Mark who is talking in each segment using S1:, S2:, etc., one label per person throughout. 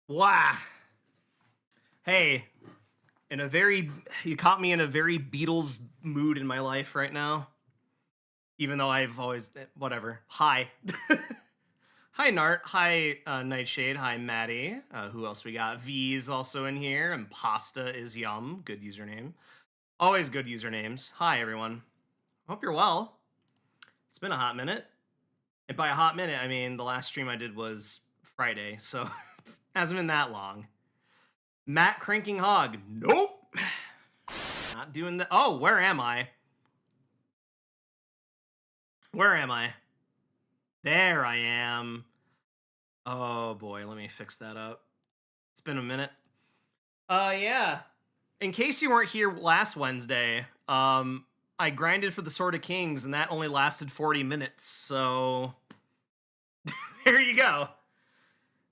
S1: Wow. Hey, you caught me in a very Beatles mood in my life right now. Even though I've always, whatever. Hi. Hi, Nart. Hi, Nightshade. Hi, Maddie. Who else we got? V is also in here, and Pasta is Yum. Good username. Always good usernames. Hi, everyone. Hope you're well. It's been a hot minute. And by a hot minute, I mean the last stream I did was Friday, so it hasn't been that long. Matt Cranking Hog. Nope. Not doing that. Oh, where am I? Where am I? There I am. Oh boy, let me fix that up. It's been a minute. Yeah. In case you weren't here last Wednesday, I grinded for the Sword of Kings and that only lasted 40 minutes. So there you go.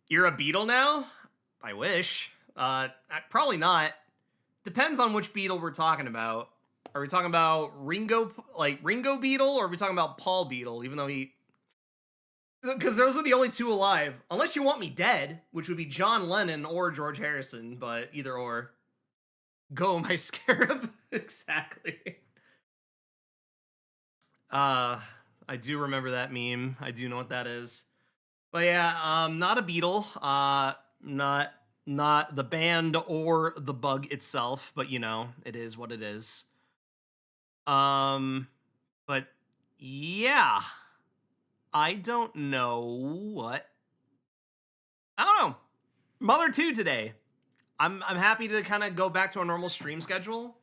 S1: You're a beetle now? I wish. Probably not. Depends on which beetle we're talking about. Are we talking about Ringo Beetle, or are we talking about Paul Beetle? Even though because those are the only two alive. Unless you want me dead, which would be John Lennon or George Harrison, but either or. Go, my scarab. Exactly. I do remember that meme. I do know what that is. But yeah, not a beetle. Not the band or the bug itself, but you know, it is what it is. But yeah, I don't know what. I don't know. Mother 2 today. I'm happy to kind of go back to a normal stream schedule,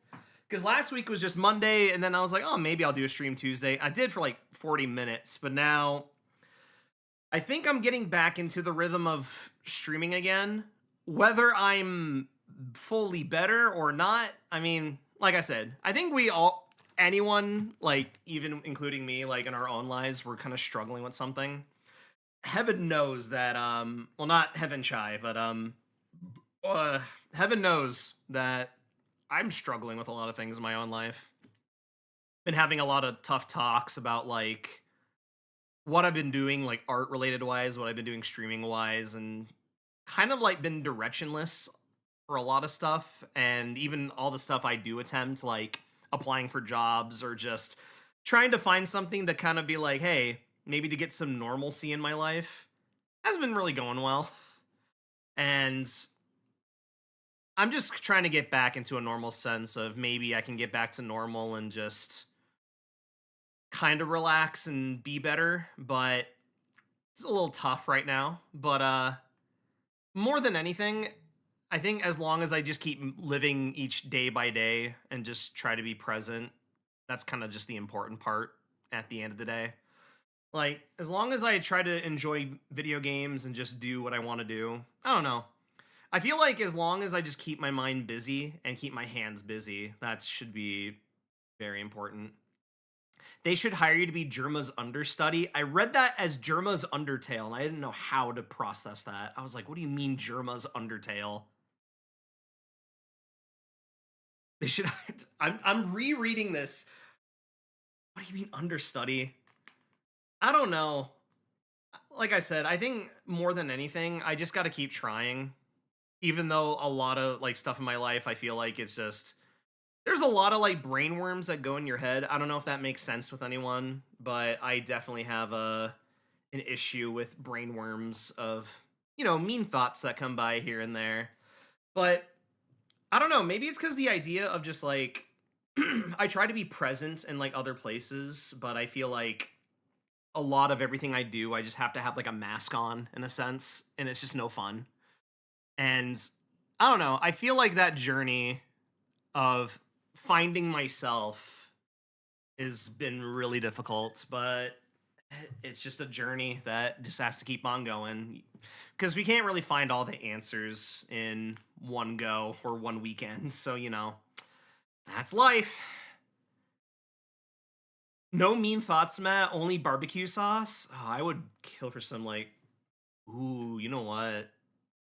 S1: because last week was just Monday, and then I was like, oh, maybe I'll do a stream Tuesday. I did for like 40 minutes, but now I think I'm getting back into the rhythm of streaming again. Whether I'm fully better or not, I mean, like I said, I think anyone, like even including me, like in our own lives, we're kind of struggling with something. Heaven knows that, well, not Heaven Chai, but heaven knows that I'm struggling with a lot of things in my own life. Been having a lot of tough talks about like what I've been doing, like art related wise, what I've been doing streaming wise, and kind of like been directionless for a lot of stuff. And even all the stuff I do attempt, like applying for jobs or just trying to find something to kind of be like, hey, maybe to get some normalcy in my life, hasn't been really going well. And I'm just trying to get back into a normal sense of maybe I can get back to normal and just kind of relax and be better, but it's a little tough right now. But more than anything, I think as long as I just keep living each day by day and just try to be present, that's kind of just the important part at the end of the day. Like, as long as I try to enjoy video games and just do what I want to do, I don't know. I feel like as long as I just keep my mind busy and keep my hands busy, that should be very important. They should hire you to be Germa's understudy. I read that as Germa's Undertale, and I didn't know how to process that. I was like, what do you mean Germa's Undertale? They should. I'm rereading this. What do you mean understudy? I don't know. Like I said, I think more than anything, I just got to keep trying. Even though a lot of like stuff in my life, I feel like it's just there's a lot of like brainworms that go in your head. I don't know if that makes sense with anyone, but I definitely have an issue with brainworms of, you know, mean thoughts that come by here and there. But I don't know, maybe it's because the idea of just like I try to be present in like other places, but I feel like a lot of everything I do, I just have to have like a mask on in a sense, and it's just no fun. And I don't know, I feel like that journey of finding myself has been really difficult, but it's just a journey that just has to keep on going, because we can't really find all the answers in one go or one weekend. So, you know, that's life. No mean thoughts, Matt. Only barbecue sauce. Oh, I would kill for some like, ooh, you know what?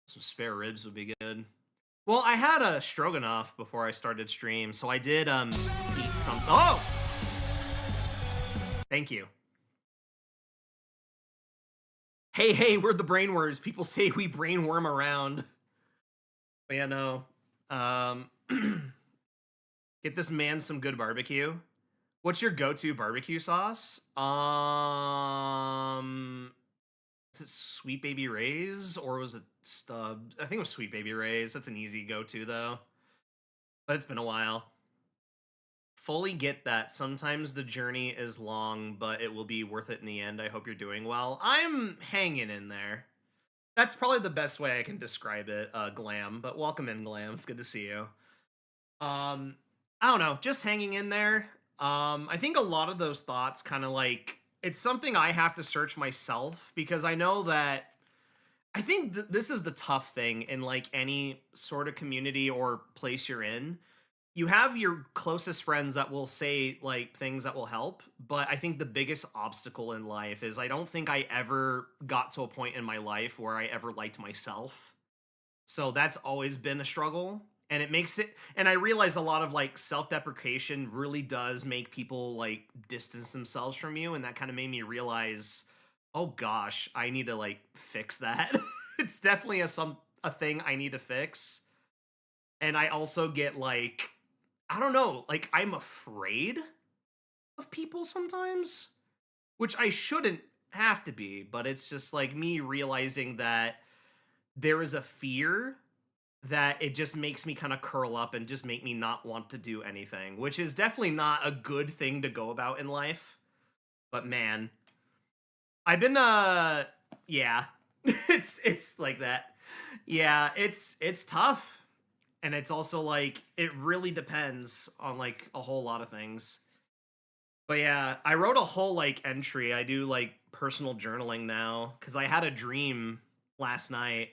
S1: Some spare ribs would be good. Well, I had a stroganoff before I started stream, so I did eat some. Oh, thank you. Hey, we're the brainworms. People say we brainworm around. But yeah, no. Um, get this man some good barbecue. What's your go-to barbecue sauce? Is it Sweet Baby Ray's or was it Stubbed? I think it was Sweet Baby Ray's. That's an easy go-to though, but it's been a while. Fully get that. Sometimes the journey is long, but it will be worth it in the end. I hope you're doing well. I'm hanging in there. That's probably the best way I can describe it, Glam. But welcome in, Glam. It's good to see you. Um, I don't know, just hanging in there. I think a lot of those thoughts kind of like it's something I have to search myself because I know that I think this is the tough thing in like any sort of community or place you're in. You have your closest friends that will say like things that will help, but I think the biggest obstacle in life is I don't think I ever got to a point in my life where I ever liked myself. So that's always been a struggle. And it makes it, and I realize a lot of like self deprecation really does make people like distance themselves from you. And that kind of made me realize, oh gosh, I need to like fix that. It's definitely a thing I need to fix. And I also get like, I don't know, like I'm afraid of people sometimes, which I shouldn't have to be, but it's just like me realizing that there is a fear that it just makes me kind of curl up and just make me not want to do anything, which is definitely not a good thing to go about in life. But man, I've been yeah. It's like that. Yeah, it's tough. And it's also like it really depends on like a whole lot of things. But yeah, I wrote a whole like entry. I do like personal journaling now cuz I had a dream last night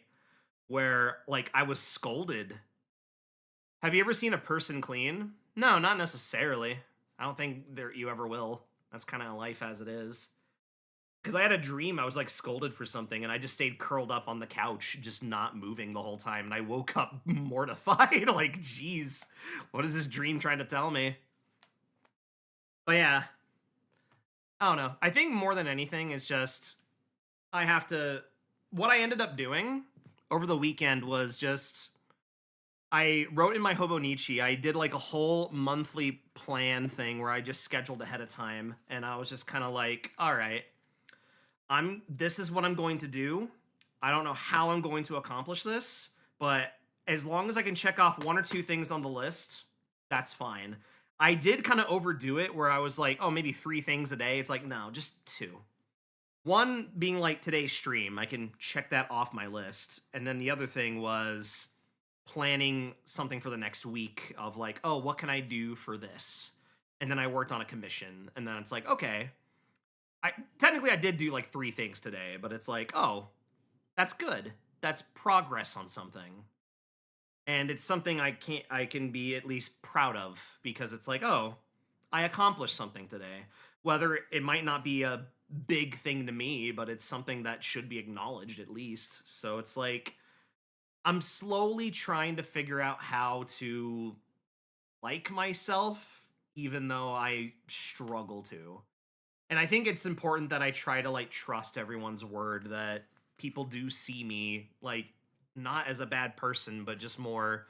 S1: where like I was scolded. Have you ever seen a person clean? No, not necessarily. I don't think there you ever will. That's kind of life as it is. Because I had a dream, I was like scolded for something, and I just stayed curled up on the couch, just not moving the whole time. And I woke up mortified, like, geez, what is this dream trying to tell me? But yeah, I don't know. I think more than anything, it's just I have to. What I ended up doing over the weekend was just I wrote in my Hobonichi. I did like a whole monthly plan thing where I just scheduled ahead of time, and I was just kind of like, all right, this is what I'm going to do. I don't know how I'm going to accomplish this, but as long as I can check off one or two things on the list, that's fine. I did kind of overdo it where I was like, oh, maybe three things a day. It's like, no, just two. One being like today's stream, I can check that off my list. And then the other thing was planning something for the next week of like, oh, what can I do for this? And then I worked on a commission. And then it's like, okay, I did do like three things today, but it's like, oh, that's good. That's progress on something. And it's something I can be at least proud of because it's like, oh, I accomplished something today. Whether it might not be a big thing to me, but it's something that should be acknowledged at least. So it's like I'm slowly trying to figure out how to like myself even though I struggle to. And I think it's important that I try to like trust everyone's word that people do see me like not as a bad person, but just more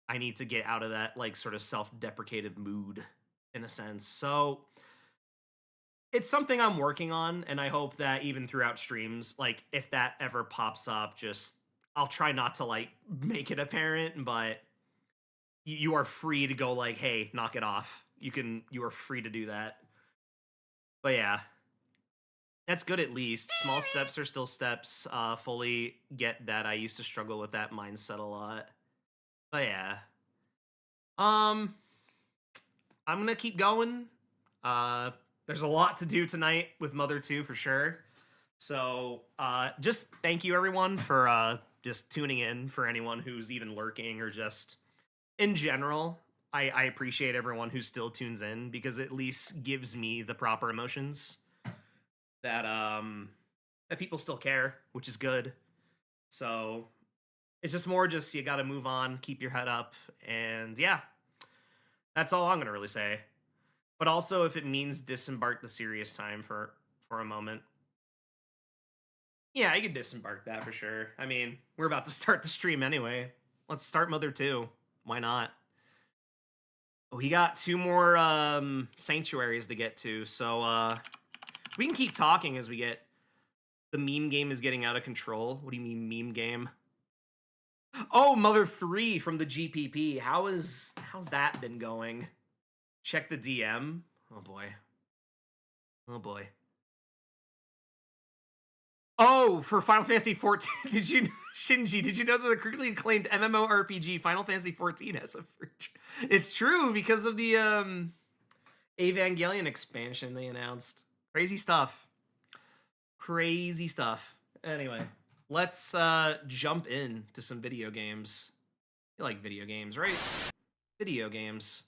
S1: I need to get out of that like sort of self-deprecative mood in a sense. So it's something I'm working on, and I hope that even throughout streams, like if that ever pops up, just I'll try not to like make it apparent, but you are free to go like, hey, knock it off. You are free to do that. But yeah, that's good at least. Small steps are still steps. Fully get that. I used to struggle with that mindset a lot. But yeah. Um, I'm gonna keep going. Uh, there's a lot to do tonight with Mother 2 for sure. So just thank you everyone for just tuning in for anyone who's even lurking or just in general. I appreciate everyone who still tunes in because it at least gives me the proper emotions that that people still care, which is good. So it's just more just you got to move on, keep your head up, and yeah, that's all I'm gonna really say. But also, if it means disembark the serious time for a moment, yeah, I could disembark that for sure. I mean, we're about to start the stream anyway. Let's start Mother 2. Why not? We got 2 more sanctuaries to get to, so we can keep talking as we get. The meme game is getting out of control. What do you mean meme game? Oh, Mother 3 from the GPP. How's that been going? Check the DM. Oh boy. Oh boy. Oh, for Final Fantasy 14. Did you, Shinji, did you know that the critically acclaimed MMORPG Final Fantasy 14 has a free It's true because of the Evangelion expansion they announced. Crazy stuff. Crazy stuff. Anyway, let's jump in to some video games. You like video games, right? Video games.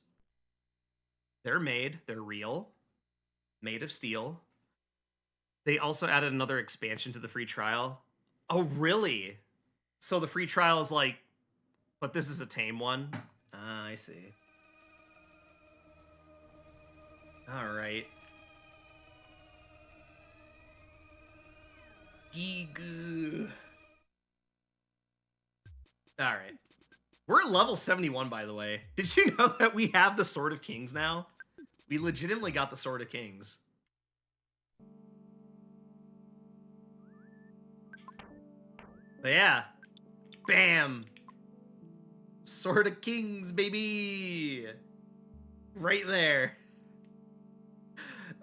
S1: They're made, they're real, made of steel. They also added another expansion to the free trial. Oh, really? So the free trial is like, but this is a tame one? I see. All right. Gigu. All right. We're at level 71, by the way. Did you know that we have the Sword of Kings now? We legitimately got the Sword of Kings. But yeah. Bam. Sword of Kings, baby. Right there.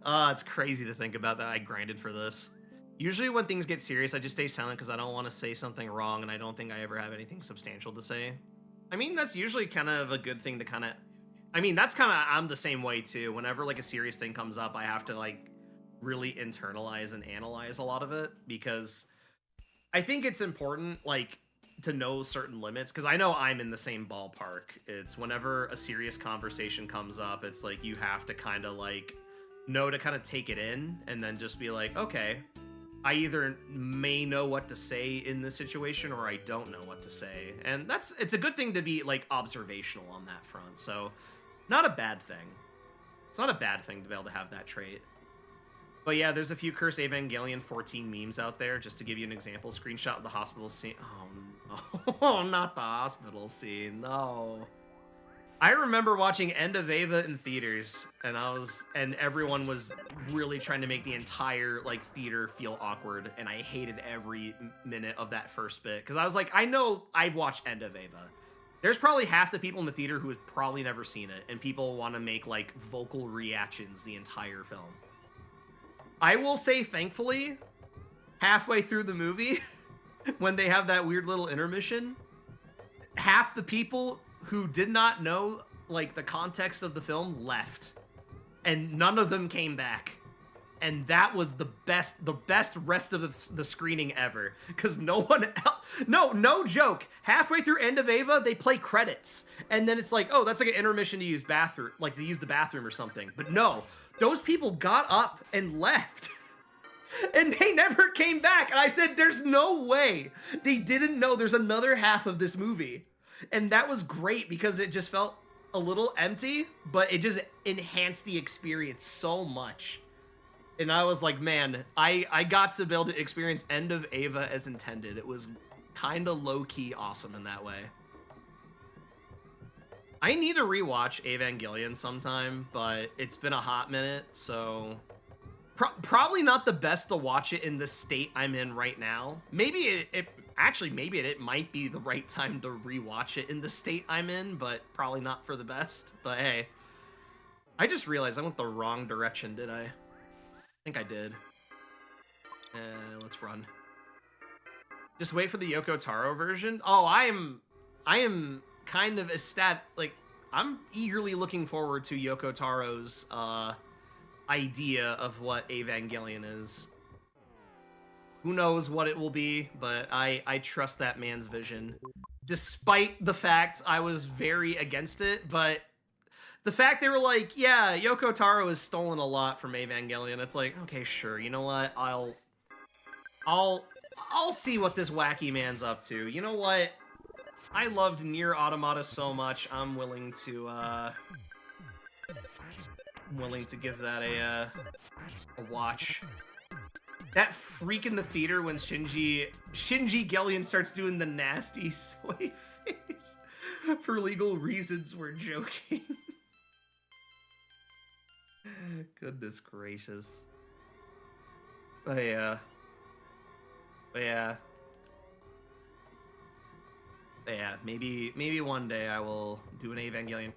S1: It's crazy to think about that. I grinded for this. Usually when things get serious, I just stay silent because I don't want to say something wrong, and I don't think I ever have anything substantial to say. I mean, that's usually kind of a good thing to kind of... I mean, that's kind of... I'm the same way, too. Whenever, like, a serious thing comes up, I have to, like, really internalize and analyze a lot of it, because I think it's important, like, to know certain limits, because I know I'm in the same ballpark. It's whenever a serious conversation comes up, it's like you have to kind of, like, know to kind of take it in, and then just be like, okay... I either may know what to say in this situation or I don't know what to say. And it's a good thing to be, like, observational on that front. So, not a bad thing. It's not a bad thing to be able to have that trait. But yeah, there's a few Curse Evangelion 14 memes out there, just to give you an example. Screenshot of the hospital scene. Oh, no. Oh, not the hospital scene. No. I remember watching End of Eva in theaters, and everyone was really trying to make the entire, like, theater feel awkward, and I hated every minute of that first bit, because I was like, I know I've watched End of Eva. There's probably half the people in the theater who have probably never seen it, and people want to make, like, vocal reactions the entire film. I will say, thankfully, halfway through the movie, when they have that weird little intermission, half the people who did not know, like, the context of the film left. And none of them came back. And that was the best rest of the screening ever. Because no one else... No joke. Halfway through End of Eva, they play credits. And then it's like, oh, that's like an intermission to use bathroom, like to use the bathroom or something. But no, those people got up and left. And they never came back. And I said, there's no way they didn't know there's another half of this movie. And that was great because it just felt a little empty, but it just enhanced the experience so much. And I was like, man, I got to be able to experience End of Eva as intended. It was kind of low-key awesome in that way. I need to rewatch Evangelion sometime, but it's been a hot minute, so... probably not the best to watch it in the state I'm in right now. Maybe maybe it might be the right time to rewatch it in the state I'm in, but probably not for the best. But hey, I just realized I went the wrong direction, did I? I think I did. Let's run. Just wait for the Yoko Taro version. Oh, I am kind of ecstatic. Like, I'm eagerly looking forward to Yoko Taro's idea of what Evangelion is. Who knows what it will be, but I trust that man's vision. Despite the fact I was very against it, but the fact they were like, yeah, Yoko Taro has stolen a lot from Evangelion, it's like, okay, sure, you know what? I'll see what this wacky man's up to. You know what? I loved Nier Automata so much, I'm willing to give that a watch. That freak in the theater when Shinji Gellion starts doing the nasty soy face for legal reasons. We're joking. Goodness gracious. But yeah. Maybe one day I will do an Evangelion.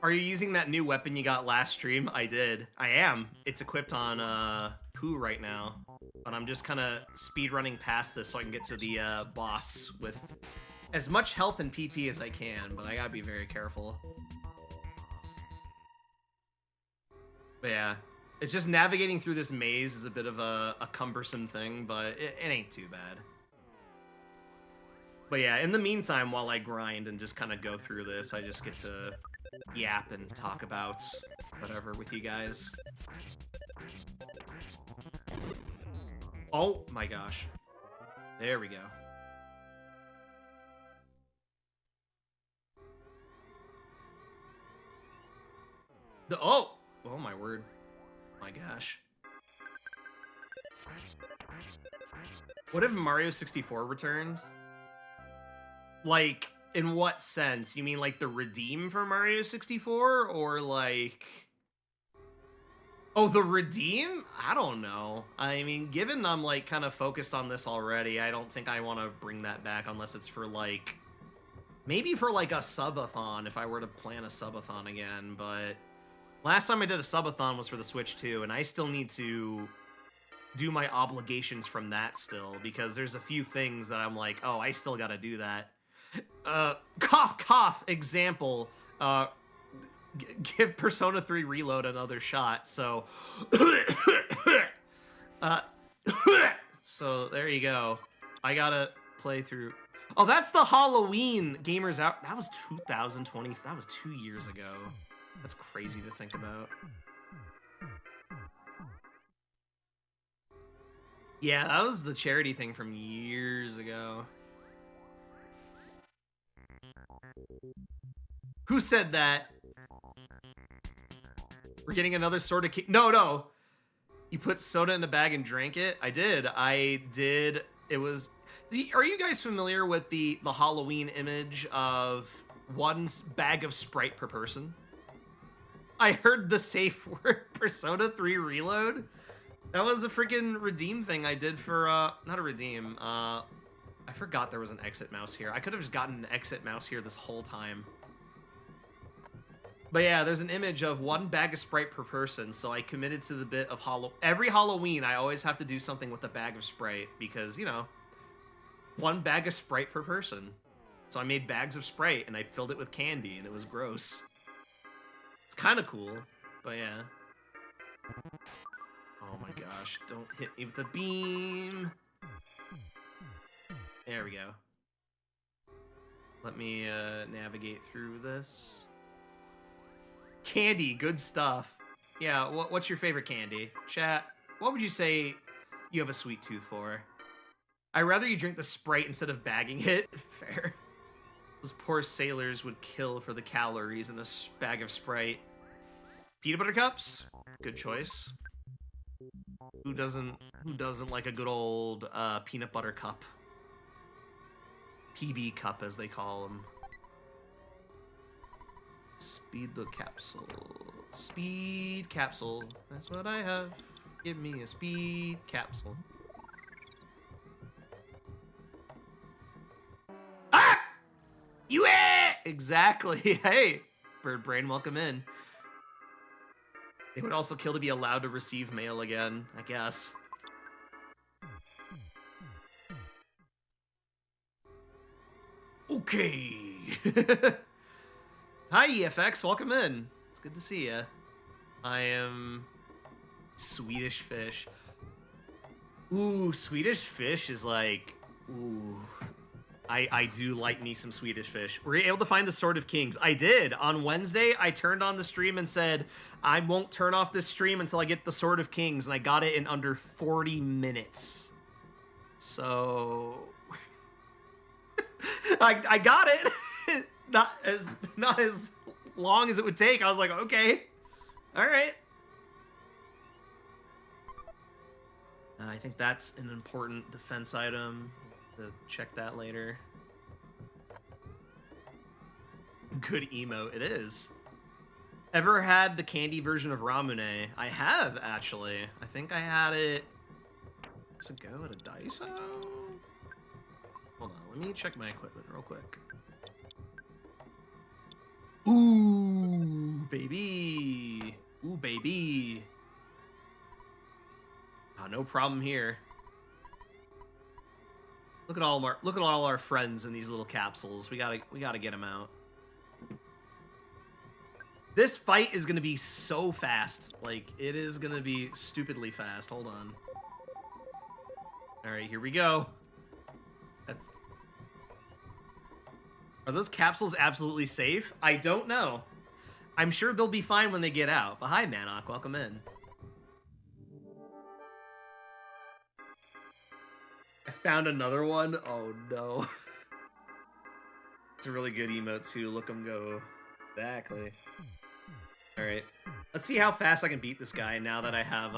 S1: Are you using that new weapon you got last stream? I did. I am. It's equipped on Pooh right now. But I'm just kind of speed running past this so I can get to the boss with as much health and PP as I can, but I gotta be very careful. But yeah, it's just navigating through this maze is a bit of a cumbersome thing, but it ain't too bad. But yeah, in the meantime, while I grind and just kind of go through this, I just get to yap and talk about whatever with you guys. Oh my gosh. There we go. Oh my word. My gosh. What if Mario 64 returned? Like, in what sense? You mean like the redeem for Mario 64? Or like... Oh, the redeem? I don't know. I mean, given I'm like kind of focused on this already, I don't think I want to bring that back unless it's for like... Maybe for like a subathon, if I were to plan a subathon again, but... Last time I did a subathon was for the Switch 2, and I still need to do my obligations from that still, because there's a few things that I'm like, oh, I still gotta do that. Cough, example, give Persona 3 Reload another shot, so... so, there you go. I gotta play through... Oh, that's the Halloween Gamers Out... That was 2020, that was 2 years ago. That's crazy to think about. Yeah, that was the charity thing from years ago. Who said that? We're getting another Sword of King. No. You put soda in a bag and drank it? I did. It was... Are you guys familiar with the Halloween image of one bag of Sprite per person? I heard the safe word Persona 3 Reload. That was a freaking redeem thing I did for, not a redeem. I forgot there was an exit mouse here. I could have just gotten an exit mouse here this whole time. But yeah, there's an image of one bag of Sprite per person, so I committed to the bit of every Halloween, I always have to do something with a bag of Sprite, because, you know, one bag of Sprite per person. So I made bags of Sprite, and I filled it with candy, and it was gross. It's kind of cool, but yeah. Oh my gosh, don't hit me with the beam. There we go. Let me navigate through this. Candy, good stuff. Yeah, what's your favorite candy? Chat, what would you say you have a sweet tooth for? I'd rather you drink the Sprite instead of bagging it. Fair. Those poor sailors would kill for the calories in a bag of Sprite. Peanut butter cups? Good choice. Who doesn't like a good old peanut butter cup? PB cup, as they call them. Speed the capsule. Speed capsule. That's what I have. Give me a speed capsule. Ah! Exactly. Hey, Bird Brain, welcome in. They would also kill to be allowed to receive mail again, I guess. Okay. Hi, EFX. Welcome in. It's good to see you. I am Swedish Fish. Ooh, Swedish Fish is like... Ooh. I do like me some Swedish Fish. Were you able to find the Sword of Kings? I did. On Wednesday, I turned on the stream and said, I won't turn off this stream until I get the Sword of Kings, and I got it in under 40 minutes. So... I got it. not as long as it would take. I was like, okay. All right. I think that's an important defense item. To check that later. Good emote, it is. Ever had the candy version of Ramune? I have, actually. I think I had it... Does it go at a Daiso? Hold on, let me check my equipment real quick. Ooh, baby. Ooh, baby. Oh, no problem here. Look at all our friends in these little capsules. We gotta get them out. This fight is gonna be so fast. Like, it is gonna be stupidly fast. Hold on. All right, here we go. Are those capsules absolutely safe? I don't know. I'm sure they'll be fine when they get out. But hi, Manok. Welcome in. I found another one. Oh, no. It's a really good emote, too. Look him go. Exactly. All right. Let's see how fast I can beat this guy now that I have,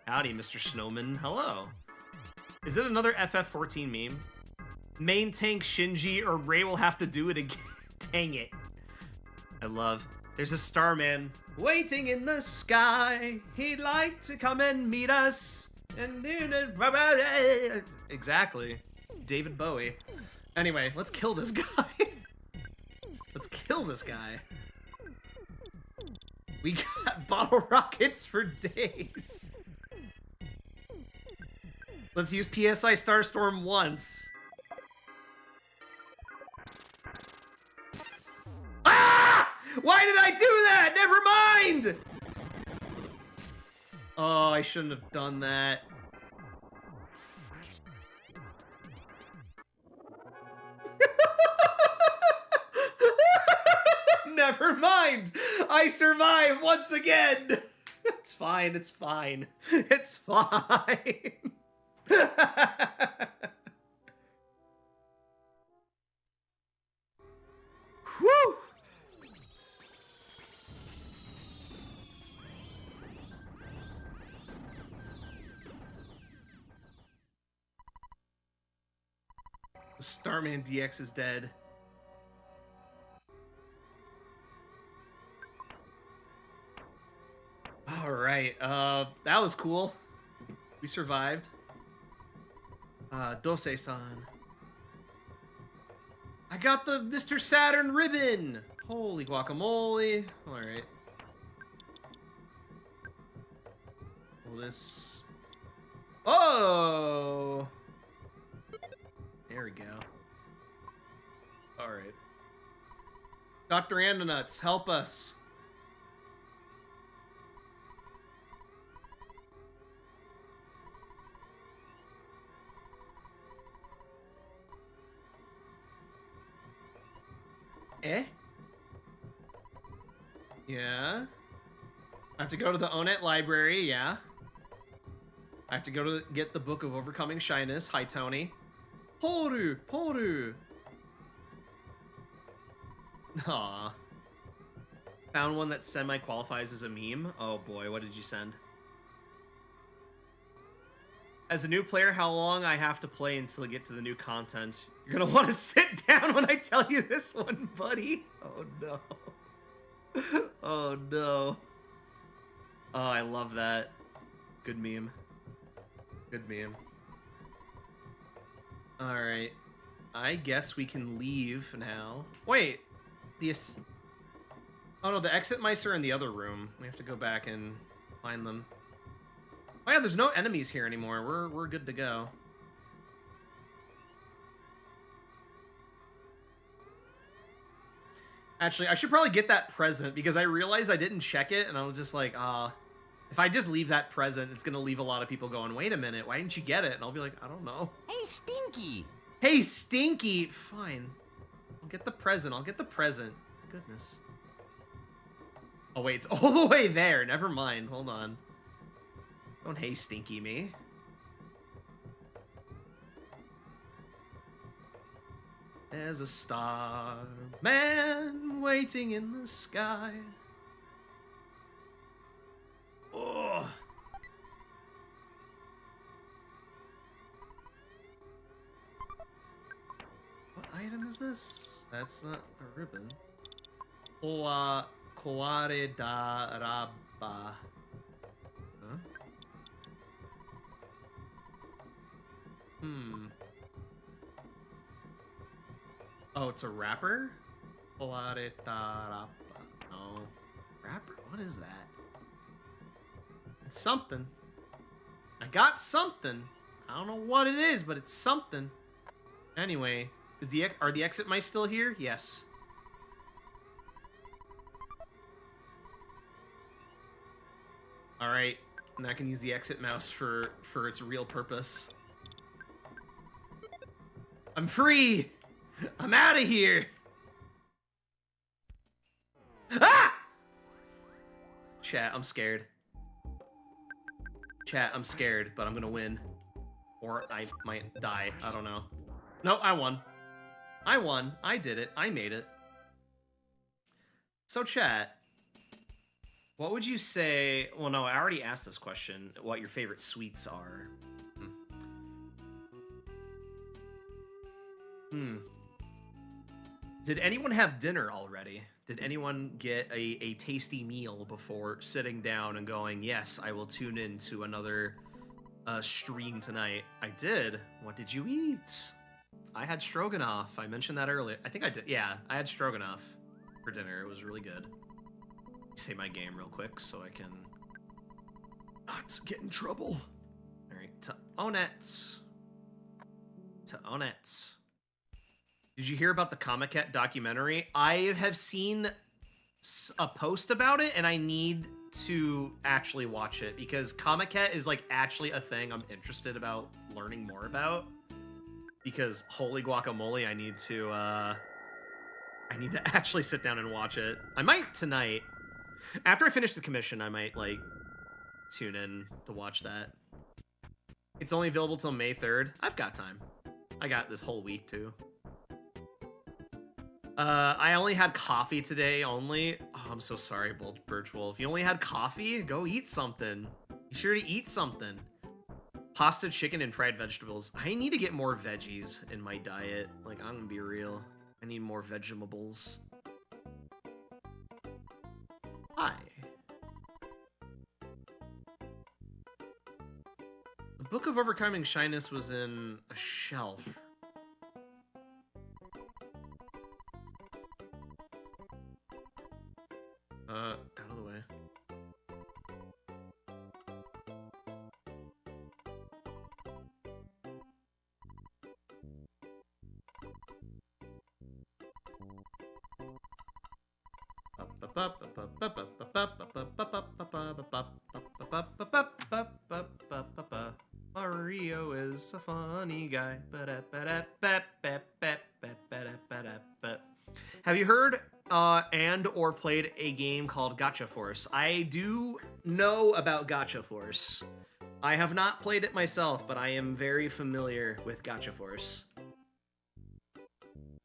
S1: Howdy, Mr. Snowman. Hello. Is it another FF14 meme? Main tank Shinji or Ray will have to do it again. Dang it. I love. There's a starman waiting in the sky. He'd like to come and meet us. And exactly. David Bowie. Anyway, let's kill this guy. Let's kill this guy. We got bottle rockets for days. Let's use PSI Starstorm once. Ah! Why did I do that? Never mind! Oh, I shouldn't have done that. Never mind! I survive once again! It's fine, it's fine. It's fine. Whew! The Starman DX is dead. Alright, that was cool. We survived. Dose-san. I got the Mr. Saturn ribbon! Holy guacamole. Alright. Well, this... Oh! There we go. Alright. Dr. Andonuts, help us. Eh? Yeah. I have to go to the Onet library, yeah. I have to go to get the book of overcoming shyness. Hi, Tony. Poru! Poru! Aw. Found one that semi-qualifies as a meme. Oh boy, what did you send? As a new player, how long I have to play until I get to the new content? You're gonna want to sit down when I tell you this one, buddy. Oh no. Oh no. Oh, I love that. Good meme. Good meme. Alright. I guess we can leave now. Wait. Oh no, the exit mice are in the other room. We have to go back and find them. Oh yeah, there's no enemies here anymore. We're good to go. Actually, I should probably get that present because I realized I didn't check it and I was just like, if I just leave that present, it's gonna leave a lot of people going, wait a minute, why didn't you get it? And I'll be like, I don't know.
S2: Hey, Stinky!
S1: Hey, Stinky! Fine. I'll get the present. I'll get the present. Goodness. Oh wait, it's all the way there. Never mind. Hold on. Don't hey Stinky me. There's a star man waiting in the sky. Oh. item is this? That's not a ribbon. Koare da Raba. Huh? Oh, it's a wrapper? Koare da Raba. No. Wrapper? What is that? It's something. I got something. I don't know what it is, but it's something. Anyway, are the exit mice still here? Yes. All right, and I can use the exit mouse for its real purpose. I'm free. I'm out of here. Ah! Chat, I'm scared. Chat, I'm scared, but I'm gonna win. Or I might die. I don't know. No, I won. I won. I did it. I made it. So, chat, what would you say... Well, no, I already asked this question. What your favorite sweets are. Did anyone have dinner already? Did anyone get a tasty meal before sitting down and going, yes, I will tune in to another stream tonight? I did. What did you eat? I had stroganoff. I mentioned that earlier. I think I did. Yeah, I had stroganoff for dinner. It was really good. Save my game real quick so I can not get in trouble. All right, to own it. To own it. Did you hear about the Comic Cat documentary? I have seen a post about it, and I need to actually watch it because Comic Cat is like actually a thing I'm interested about learning more about. Because holy guacamole, I need to actually sit down and watch it. I might tonight. After I finish the commission, I might like tune in to watch that. It's only available till May 3rd. I've got time. I got this whole week too. I only had coffee today only. Oh, I'm so sorry, Birch Wolf. You only had coffee? Go eat something. Be sure to eat something. Pasta, chicken, and fried vegetables. I need to get more veggies in my diet. Like, I'm gonna be real. I need more vegetables. Hi. The Book of Overcoming Shyness was in a shelf. Out of the way. Mario is a funny guy. Have you heard and or played a game called Gacha Force? I do know about Gacha Force. I have not played it myself, but I am very familiar with Gacha Force.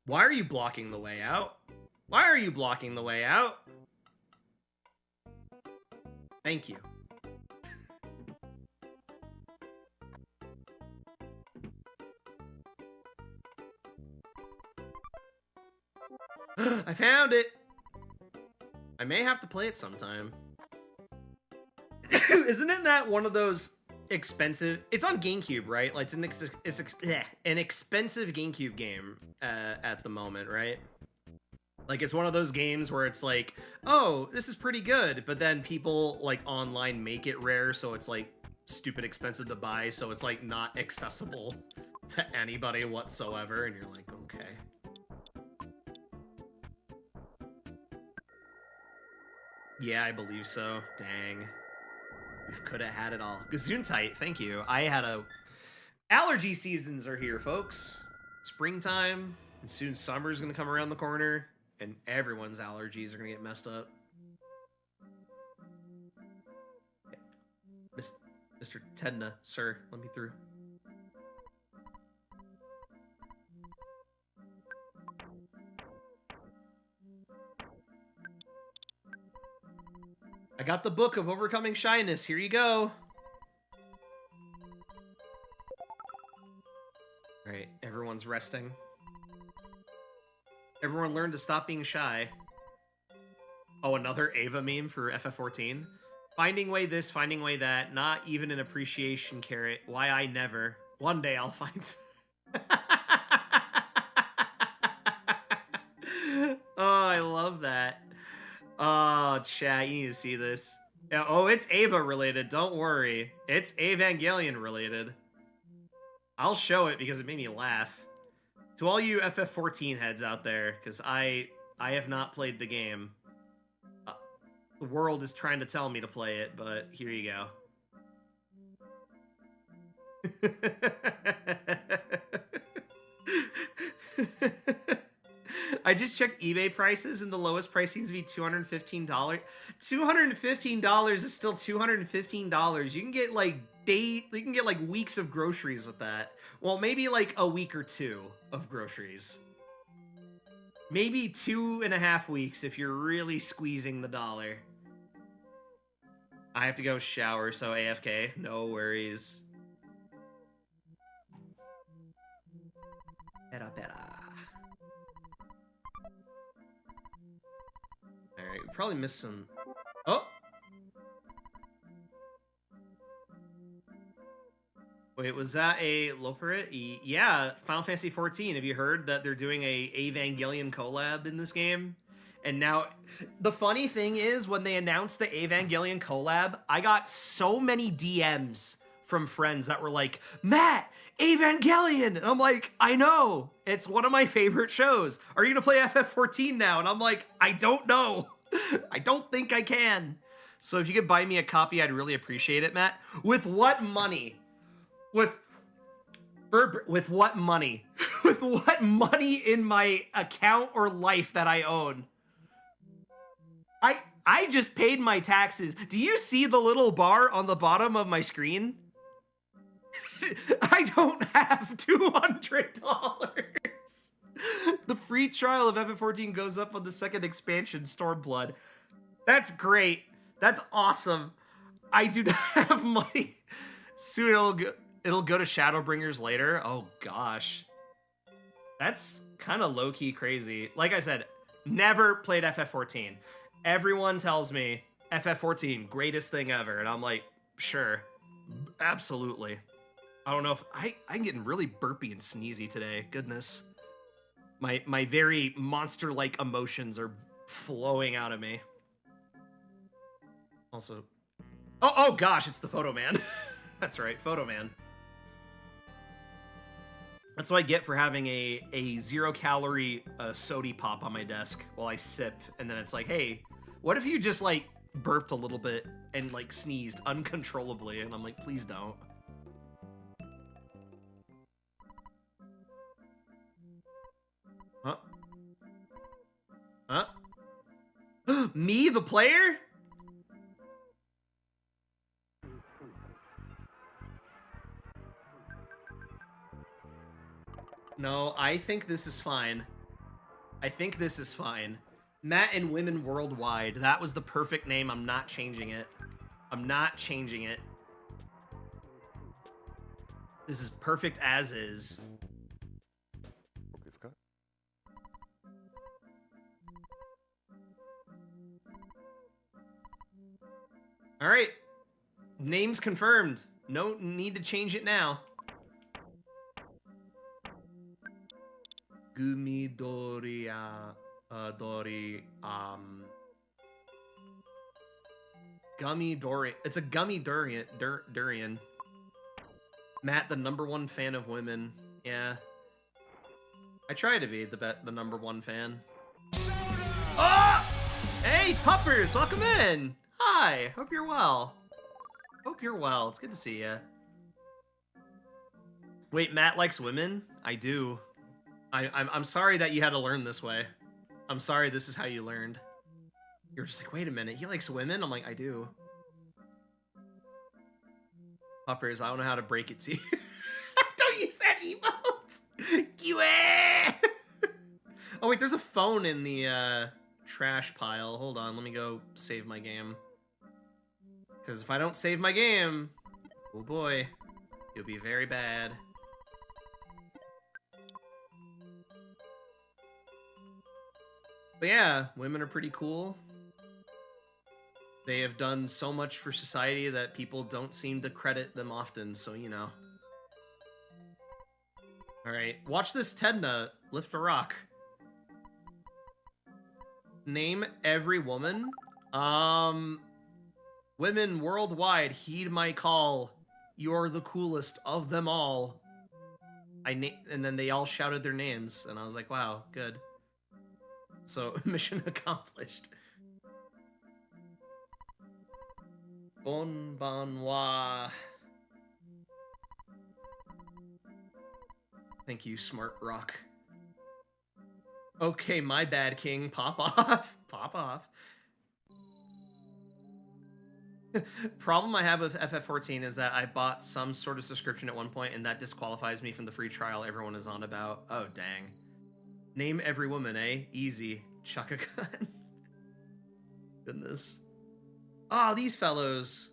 S1: Why are you blocking the way out? Why are you blocking the way out? Thank you. I found it! I may have to play it sometime. Isn't it that one of those expensive... It's on GameCube, right? Like, it's an expensive GameCube game at the moment, right? Like, it's one of those games where it's like, oh, this is pretty good, but then people, like, online make it rare, so it's, like, stupid expensive to buy, so it's, like, not accessible to anybody whatsoever, and you're like, okay. Yeah, I believe so. Dang. We could have had it all. Gesundheit, thank you. I had a... Allergy seasons are here, folks. Springtime, and soon summer's gonna come around the corner, and everyone's allergies are gonna get messed up. Mr. Tedna, sir, let me through. I got the Book of Overcoming Shyness. Here you go. All right, everyone's resting. Everyone learn to stop being shy. Oh, another Ava meme for FF14. Finding way this, finding way that, not even an appreciation carrot. Why I never. One day I'll find... Oh, I love that. Oh, chat, you need to see this. Yeah, oh, it's Ava related, don't worry. It's Evangelion related. I'll show it because it made me laugh. To all you FF14 heads out there, because I have not played the game. The world is trying to tell me to play it, but here you go. I just checked eBay prices, and the lowest price seems to be $215. $215 is still $215. You can get like weeks of groceries with that. Well, maybe like a week or two of groceries. Maybe 2.5 weeks if you're really squeezing the dollar. I have to go shower, so AFK. No worries. Pera. Alright, we probably missed some... Oh! Wait, was that a Loperit? Yeah, Final Fantasy XIV. Have you heard that they're doing a Evangelion collab in this game? And now, the funny thing is, when they announced the Evangelion collab, I got so many DMs from friends that were like, Matt, Evangelion! And I'm like, I know, it's one of my favorite shows. Are you gonna play FF14 now? And I'm like, I don't know. I don't think I can. So if you could buy me a copy, I'd really appreciate it, Matt. With what money? With what money? With what money in my account or life that I own? I just paid my taxes. Do you see the little bar on the bottom of my screen? I don't have $200. The free trial of FF14 goes up on the second expansion, Stormblood. That's great. That's awesome. I do not have money. Soon it'll go to Shadowbringers later. Oh gosh. That's kind of low-key crazy. Like I said, never played FF14. Everyone tells me FF14, greatest thing ever. And I'm like, sure, absolutely. I don't know if I'm getting really burpy and sneezy today. Goodness. My very monster-like emotions are flowing out of me. Also, oh gosh, it's the Photo Man. That's right, Photo Man. That's what I get for having a 0-calorie sody pop on my desk while I sip, and then it's like, hey, what if you just like burped a little bit and like sneezed uncontrollably? And I'm like, please don't. Huh? Huh? Me, the player? No, I think this is fine. I think this is fine. Matt and Women Worldwide. That was the perfect name. I'm not changing it. I'm not changing it. This is perfect as is. All right. Name's confirmed. No need to change it now. Gumi Dori, Gummy Dorian. It's a gummy durian. Matt, the #1 fan of women. Yeah. I try to be the #1 fan. Oh! Hey, puppers, welcome in. Hi, hope you're well. Hope you're well. It's good to see you. Wait, Matt likes women? I do. I'm sorry that you had to learn this way. I'm sorry this is how you learned. You're just like, wait a minute, he likes women? I'm like, I do. Puppers, I don't know how to break it to you. Don't use that emote! Oh wait, there's a phone in the trash pile. Hold on, let me go save my game. Because if I don't save my game, oh boy, it'll be very bad. But yeah, women are pretty cool. They have done so much for society that people don't seem to credit them often, so you know. Alright, watch this Tedna lift a rock. Name every woman. Women worldwide, heed my call. You're the coolest of them all. And then they all shouted their names, and I was like, wow, good. So, mission accomplished. Bonbonnois. Thank you, Smart Rock. Okay, my bad, King. Pop off. Pop off. Problem I have with FF14 is that I bought some sort of subscription at one point, and that disqualifies me from the free trial everyone is on about. Oh, dang. Name every woman, eh? Easy. Chaka Khan. Goodness. Ah, oh, these fellows.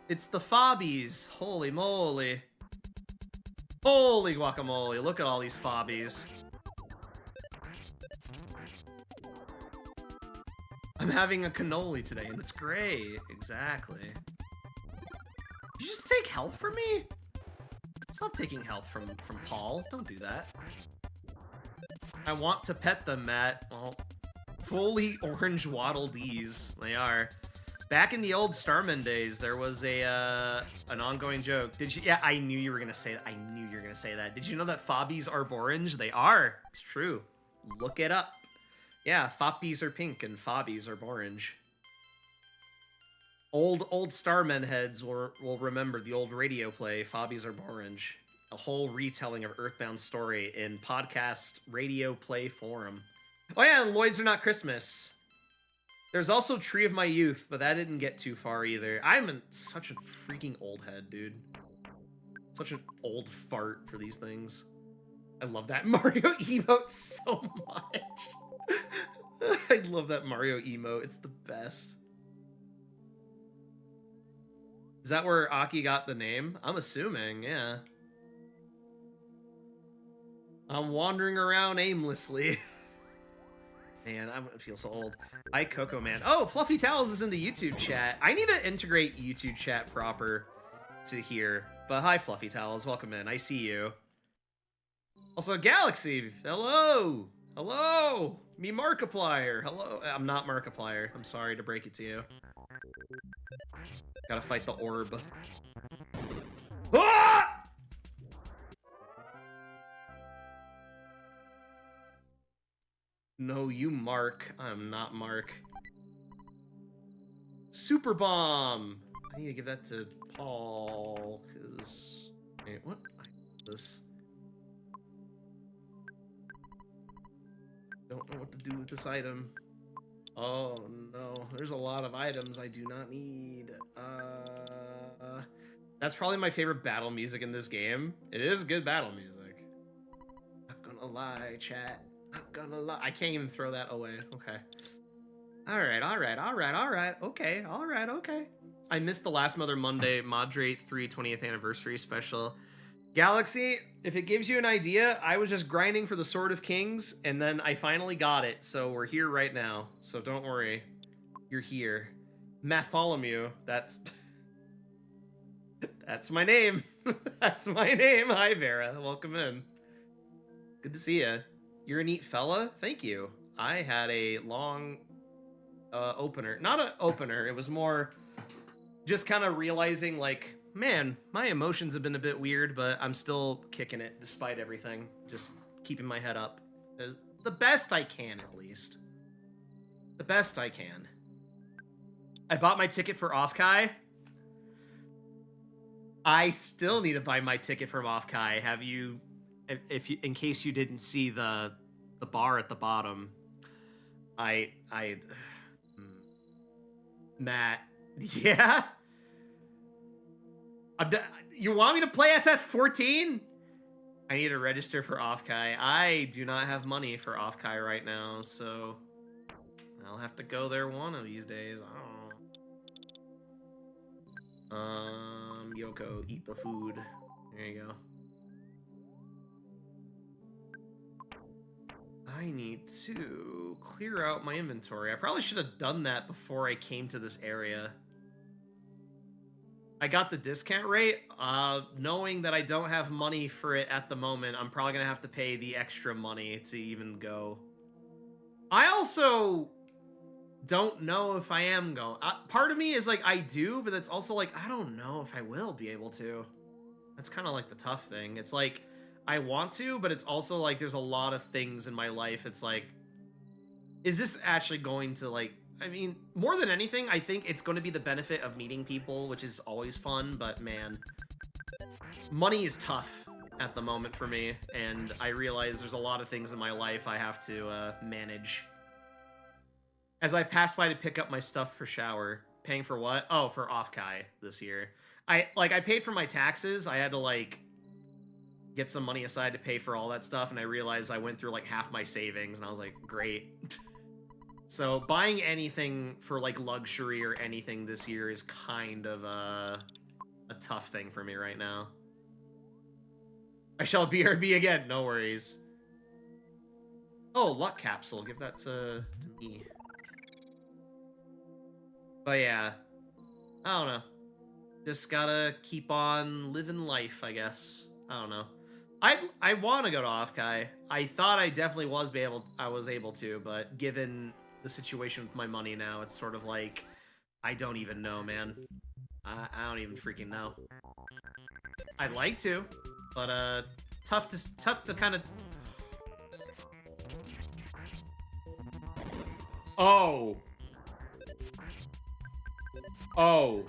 S1: It's the Fobbies. Holy moly. Holy guacamole. Look at all these Fobbies. I'm having a cannoli today, and it's great. Exactly. Did you just take health from me? Stop taking health from Paul. Don't do that. I want to pet them, Matt. Well, fully orange Waddle Dees. They are. Back in the old Starman days, there was an ongoing joke. Did you? Yeah, I knew you were gonna say that. I knew you were gonna say that. Did you know that Fobbies are orange? They are. It's true. Look it up. Yeah, Foppies are pink and Fobbies are orange. Old Starmen heads will remember the old radio play, Fobbies are orange. A whole retelling of Earthbound's story in podcast radio play forum. Oh yeah, and Lloyd's Are Not Christmas. There's also Tree of My Youth, but that didn't get too far either. I'm such a freaking old head, dude. Such an old fart for these things. I love that Mario emote so much. I love that Mario emote. It's the best. Is that where Aki got the name? I'm assuming, yeah. I'm wandering around aimlessly. Man, I feel so old. Hi, Coco Man. Oh, Fluffy Towels is in the YouTube chat. I need to integrate YouTube chat proper to here. But hi, Fluffy Towels. Welcome in. I see you. Also, Galaxy. Hello. Hello. Me Markiplier. Hello. I'm not Markiplier. I'm sorry to break it to you. Gotta fight the orb. Ah! No, you Mark. I'm not Mark. Super Bomb. I need to give that to Paul, because... Wait, what? This... Don't know what to do with this item. Oh no, there's a lot of items I do not need. That's probably my favorite battle music in this game. It is good battle music. Not gonna lie, chat. Not gonna lie. I can't even throw that away. Okay. Alright. Okay. I missed the last Mother Monday Moderate 3 20th anniversary special. Galaxy, if it gives you an idea, I was just grinding for the Sword of Kings, and then I finally got it, so we're here right now. So don't worry. You're here. Matholomew, that's... That's my name. That's my name. Hi, Vera. Welcome in. Good to see you. You're a neat fella. Thank you. I had a long opener. Not an opener. It was more just kind of realizing, like... Man, my emotions have been a bit weird, but I'm still kicking it despite everything. Just keeping my head up. As the best I can, at least. The best I can. I bought my ticket for Offkai. I still need to buy my ticket from Offkai. Have you, in case you didn't see the bar at the bottom, Matt, yeah? You want me to play FF14? I need to register for Offkai. I do not have money for Offkai right now, so I'll have to go there one of these days. I don't know. Yoko, eat the food. There you go. I need to clear out my inventory. I probably should have done that before I came to this area. I got the discount rate. Knowing that I don't have money for it at the moment, I'm probably going to have to pay the extra money to even go. I also don't know if I am going. Part of me is like, I do, but it's also like, I don't know if I will be able to. That's kind of like the tough thing. It's like, I want to, but it's also like, there's a lot of things in my life. It's like, is this actually going to like, I mean, more than anything, I think it's going to be the benefit of meeting people, which is always fun, but man, money is tough at the moment for me, and I realize there's a lot of things in my life I have to manage. As I pass by to pick up my stuff for shower, paying for what? Oh, for Offkai this year. I paid for my taxes. I had to like get some money aside to pay for all that stuff, and I realized I went through like half my savings, and I was like, great. So buying anything for like luxury or anything this year is kind of a tough thing for me right now. I shall BRB again, no worries. Oh, luck capsule, give that to me. But yeah, I don't know. Just gotta keep on living life, I guess. I don't know. I want to go to Offkai. I thought I definitely was able to, but given the situation with my money now, it's sort of like, I don't even know, man. I don't even freaking know. I'd like to, but tough to kind of. Oh. Oh.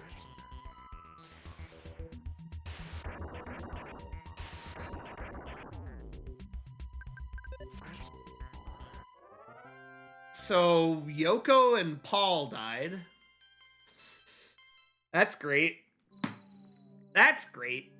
S1: So Yoko and Paul died. That's great. That's great.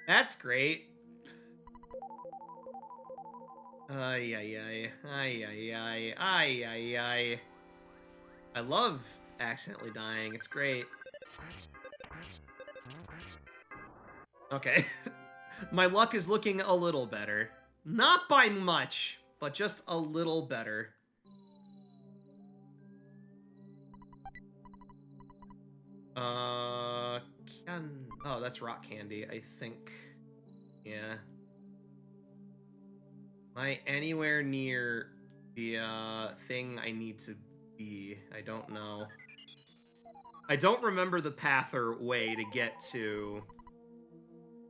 S1: That's great. Ay, ay, ay. Ay, ay, ay. Ay, ay, ay. I love accidentally dying. It's great. Okay. My luck is looking a little better. Not by much, but just a little better. Oh, that's rock candy, I think. Yeah. Am I anywhere near the thing I need to be? I don't know. I don't remember the path or way to get to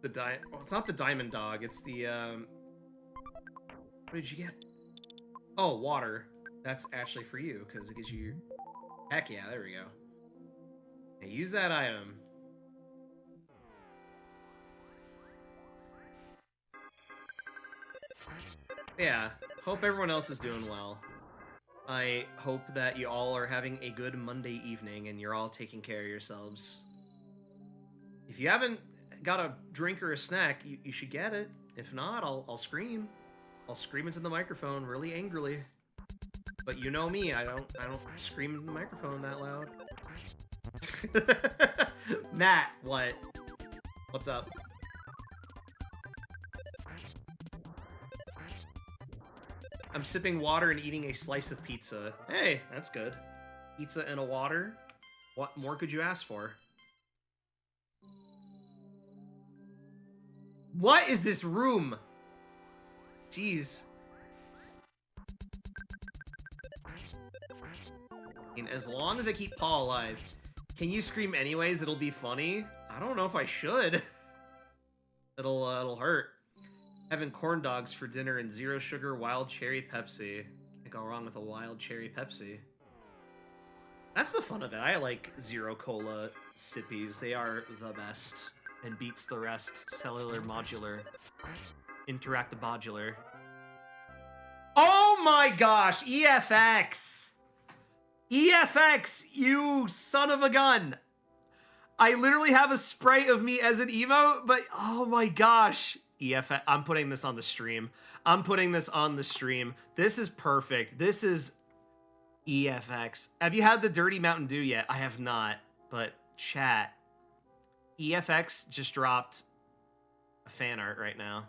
S1: the oh, it's not the diamond dog, it's the what did you get? Oh, water. That's actually for you, because it gives you... Heck yeah, there we go. Now use that item. Yeah, hope everyone else is doing well. I hope that you all are having a good Monday evening and you're all taking care of yourselves. If you haven't got a drink or a snack, you should get it. If not, I'll scream. I'll scream into the microphone really angrily. But you know me, I don't scream into the microphone that loud. Matt, what? What's up? I'm sipping water and eating a slice of pizza. Hey, that's good. Pizza and a water? What more could you ask for? What is this room? Jeez. And as long as I keep Paul alive, can you scream anyways? It'll be funny. I don't know if I should. It'll hurt. Having corn dogs for dinner and zero sugar wild cherry Pepsi. Can't go wrong with a wild cherry Pepsi. That's the fun of it. I like zero cola sippies. They are the best. And beats the rest. Cellular modular. Interactabodular. Oh my gosh! EFX! EFX, you son of a gun! I literally have a sprite of me as an emote, but oh my gosh. EFX. I'm putting this on the stream. I'm putting this on the stream. This is perfect. This is EFX. Have you had the Dirty Mountain Dew yet? I have not, but chat. EFX just dropped a fan art right now.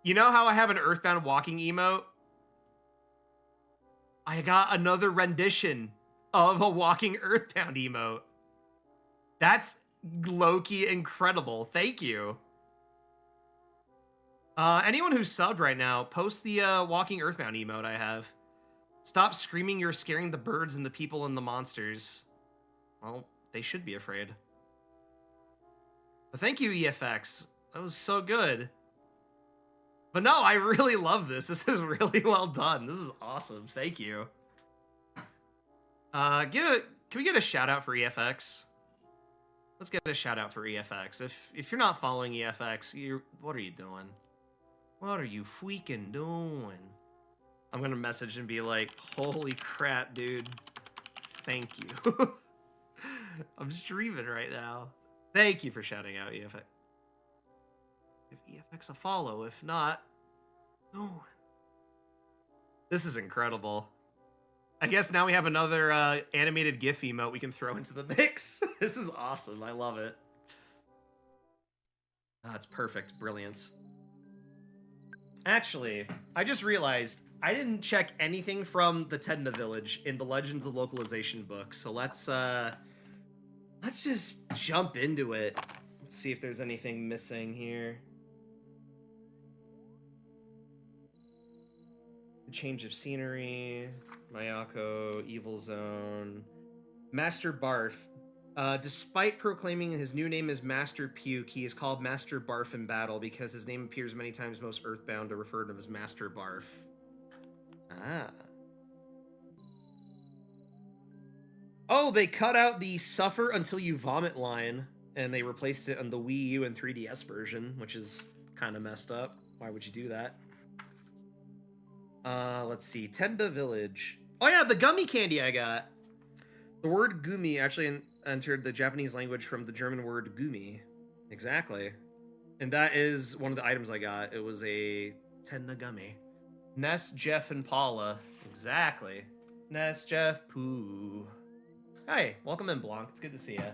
S1: You know how I have an Earthbound walking emote? I got another rendition of a walking Earthbound emote. That's low-key incredible. Thank you. Anyone who's subbed right now, post the walking Earthbound emote I have. Stop screaming, you're scaring the birds and the people and the monsters. Well, they should be afraid. But thank you, EFX. That was so good. But no, I really love this. This is really well done. This is awesome. Thank you. Can we get a shout out for EFX? Let's get a shout out for EFX. If you're not following EFX, what are you doing? What are you freaking doing? I'm gonna message and be like, holy crap, dude. Thank you. I'm streaming right now. Thank you for shouting out EFX. Give EFX a follow. If not, no. This is incredible. I guess now we have another animated GIF emote we can throw into the mix. This is awesome. I love it. It's perfect. Brilliance. Actually, I just realized I didn't check anything from the Tedna Village in the Legends of Localization book. So let's just jump into it. Let's see if there's anything missing here. The change of scenery, Mayako, Evil Zone, Master Barf. Despite proclaiming his new name as Master Puke, he is called Master Barf in battle because his name appears many times most Earthbound to refer to him as Master Barf. Ah. Oh, they cut out the suffer until you vomit line, and they replaced it on the Wii U and 3DS version, which is kind of messed up. Why would you do that? Let's see. Tenda Village. Oh yeah, the gummy candy I got. The word gumi actually entered the Japanese language from the German word gumi. Exactly. And that is one of the items I got. It was a Tenda gummy. Ness, Jeff, and Paula. Exactly. Ness, Jeff, Pooh. Hi, welcome in, Blanc. It's good to see you.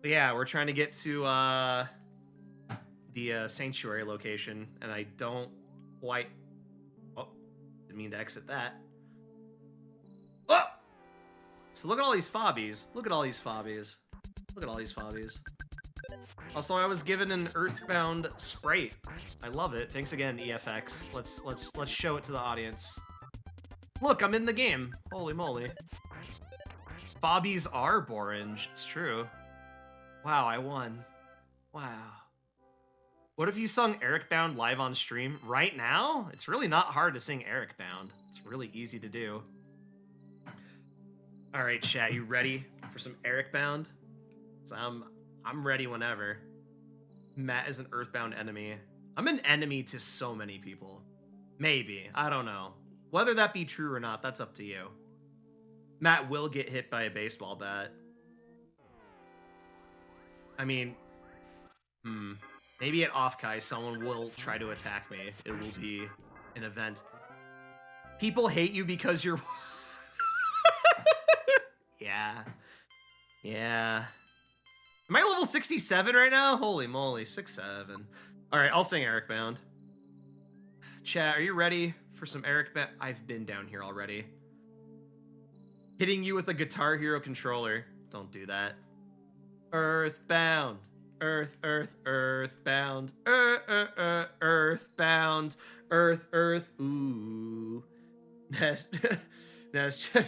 S1: But yeah, we're trying to get to the sanctuary location, and I don't quite... Oh, didn't mean to exit that. Oh! So look at all these fobbies. Look at all these fobbies. Look at all these fobbies. Also, I was given an Earthbound Sprite. I love it. Thanks again, EFX. Let's show it to the audience. Look, I'm in the game. Holy moly. Fobbies are Borange. It's true. Wow, I won. Wow. What if you sung Ericbound live on stream right now? It's really not hard to sing Ericbound. It's really easy to do. All right, chat, you ready for some Ericbound? So I'm ready whenever. Matt is an Earthbound enemy. I'm an enemy to so many people. Maybe. I don't know. Whether that be true or not, that's up to you. Matt will get hit by a baseball bat. I mean, maybe at Offkai someone will try to attack me. It will be an event. People hate you because you're... Yeah. Yeah. Am I level 67 right now? Holy moly, 6-7. All right, I'll sing Ericbound. Chat, are you ready for some Ericbound? I've been down here already. Hitting you with a Guitar Hero controller. Don't do that. Earthbound. Earthbound. Earthbound. Earth. Ooh.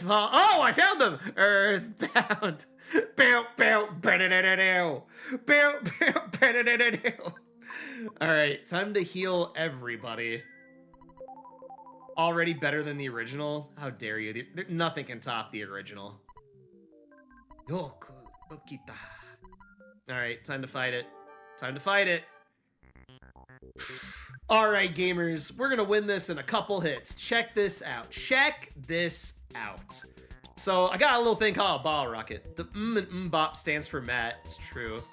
S1: Oh, I found them! Earthbound. Alright, time to heal everybody. Already better than the original? How dare you? Nothing can top the original. Alright, time to fight it. Time to fight it. Alright, gamers, we're gonna win this in a couple hits. Check this out. Check this out. So, I got a little thing called a bottle rocket. The and bop stands for Matt. It's true.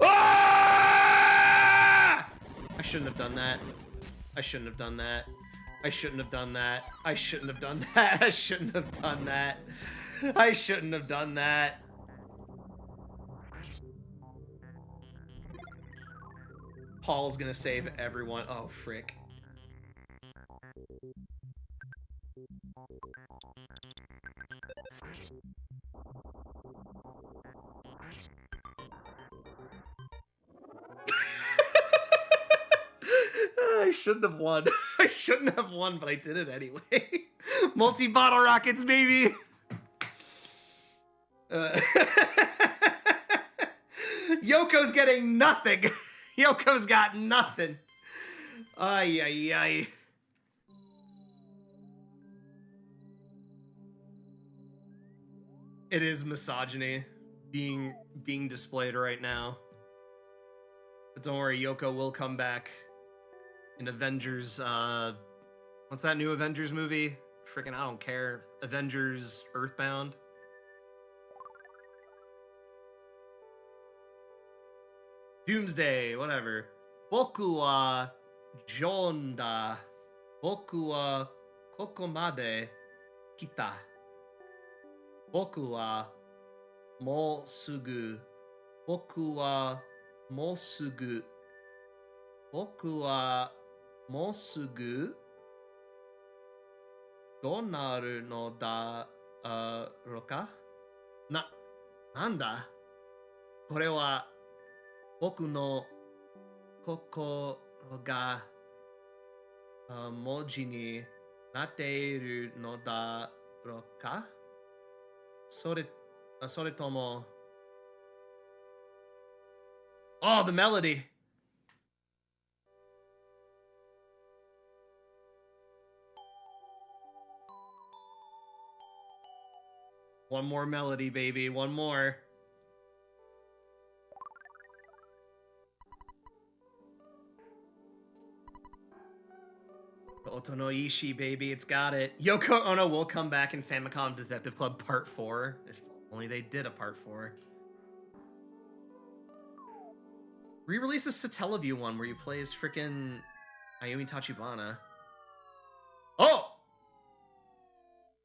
S1: Ah! I shouldn't have done that. I shouldn't have done that. I shouldn't have done that. I shouldn't have done that. I shouldn't have done that. I shouldn't have done that. Paul's gonna save everyone. Oh, frick. I shouldn't have won. I shouldn't have won, but I did it anyway. Multi-bottle rockets, baby. Yoko's getting nothing. Yoko's got nothing. Ay, ay, ay. It is misogyny being displayed right now. But don't worry, Yoko will come back in Avengers, what's that new Avengers movie? Freaking, I don't care. Avengers Earthbound. Doomsday, whatever. Boku wa jonda. Boku wa kokomade kita. Boku wa mo sugu. Boku wa mo sugu. Boku wa mo sugu donaru no da roka? Nanda? Kore wa boku no kokoro ga moji ni natte iru no da roka? Sore tomo. Oh, the melody. One more melody, baby. One more. The Otono Ishii, baby. It's got it. Yoko Ono will come back in Famicom Detective Club Part 4. If only they did a Part 4. Re-release the Satellaview one where you play as frickin' Ayumi Tachibana. Oh!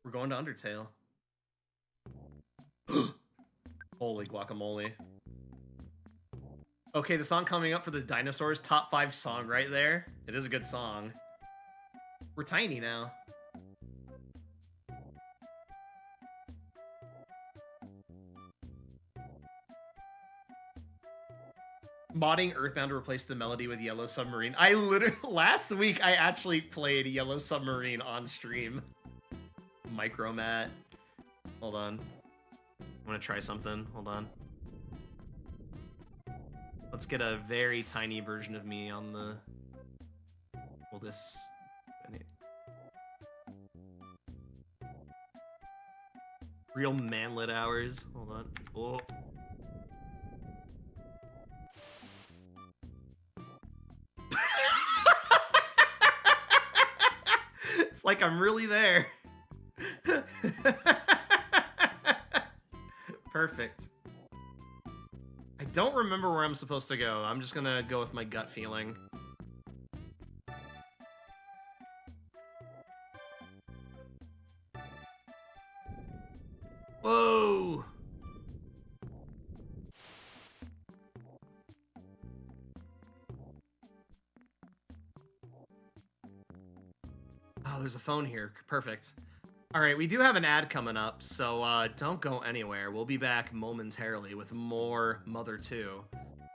S1: We're going to Undertale. Holy guacamole. Okay, the song coming up for the Dinosaurs top 5 song right there. It is a good song. We're tiny now. Modding Earthbound to replace the melody with Yellow Submarine. I literally, last week, I actually played Yellow Submarine on stream. Micromat. Hold on. I'm gonna try something. Hold on. Let's get a very tiny version of me on the... Will this... Real manlet hours. Hold on. Oh. It's like I'm really there. Perfect. I don't remember where I'm supposed to go. I'm just gonna go with my gut feeling. Whoa! Oh, there's a phone here. Perfect. All right, we do have an ad coming up, so don't go anywhere. We'll be back momentarily with more Mother 2.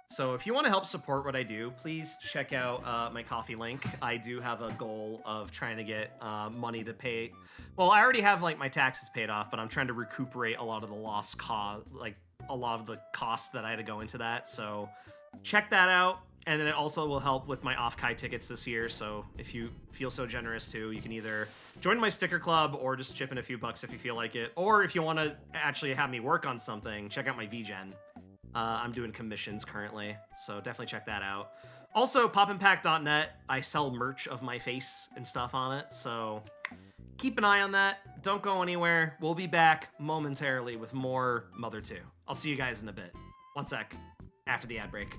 S1: So if you want to help support what I do, please check out my coffee link. I do have a goal of trying to get money to pay. Well, I already have like my taxes paid off, but I'm trying to recuperate a lot of the lost cost, like a lot of the costs that I had to go into that. So check that out. And then it also will help with my off-Kai tickets this year, so if you feel so generous too, you can either join my sticker club or just chip in a few bucks if you feel like it. Or if you want to actually have me work on something, check out my VGen. I'm doing commissions currently, so definitely check that out. Also, popimpact.net, I sell merch of my face and stuff on it, so keep an eye on that. Don't go anywhere. We'll be back momentarily with more Mother 2. I'll see you guys in a bit. One sec. after the ad break.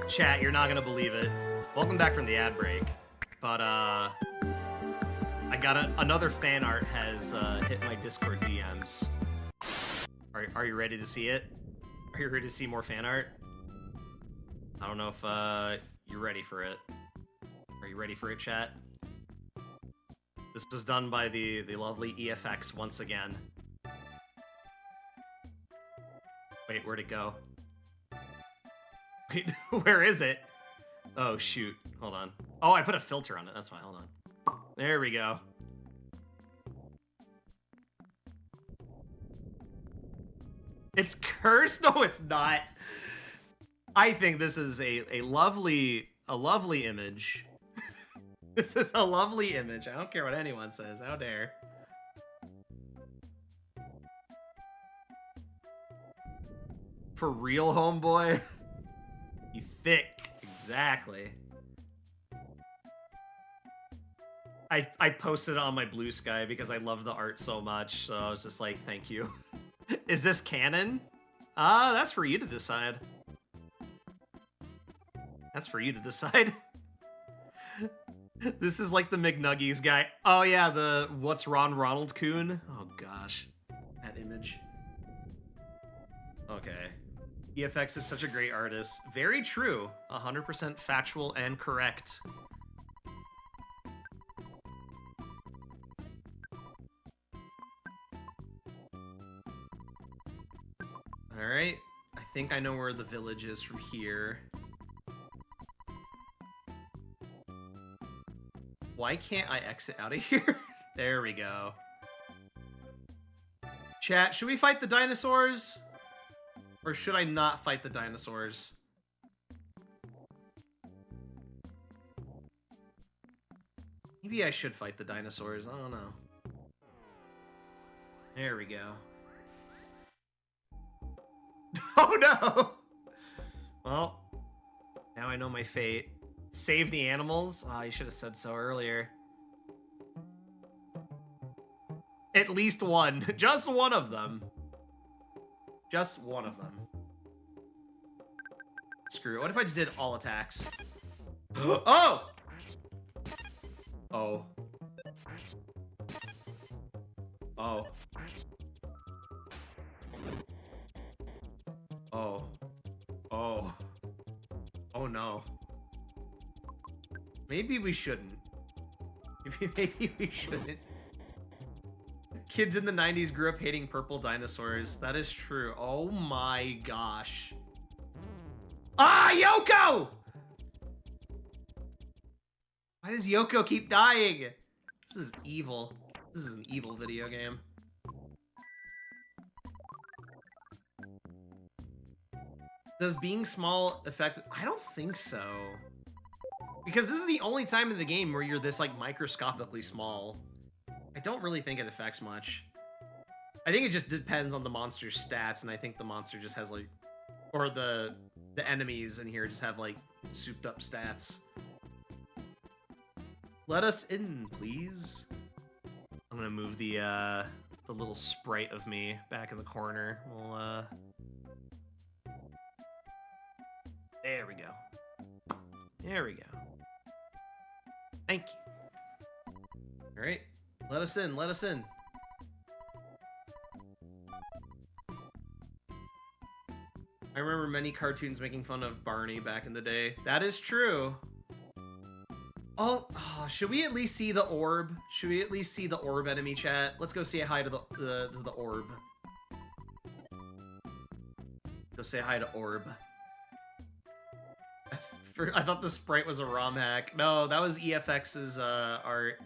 S1: Chat, you're not gonna believe it. Welcome back from the ad break. But I got another fan art has hit my Discord DMs. Are you ready to see it? Are you ready to see more fan art? I don't know if you're ready for it. Are you ready for it, chat? This was done by the lovely EFX once again. Wait, where'd it go? Wait, where is it? Oh, shoot. Hold on. Oh, I put a filter on it. That's why. Hold on. There we go. It's cursed? No, it's not. I think this is a lovely image. This is a lovely image. I don't care what anyone says. How dare. For real, homeboy? You thick. Exactly. I posted it on my Blue Sky because I love the art so much, so I was just like, thank you. Is this canon? That's for you to decide. That's for you to decide. This is like the McNuggies guy. Oh yeah, the What's Ron Ronald Coon? Oh gosh. That image. Okay. EFX is such a great artist. Very true. 100% factual and correct. Alright. I think I know where the village is from here. Why can't I exit out of here? There we go. Chat, should we fight the dinosaurs? Or should I not fight the dinosaurs? Maybe I should fight the dinosaurs. I don't know. There we go. Oh no! Well, now I know my fate. Save the animals? Oh, you should have said so earlier. At least one. Just one of them. Just one of them. Screw it. What if I just did all attacks? Oh! Oh. Oh. Oh. Oh. Oh no. Maybe we shouldn't. Maybe we shouldn't. Kids in the 90s grew up hating purple dinosaurs. That is true. Oh my gosh. Ah, Yoko! Why does Yoko keep dying? This is evil. This is an evil video game. Does being small affect... I don't think so. Because this is the only time in the game where you're this, like, microscopically small. I don't really think it affects much. I think it just depends on the monster's stats, and I think the monster just has, like... Or the enemies in here just have, like, souped up stats. Let us in, please. I'm gonna move the little sprite of me back in the corner. We'll, There we go. There we go. Thank you. Alright. Let us in, let us in. I remember many cartoons making fun of Barney back in the day. That is true. Oh, should we at least see the orb? Should we at least see the orb enemy, chat? Let's go say hi to the orb. Go say hi to orb. I thought the sprite was a ROM hack. No, that was EFX's art.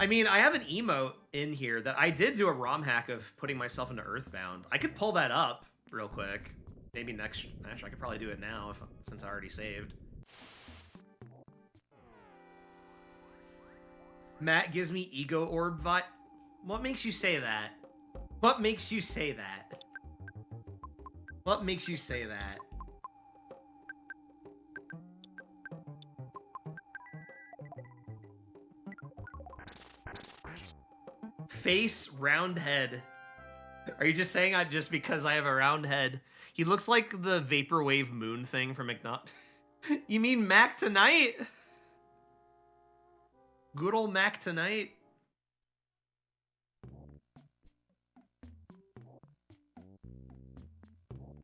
S1: I mean, I have an emote in here that I did do a ROM hack of putting myself into Earthbound. I could pull that up real quick. Maybe next... Actually, I could probably do it now since I already saved. Matt gives me ego orb vibe. What makes you say that? What makes you say that? What makes you say that? Face, round head. Are you just saying just because I have a round head? He looks like the Vaporwave Moon thing from McNutt. You mean Mac Tonight? Good old Mac Tonight.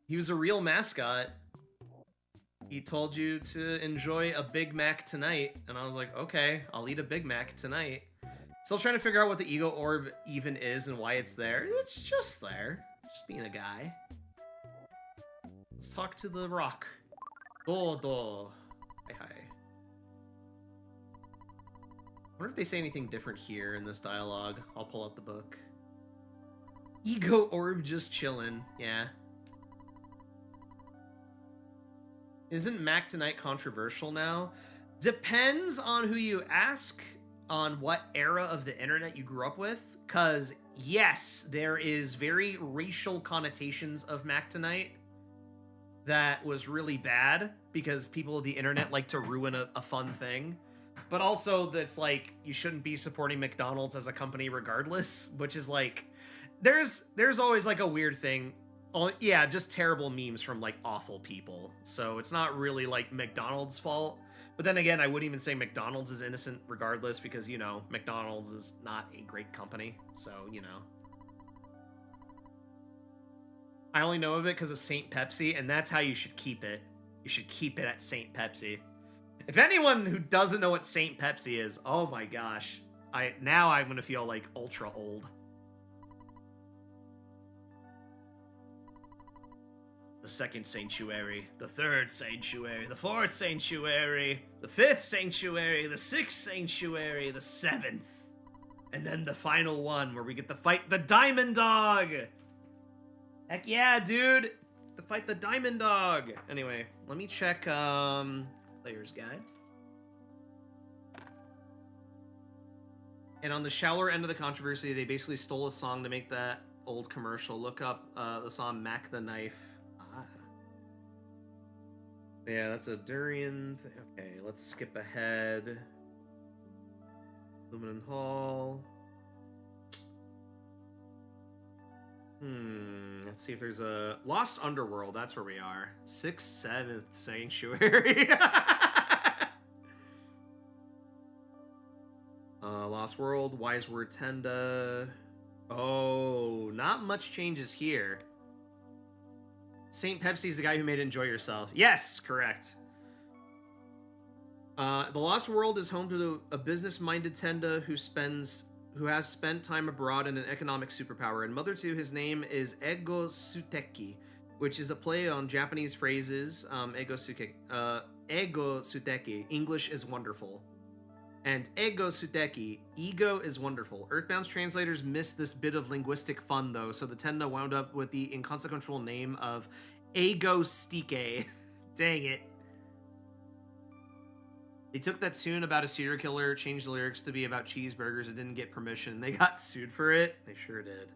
S1: He was a real mascot. He told you to enjoy a Big Mac tonight, and I was like, okay, I'll eat a Big Mac tonight. Still trying to figure out what the ego orb even is and why it's there. It's just there. Just being a guy. Let's talk to the rock. Do. Hi, hi. I wonder if they say anything different here in this dialogue. I'll pull out the book. Ego orb just chillin'. Yeah. Isn't Mac Tonight controversial now? Depends on who you ask, on what era of the internet you grew up with. Because, yes, there is very racial connotations of Mac Tonight. that was really bad because people of the internet like to ruin a fun thing. But also that's like you shouldn't be supporting McDonald's as a company regardless, which is like there's always like a weird thing. Oh, yeah, just terrible memes from like awful people. So it's not really like McDonald's fault. But then again, I wouldn't even say McDonald's is innocent regardless because, you know, McDonald's is not a great company. So, you know. I only know of it because of St. Pepsi, and that's how you should keep it. You should keep it at St. Pepsi. If anyone who doesn't know what St. Pepsi is, oh my gosh. Now I'm going to feel like ultra old. The second sanctuary, the third sanctuary, the fourth sanctuary, the fifth sanctuary, the sixth sanctuary, the seventh. And then the final one where we get to fight the Diamond Dog. Heck yeah, dude. To fight the Diamond Dog. Anyway, let me check player's guide. And on the shallower end of the controversy, they basically stole a song to make that old commercial. Look up the song Mac the Knife. Yeah, that's a durian. Okay, let's skip ahead. Lumen Hall. Let's see if there's a Lost Underworld. That's where we are. 6th, 7th Sanctuary. Lost World, Wise Word Tenda. Oh, not much changes here. St. Pepsi's the guy who made Enjoy Yourself. Yes, correct. The Lost World is home to a business-minded Tenda who has spent time abroad in an economic superpower. In Mother 2, his name is Ego Suteki, which is a play on Japanese phrases. Ego Suteki, English is wonderful. And Ego Suteki, ego is wonderful. Earthbound's translators missed this bit of linguistic fun, though, so the Tenda wound up with the inconsequential name of Ego Stike. Dang it. They took that tune about a serial killer, changed the lyrics to be about cheeseburgers, and didn't get permission. They got sued for it. They sure did.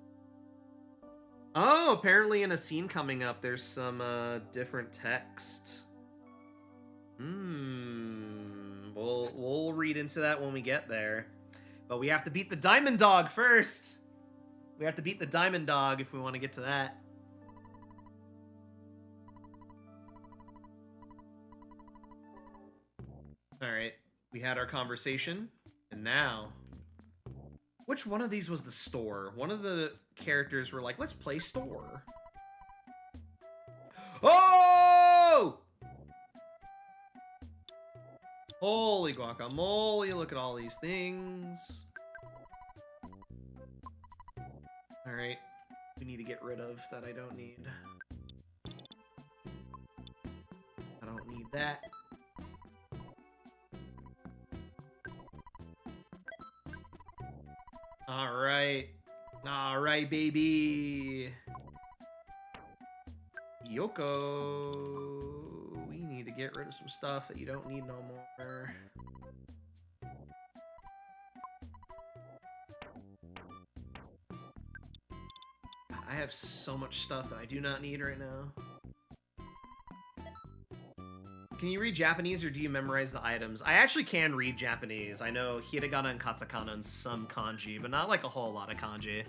S1: Oh, apparently in a scene coming up, there's some different text. We'll read into that when we get there. But we have to beat the Diamond Dog first. We have to beat the Diamond Dog if we want to get to that. Alright, we had our conversation, and now... Which one of these was the store? One of the characters were like, let's play store. Oh! Holy guacamole, look at all these things. Alright, we need to get rid of that I don't need. I don't need that. Alright. Alright, baby. Yoko. We need to get rid of some stuff that you don't need no more. I have so much stuff that I do not need right now. Can you read Japanese or do you memorize the items? I actually can read Japanese. I know hiragana and katakana and some kanji, but not like a whole lot of kanji.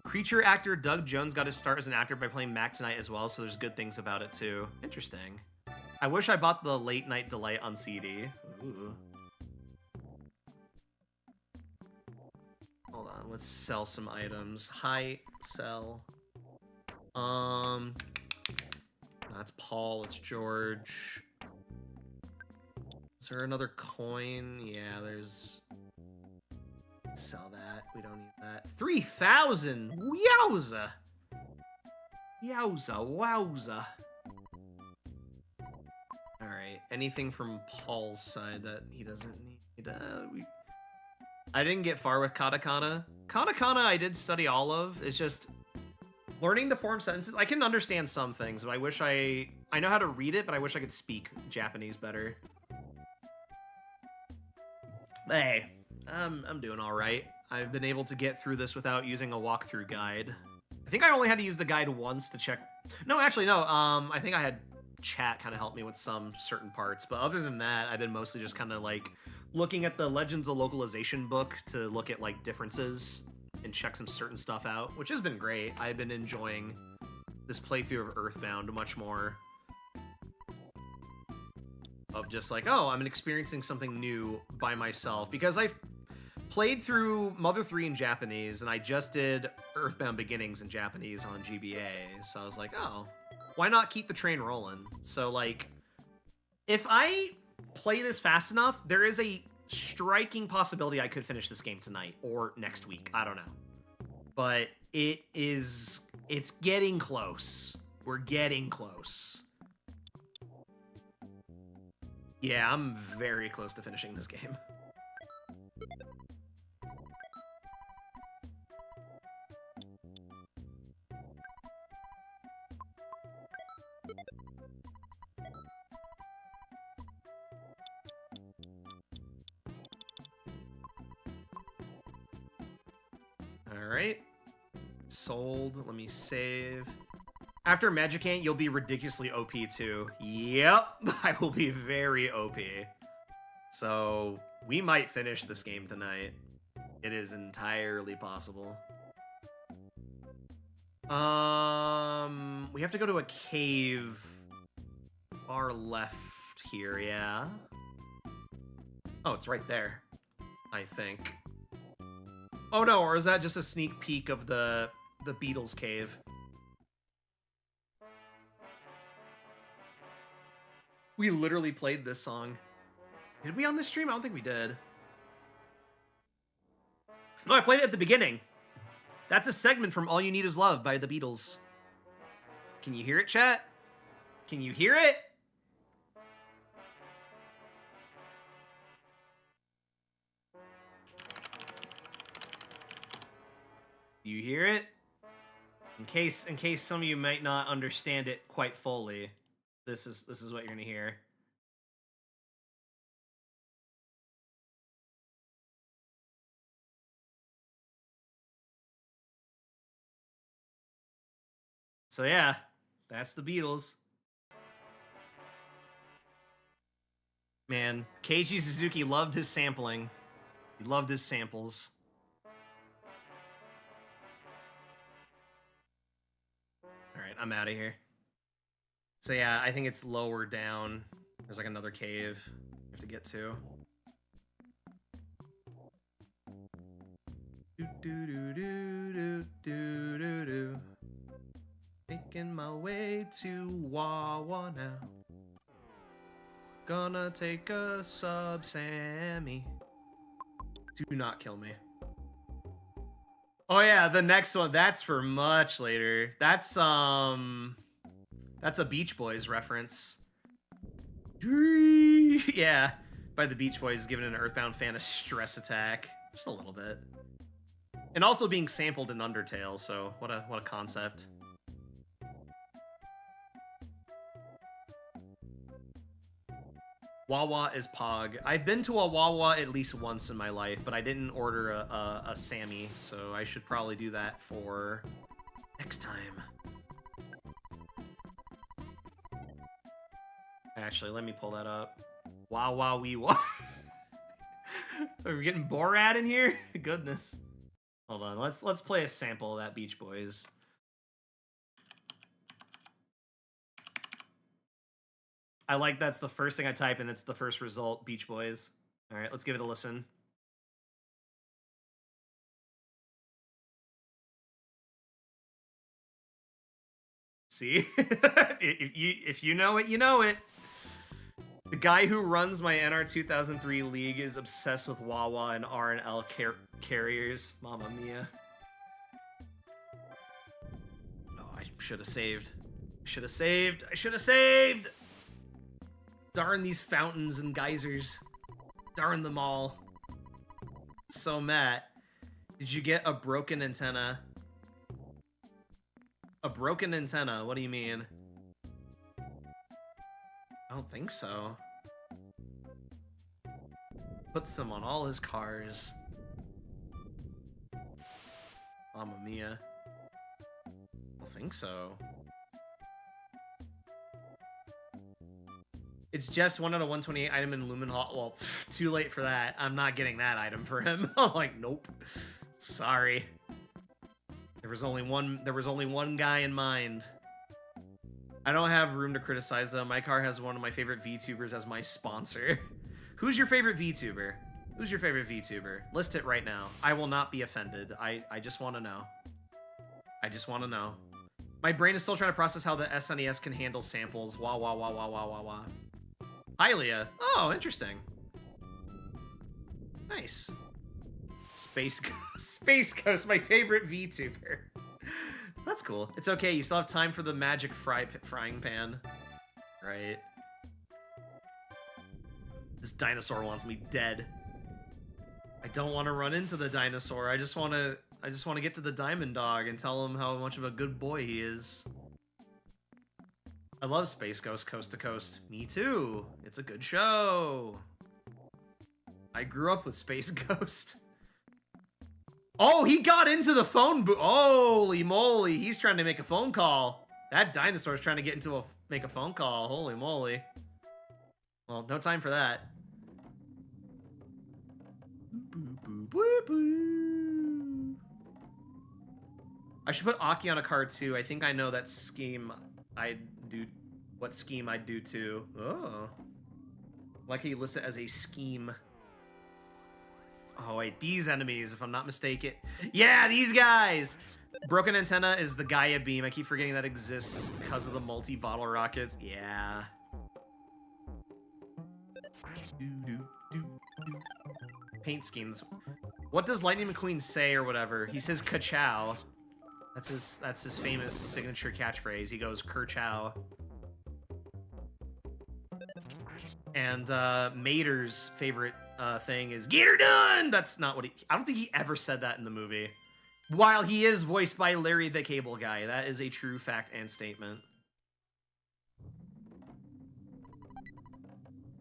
S1: Creature actor Doug Jones got his start as an actor by playing Mac tonight as well, so there's good things about it too. Interesting. I wish I bought the Late Night Delight on CD. Ooh. Hold on, let's sell some items. Hi, sell. That's Paul, it's George. Is there another coin? Yeah, there's... Let's sell that. We don't need that. 3,000! Yowza! Yowza, wowza. Alright, anything from Paul's side that he doesn't need? I didn't get far with katakana. Katakana I did study all of. It's just... Learning to form sentences, I can understand some things, but I wish I know how to read it, but I wish I could speak Japanese better. Hey, I'm doing all right. I've been able to get through this without using a walkthrough guide. I think I only had to use the guide once to check. No, actually, no. I think I had chat kind of helped me with some certain parts. But other than that, I've been mostly just kind of like looking at the Legends of Localization book to look at like differences and check some certain stuff out, which has been great. I've been enjoying this playthrough of Earthbound much more. Of just like, oh, I'm experiencing something new by myself. Because I've played through Mother 3 in Japanese, and I just did Earthbound Beginnings in Japanese on GBA. So I was like, oh, why not keep the train rolling? So, like, if I play this fast enough, there is a striking possibility I could finish this game tonight or next week. I don't know. But it's getting close. We're getting close. Yeah, I'm very close to finishing this game. Alright. Sold. Let me save. After Magicant, you'll be ridiculously OP too. Yep, I will be very OP. So, we might finish this game tonight. It is entirely possible. We have to go to a cave far left here, yeah? Oh, it's right there, I think. Oh no, or is that just a sneak peek of the Beatles cave? We literally played this song. Did we on this stream? I don't think we did. No, I played it at the beginning. That's a segment from All You Need Is Love by the Beatles. Can you hear it, chat? Can you hear it? Do you hear it? In case some of you might not understand it quite fully, this is what you're gonna hear. So yeah, that's the Beatles. Man, Keiji Suzuki loved his sampling. He loved his samples. Alright, I'm out of here. So yeah, I think it's lower down. There's like another cave you have to get to. Do. Making my way to Wawa now. Gonna take a sub, Sammy. Do not kill me. Oh yeah, the next one, that's for much later. That's a Beach Boys reference. Yeah, by the Beach Boys, giving an Earthbound fan a stress attack. Just a little bit. And also being sampled in Undertale, so what a concept. Wawa is Pog. I've been to a Wawa at least once in my life, but I didn't order a Sammy, so I should probably do that for next time. Actually, let me pull that up. Wawa wee wah. Are we getting Borat in here? Goodness. Hold on, let's play a sample of that Beach Boys. I like that's the first thing I type and it's the first result, Beach Boys. All right, let's give it a listen. See? if you know it, you know it. The guy who runs my NR 2003 league is obsessed with Wawa and R&L carriers. Mamma mia. Oh, I should have saved. Should have saved. I should have saved! Darn these fountains and geysers. Darn them all. So, Matt, did you get a broken antenna? A broken antenna? What do you mean? I don't think so. Puts them on all his cars. Mamma mia. I don't think so. It's Jeff's 1 out of 128 item in Lumen Hall. Well, too late for that. I'm not getting that item for him. I'm like, nope. Sorry. There was only one guy in mind. I don't have room to criticize though. My car has one of my favorite VTubers as my sponsor. Who's your favorite VTuber? Who's your favorite VTuber? List it right now. I will not be offended. I just want to know. I just want to know. My brain is still trying to process how the SNES can handle samples. Wah, wah, wah, wah, wah, wah, wah. Hylia. Oh, interesting. Nice. Space Ghost, my favorite VTuber. That's cool. It's okay. You still have time for the magic frying pan. Right. This dinosaur wants me dead. I don't want to run into the dinosaur. I just want to get to the diamond dog and tell him how much of a good boy he is. I love Space Ghost Coast to Coast. Me too. It's a good show. I grew up with Space Ghost. Oh, he got into the phone booth. Holy moly, he's trying to make a phone call. That dinosaur's trying to get into make a phone call. Holy moly. Well, no time for that. I should put Aki on a card too. I think I know that scheme I'd do. What scheme I'd do too. Oh. Like how you list it as a scheme. Oh wait, these enemies, if I'm not mistaken. Yeah, these guys! Broken Antenna is the Gaia Beam. I keep forgetting that exists because of the multi-bottle rockets. Yeah. Paint schemes. What does Lightning McQueen say or whatever? He says ka-chow. That's his famous signature catchphrase. He goes ker-chow. And Mater's favorite thing is "Get her done." That's not what I don't think he ever said that in the movie. While he is voiced by Larry the Cable Guy, that is a true fact and statement.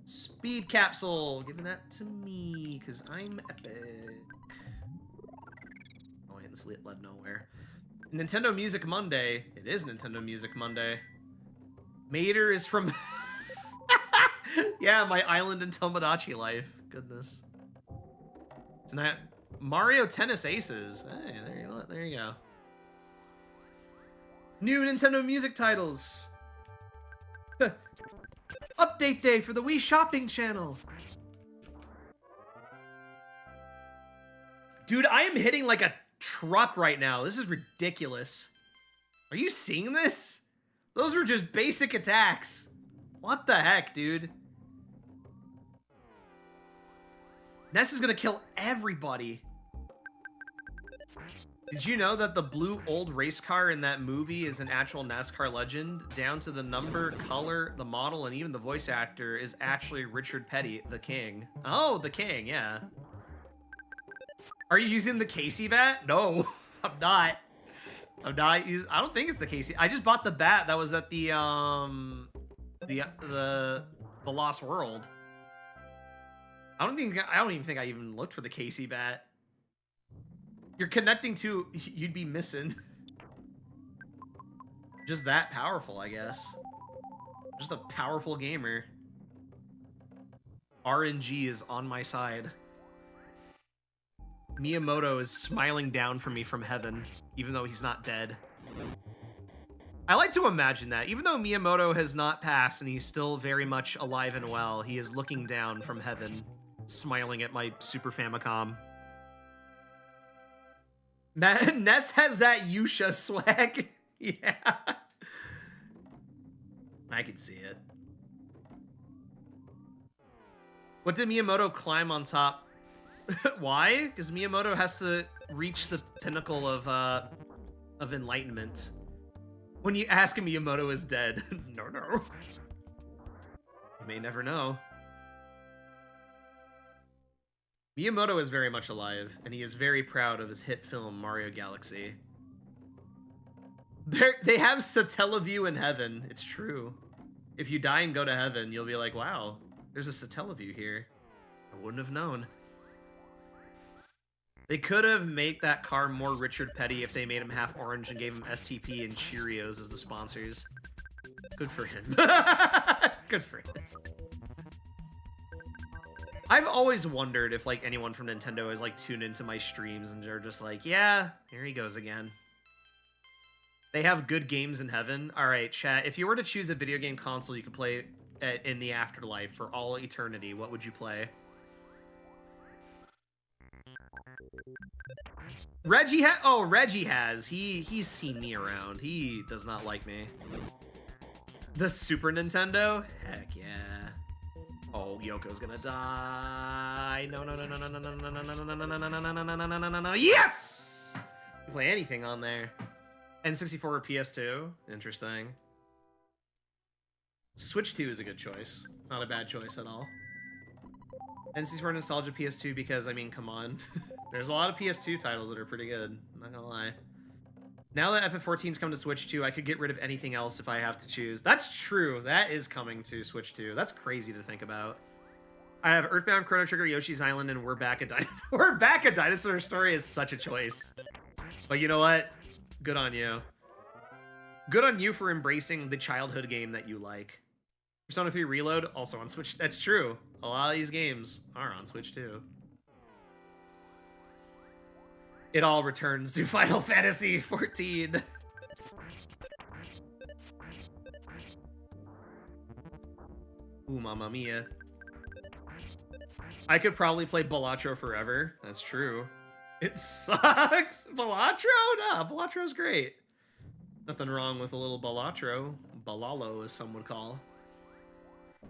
S1: Speed capsule, give that to me, cause I'm epic. Oh wait, this led nowhere. Nintendo Music Monday. It is Nintendo Music Monday. Mater is from. Yeah, my island and Tomodachi life. Goodness. It's not Mario Tennis Aces. Hey, there you go. New Nintendo Music titles. Update day for the Wii Shopping Channel. Dude, I am hitting like a truck right now. This is ridiculous. Are you seeing this? Those were just basic attacks. What the heck, dude? Ness is gonna kill everybody. Did you know that the blue old race car in that movie is an actual NASCAR legend? Down to the number, color, the model, and even the voice actor is actually Richard Petty, the King. Oh, the King, yeah. Are you using the Casey bat? No, I'm not. I don't think it's the Casey. I just bought the bat that was at the Lost World. I don't even think I even looked for the Casey bat. You're connecting to, you'd be missing. Just that powerful, I guess. Just a powerful gamer. RNG is on my side. Miyamoto is smiling down from me from heaven, even though he's not dead. I like to imagine that. Even though Miyamoto has not passed and he's still very much alive and well, he is looking down from heaven, smiling at my Super Famicom. Ness has that Yusha swag. Yeah. I can see it. What did Miyamoto climb on top? Why? Because Miyamoto has to reach the pinnacle of enlightenment. When you ask him, Miyamoto is dead. No. You may never know. Miyamoto is very much alive, and he is very proud of his hit film, Mario Galaxy. They have Satellaview in heaven. It's true. If you die and go to heaven, you'll be like, wow, there's a Satellaview here. I wouldn't have known. They could have made that car more Richard Petty if they made him half orange and gave him STP and Cheerios as the sponsors. Good for him. Good for him. I've always wondered if like anyone from Nintendo is like tuned into my streams and they're just like, yeah, here he goes again. They have good games in heaven. All right, chat. If you were to choose a video game console you could play in the afterlife for all eternity, what would you play? Reggie Reggie has. He's seen me around. He does not like me. The Super Nintendo? Heck yeah. Oh, Yoko's gonna die. No, no, no, no, no, no, no, no, no, no, no, no, no, no, no, no, no, no, no, no. Yes! You play anything on there. N64 or PS2? Interesting. Switch 2 is a good choice. Not a bad choice at all. N64 nostalgia PS2 because, I mean, come on. There's a lot of PS2 titles that are pretty good. I'm not gonna lie. Now that FF14's come to Switch 2, I could get rid of anything else if I have to choose. That's true. That is coming to Switch 2. That's crazy to think about. I have Earthbound, Chrono Trigger, Yoshi's Island, and We're Back at Dinosaur. We're Back at Dinosaur Story is such a choice. But you know what? Good on you. Good on you for embracing the childhood game that you like. Persona 3 Reload, also on Switch. That's true. A lot of these games are on Switch too. It all returns to Final Fantasy XIV. Ooh, mamma mia. I could probably play Balatro forever. That's true. It sucks. Balatro? Nah, Balatro's great. Nothing wrong with a little Balatro. Balalo, as some would call.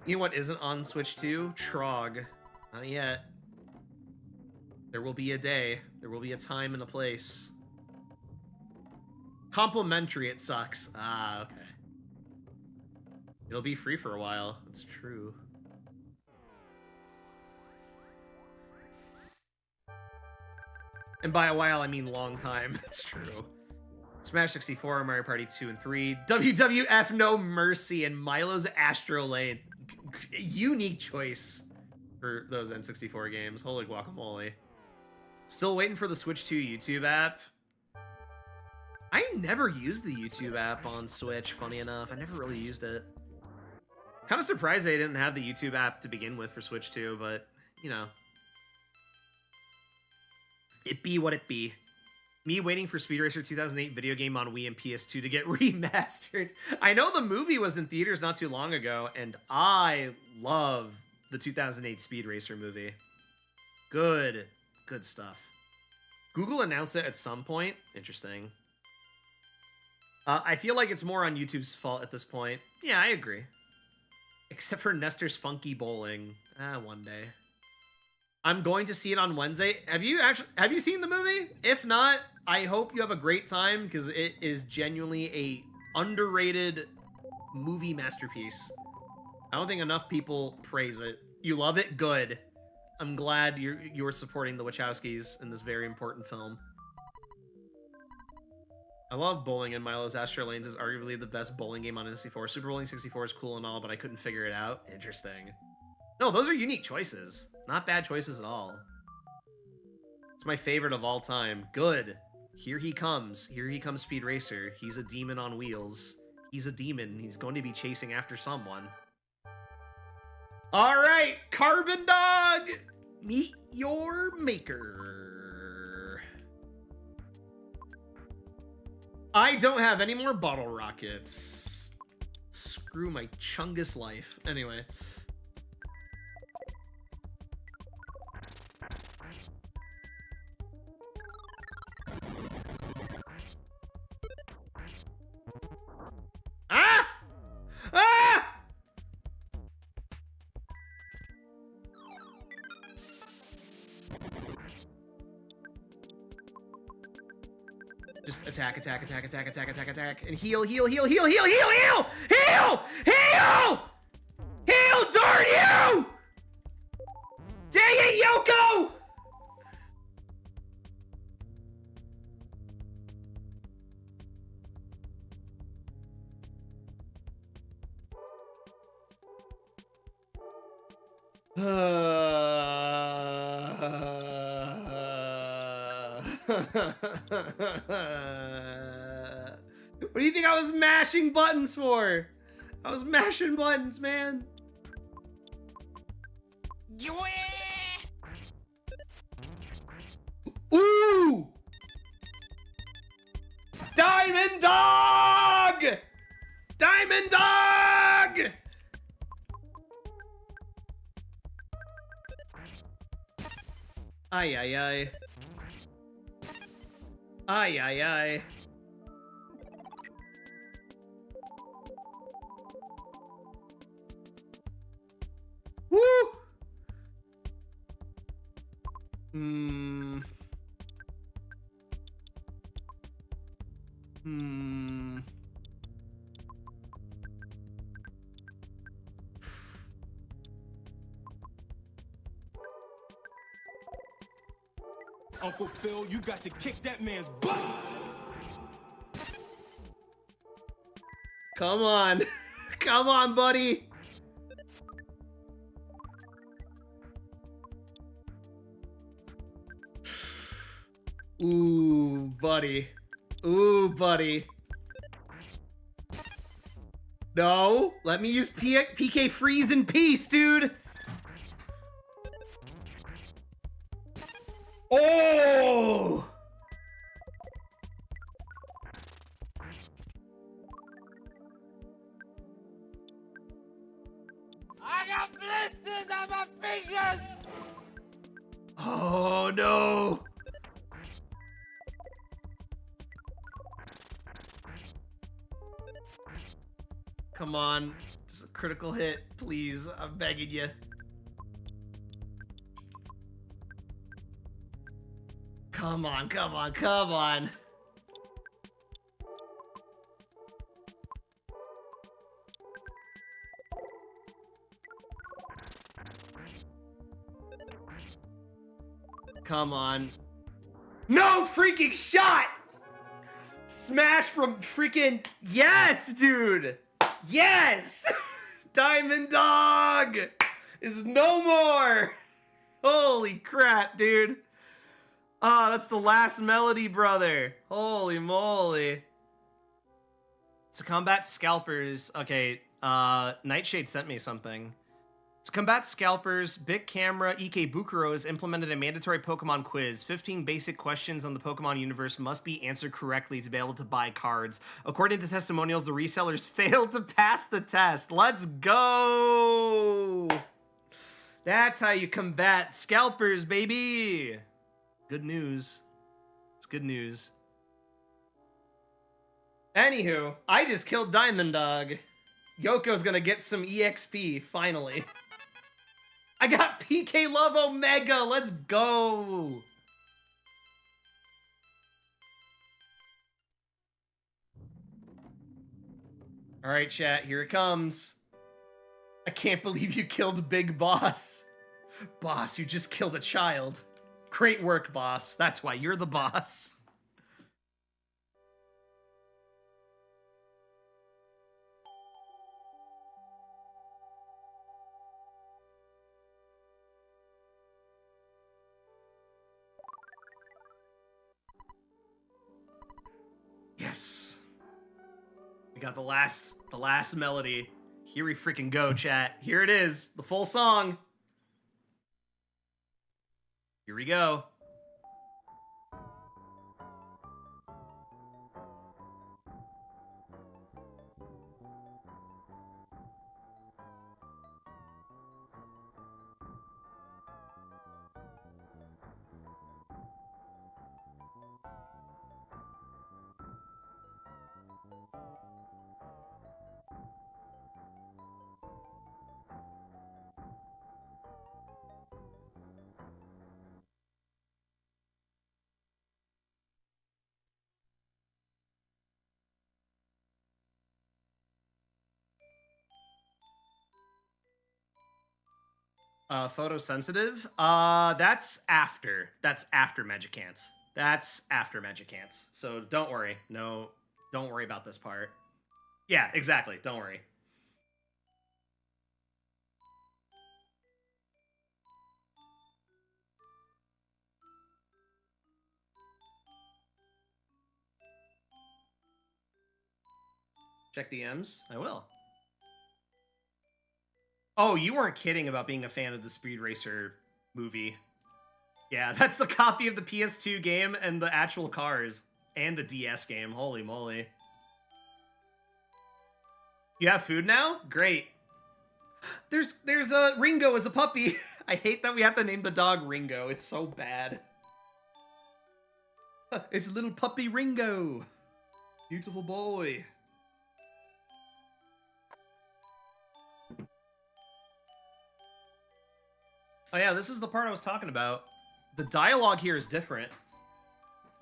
S1: You know what isn't on Switch 2? Trog. Not yet. There will be a day. There will be a time and a place. Complimentary, it sucks. Ah, okay. It'll be free for a while. That's true. And by a while, I mean long time. It's true. Smash 64, Mario Party 2 and 3, WWF No Mercy, and Milo's Astro Lane. Unique choice for those N64 games. Holy guacamole. Still waiting for the Switch 2 YouTube app. I never used the YouTube app on Switch, funny enough. I never really used it. Kind of surprised they didn't have the YouTube app to begin with for Switch 2, but, you know. It be what it be. Me waiting for Speed Racer 2008 video game on Wii and PS2 to get remastered. I know the movie was in theaters not too long ago, and I love the 2008 Speed Racer movie. Good stuff. Google announced it at some point. Interesting. I feel like it's more on YouTube's fault at this point. Yeah, I agree. Except for Nestor's Funky Bowling. One day. I'm going to see it on Wednesday. Have you seen the movie? If not, I hope you have a great time because it is genuinely a underrated movie masterpiece. I don't think enough people praise it. You love it? Good. I'm glad you're supporting the Wachowskis in this very important film. I love bowling, and Milo's Astro Lanes is arguably the best bowling game on N64. Super Bowling 64 is cool and all, but I couldn't figure it out. Interesting. No, those are unique choices. Not bad choices at all. It's my favorite of all time. Good. Here he comes. Here he comes, Speed Racer. He's a demon on wheels. He's a demon. He's going to be chasing after someone. All right, Carbon Dog, meet your maker. I don't have any more bottle rockets. Screw my Chungus life. Anyway. Ah! Ah! Just attack, attack, attack, attack, attack, attack, attack, and heal, heal, heal, heal, heal, heal, heal! Heal! Heal! Heal, darn you! Dang it, Yoko! What do you think I was mashing buttons for? I was mashing buttons, man.
S2: You win!
S1: Diamond Dog! Diamond Dog! Ay, ay, ay. Ay, ay, ay. Woo! Hmm. Hmm.
S2: Uncle Phil, you got to kick that man's butt!
S1: Come on. Come on, buddy. Ooh, buddy. Ooh, buddy. No, let me use PK freeze in peace, dude. Oh!
S2: I got blisters on my fingers!
S1: Oh, no. Come on. Just a critical hit, please. I'm begging you. Come on, come on, come on. Come on. No freaking shot! Smash from freaking... Yes, dude! Yes! Diamond Dog is no more! Holy crap, dude. Ah, that's the last melody, brother. Holy moly. To combat scalpers... Okay, Nightshade sent me something. To combat scalpers, Bic Camera Ikebukuro has implemented a mandatory Pokemon quiz. 15 basic questions on the Pokemon universe must be answered correctly to be able to buy cards. According to testimonials, the resellers failed to pass the test. Let's go! That's how you combat scalpers, baby! Good news. It's good news. Anywho, I just killed Diamond Dog. Yoko's gonna get some EXP, finally. I got PK Love Omega! Let's go! Alright, chat, here it comes. I can't believe you killed Big Boss. Boss, you just killed a child. Great work, boss. That's why you're the boss. Yes. We got the last melody. Here we freaking go, chat. Here it is. The full song. Here we go. Photosensitive? That's after. That's after Magicant. That's after Magicant. So don't worry. No, don't worry about this part. Yeah, exactly. Don't worry. Check DMs? I will. Oh, you weren't kidding about being a fan of the Speed Racer movie. Yeah, that's a copy of the PS2 game and the actual cars. And the DS game. Holy moly. You have food now? Great. There's a Ringo as a puppy. I hate that we have to name the dog Ringo. It's so bad. It's a little puppy Ringo. Beautiful boy. Oh yeah, this is the part I was talking about. The dialogue here is different.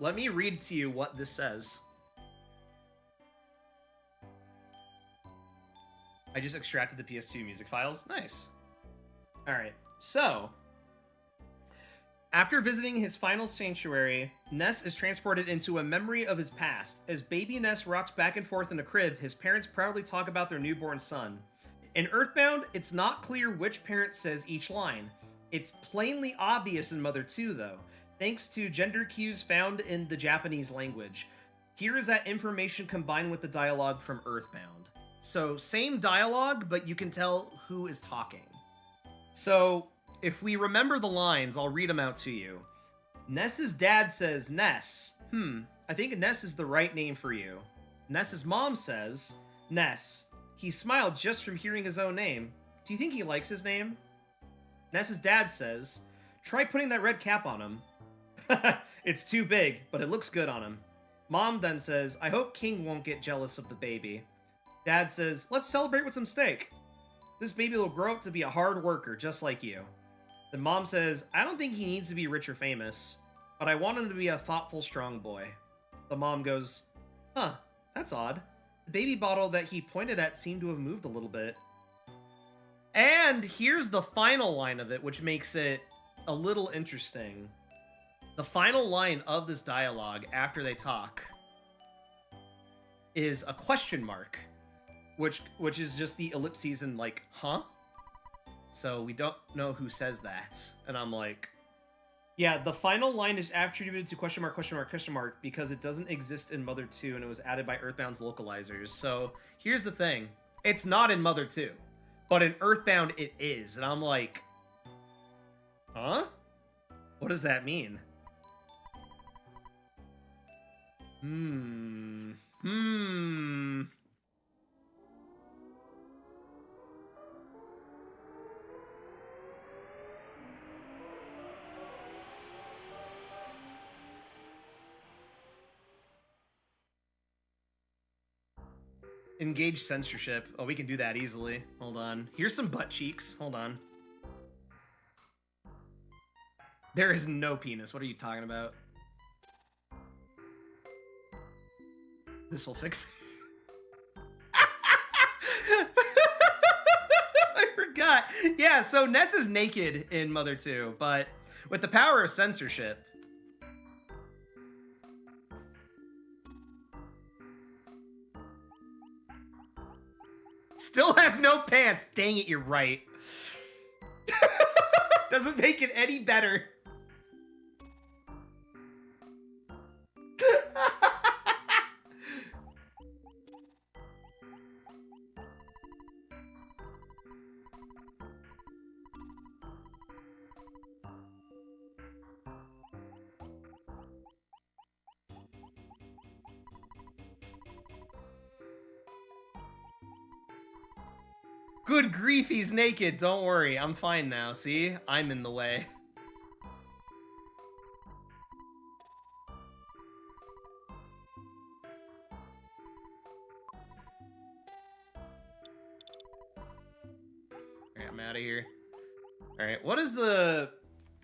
S1: Let me read to you what this says. I just extracted the PS2 music files. Nice. Alright, so... After visiting his final sanctuary, Ness is transported into a memory of his past. As baby Ness rocks back and forth in a crib, his parents proudly talk about their newborn son. In Earthbound, it's not clear which parent says each line. It's plainly obvious in Mother 2, though, thanks to gender cues found in the Japanese language. Here is that information combined with the dialogue from Earthbound. So, same dialogue, but you can tell who is talking. So, if we remember the lines, I'll read them out to you. Ness's dad says, Ness. I think Ness is the right name for you. Ness's mom says, Ness. He smiled just from hearing his own name. Do you think he likes his name? Ness's dad says, try putting that red cap on him. It's too big, but it looks good on him. Mom then says, I hope King won't get jealous of the baby. Dad says, let's celebrate with some steak. This baby will grow up to be a hard worker, just like you. Then Mom says, I don't think he needs to be rich or famous, but I want him to be a thoughtful, strong boy. The mom goes, huh, that's odd. The baby bottle that he pointed at seemed to have moved a little bit. And here's the final line of it, which makes it a little interesting. The final line of this dialogue after they talk is a question mark, which is just the ellipses and like, huh? So we don't know who says that. And I'm like, yeah, the final line is attributed to question mark, question mark, question mark, because it doesn't exist in Mother 2 and it was added by Earthbound's localizers. So here's the thing. It's not in Mother 2, but in Earthbound it is. And I'm like, huh? What does that mean? Engage censorship. Oh, we can do that easily. Hold on. Here's some butt cheeks. Hold on. There is no penis. What are you talking about? This will fix it. I forgot. Yeah, so Ness is naked in Mother 2, but with the power of censorship. Still has no pants. Dang it, you're right. Doesn't make it any better. Good grief, he's naked. Don't worry, I'm fine now. See? I'm in the way. Alright, I'm out of here. Alright, what does the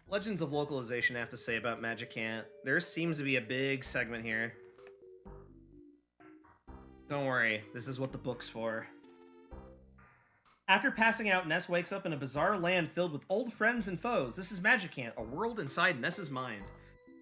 S1: Legends of Localization have to say about Magicant? There seems to be a big segment here. Don't worry, this is what the book's for. After passing out, Ness wakes up in a bizarre land filled with old friends and foes. This is Magicant, a world inside Ness's mind.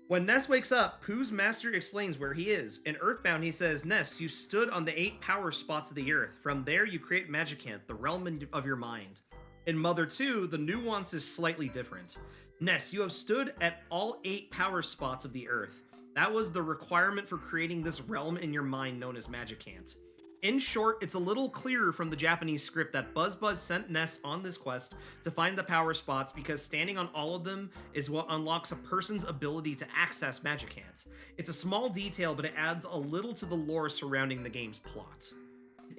S1: When Ness wakes up, Pooh's master explains where he is. In Earthbound, he says, Ness, you stood on the 8 power spots of the Earth. From there, you create Magicant, the realm of your mind. In Mother 2, the nuance is slightly different. Ness, you have stood at all 8 power spots of the Earth. That was the requirement for creating this realm in your mind known as Magicant. In short, it's a little clearer from the Japanese script that BuzzBuzz sent Ness on this quest to find the power spots because standing on all of them is what unlocks a person's ability to access Magicant. It's a small detail, but it adds a little to the lore surrounding the game's plot.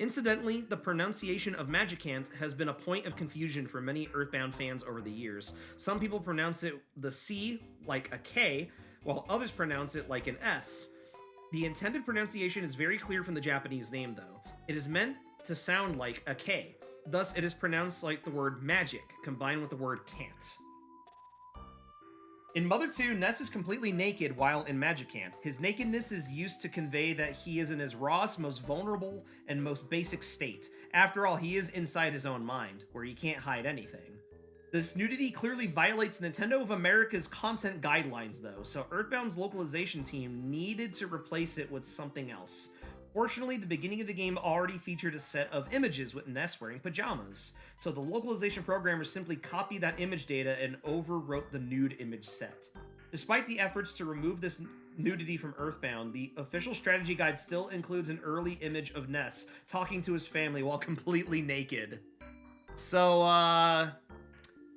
S1: Incidentally, the pronunciation of Magicant has been a point of confusion for many Earthbound fans over the years. Some people pronounce it the C like a K, while others pronounce it like an S. The intended pronunciation is very clear from the Japanese name, though. It is meant to sound like a K. Thus, it is pronounced like the word magic, combined with the word can't. In Mother 2, Ness is completely naked while in Magicant. His nakedness is used to convey that he is in his rawest, most vulnerable, and most basic state. After all, he is inside his own mind, where he can't hide anything. This nudity clearly violates Nintendo of America's content guidelines, though, so Earthbound's localization team needed to replace it with something else. Fortunately, the beginning of the game already featured a set of images with Ness wearing pajamas, so the localization programmers simply copied that image data and overwrote the nude image set. Despite the efforts to remove this nudity from Earthbound, the official strategy guide still includes an early image of Ness talking to his family while completely naked. So,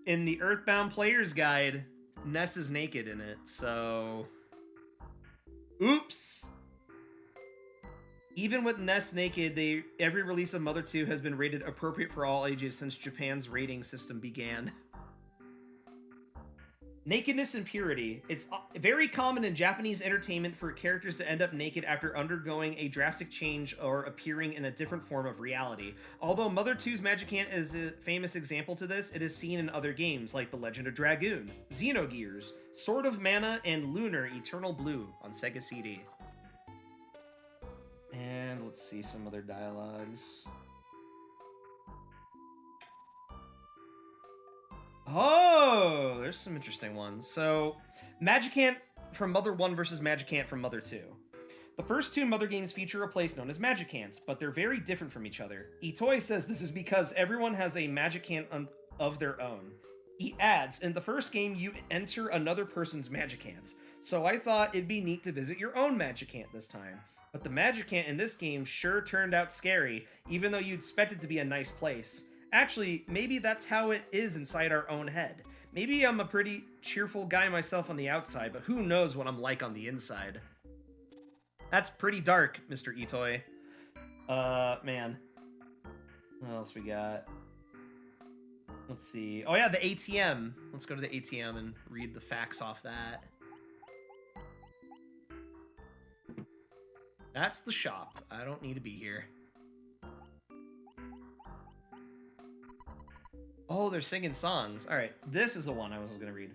S1: in the Earthbound Player's Guide, Ness is naked in it, so... Oops! Even with Ness naked, every release of Mother 2 has been rated appropriate for all ages since Japan's rating system began. Nakedness and purity. It's very common in Japanese entertainment for characters to end up naked after undergoing a drastic change or appearing in a different form of reality. Although Mother 2's Magicant is a famous example to this, it is seen in other games like The Legend of Dragoon, Xenogears, Sword of Mana, and Lunar Eternal Blue on Sega CD. And let's see some other dialogues. Oh, there's some interesting ones. So, Magicant from Mother 1 versus Magicant from Mother 2. The first two Mother games feature a place known as Magicants, but they're very different from each other. Itoi says this is because everyone has a Magicant of their own. He adds, in the first game, you enter another person's Magicant, so I thought it'd be neat to visit your own Magicant this time. But the Magicant in this game sure turned out scary, even though you'd expect it to be a nice place. Actually, maybe that's how it is inside our own head. Maybe I'm a pretty cheerful guy myself on the outside, but who knows what I'm like on the inside. That's pretty dark, Mr. Itoi. Man. What else we got? Let's see. Oh yeah, the ATM. Let's go to the ATM and read the facts off that. That's the shop. I don't need to be here. Oh, they're singing songs. All right, this is the one I was going to read.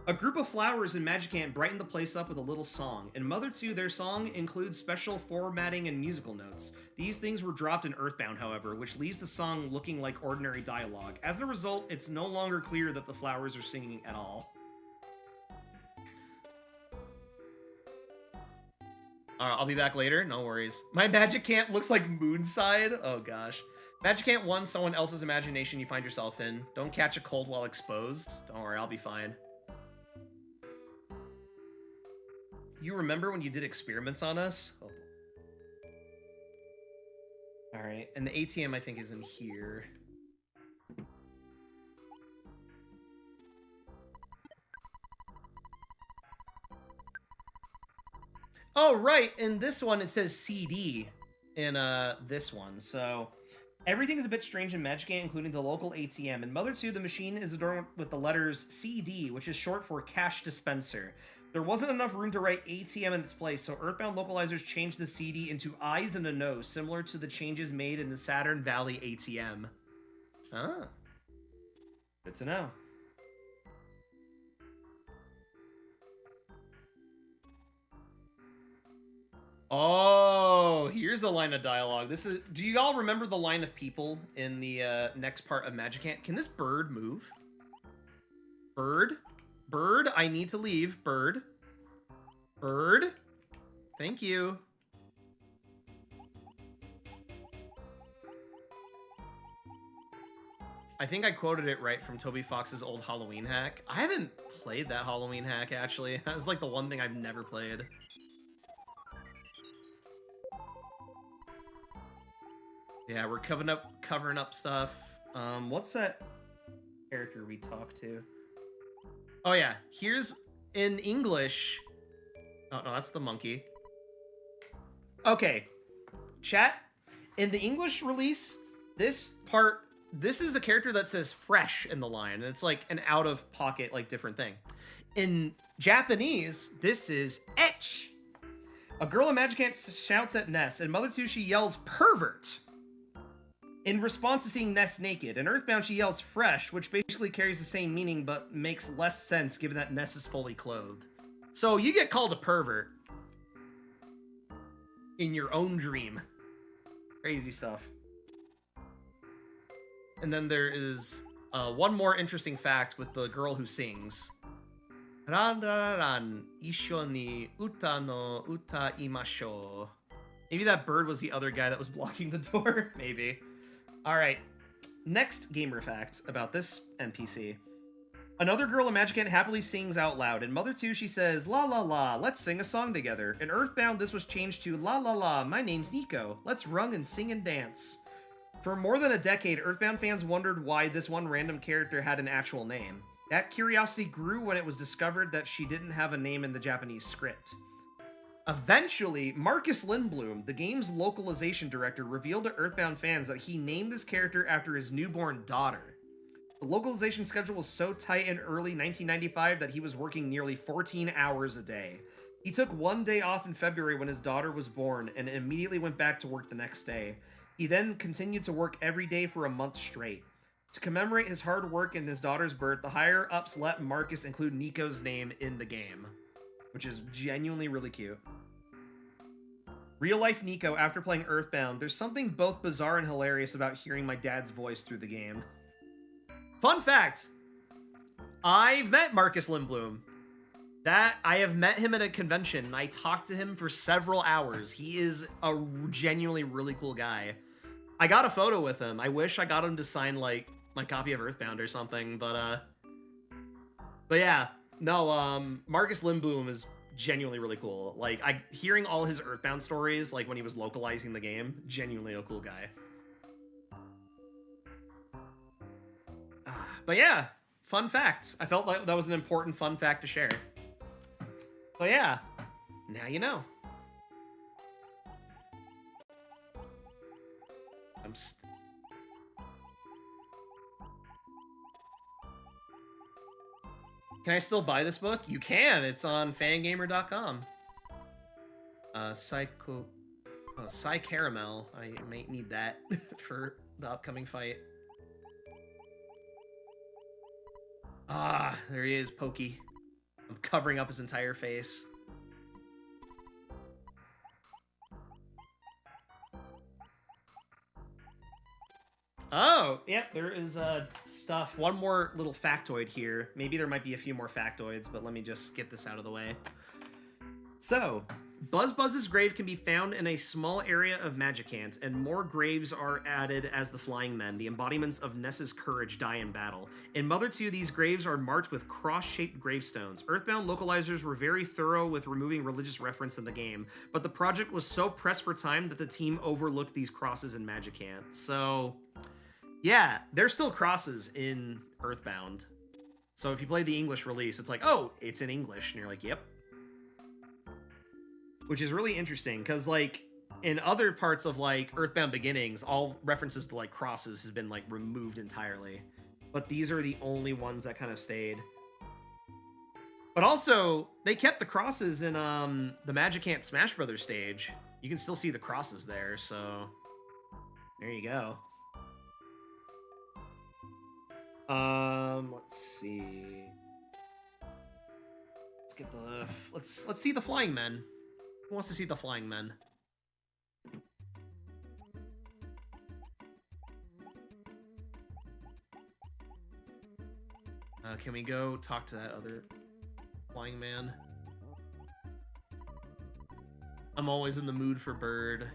S1: A group of flowers in Magicant brighten the place up with a little song. In Mother 2, their song includes special formatting and musical notes. These things were dropped in Earthbound, however, which leaves the song looking like ordinary dialogue. As a result, it's no longer clear that the flowers are singing at all. I'll be back later. No worries. My Magicant looks like Moonside. Oh, gosh. Magicant 1, someone else's imagination you find yourself in. Don't catch a cold while exposed. Don't worry, I'll be fine. You remember when you did experiments on us? Oh. All right, and the ATM I think is in here. Oh, right, in this one it says CD in this one, so everything is a bit strange in Magicant, including the local ATM. In Mother 2, the machine is adorned with the letters CD, which is short for cash dispenser. There wasn't enough room to write ATM in its place, so Earthbound localizers changed the CD into eyes and a nose, similar to the changes made in the Saturn Valley ATM. Ah. Good to know. Oh, here's a line of dialogue. This is. Do you all remember the line of people in the next part of Magicant? Can this bird move? Bird? Bird, I need to leave. Bird. Bird? Thank you. I think I quoted it right from Toby Fox's old Halloween hack. I haven't played that Halloween hack, actually. That's like the one thing I've never played. Yeah, we're covering up stuff. What's that character we talked to? Oh yeah, here's in English. Oh no, that's the monkey. Okay, chat. In the English release, this is a character that says fresh in the line, and it's like an out-of-pocket, like, different thing. In Japanese, this is etch. A girl in Magicant shouts at Ness, and Mother 2, she yells pervert in response to seeing Ness naked. In Earthbound, she yells fresh, which basically carries the same meaning, but makes less sense given that Ness is fully clothed. So you get called a pervert in your own dream. Crazy stuff. And then there is one more interesting fact with the girl who sings. Ran ran ran, isho ni uta no uta imashou. Maybe that bird was the other guy that was blocking the door. Maybe. All right. Next gamer fact about this NPC. Another girl in Magicant happily sings out loud. In Mother 2, she says, la la la, let's sing a song together. In Earthbound, this was changed to la la la, my name's Nico. Let's rung and sing and dance. For more than a decade, Earthbound fans wondered why this one random character had an actual name. That curiosity grew when it was discovered that she didn't have a name in the Japanese script. Eventually, Marcus Lindblom, the game's localization director, revealed to Earthbound fans that he named this character after his newborn daughter. The localization schedule was so tight in early 1995 that he was working nearly 14 hours a day. He took one day off in February when his daughter was born and immediately went back to work the next day. He then continued to work every day for a month straight. To commemorate his hard work and his daughter's birth, the higher-ups let Marcus include Nico's name in the game, which is genuinely really cute. Real-life Nico, after playing Earthbound, there's something both bizarre and hilarious about hearing my dad's voice through the game. Fun fact! I've met Marcus Lindblom. I have met him at a convention, and I talked to him for several hours. He is a genuinely really cool guy. I got a photo with him. I wish I got him to sign, like, my copy of Earthbound or something, but yeah. No, Marcus Lindblom is genuinely really cool. Like, hearing all his Earthbound stories, like, when he was localizing the game, genuinely a cool guy. But yeah, fun fact. I felt like that was an important fun fact to share. So yeah, now you know. Can I still buy this book? You can. It's on fangamer.com. Psy Caramel. I might need that for the upcoming fight. Ah, there he is, Pokey. I'm covering up his entire face. Oh, yeah, there is stuff. One more little factoid here. Maybe there might be a few more factoids, but let me just get this out of the way. So, Buzz's grave can be found in a small area of Magicant, and more graves are added as the Flying Men, the embodiments of Ness's courage, die in battle. In Mother 2, these graves are marked with cross-shaped gravestones. Earthbound localizers were very thorough with removing religious reference in the game, but the project was so pressed for time that the team overlooked these crosses in Magicant. So, yeah, there's still crosses in Earthbound. So if you play the English release, it's like, oh, it's in English, and you're like, yep. Which is really interesting, because, like, in other parts of, like, Earthbound Beginnings, all references to, like, crosses has been, like, removed entirely. But these are the only ones that kind of stayed. But also, they kept the crosses in, the Magicant Smash Brothers stage. You can still see the crosses there, so... there you go. Let's see... let's get the... let's see the Flying Men. Who wants to see the Flying Men? Can we go talk to that other Flying Man? I'm always in the mood for Bird.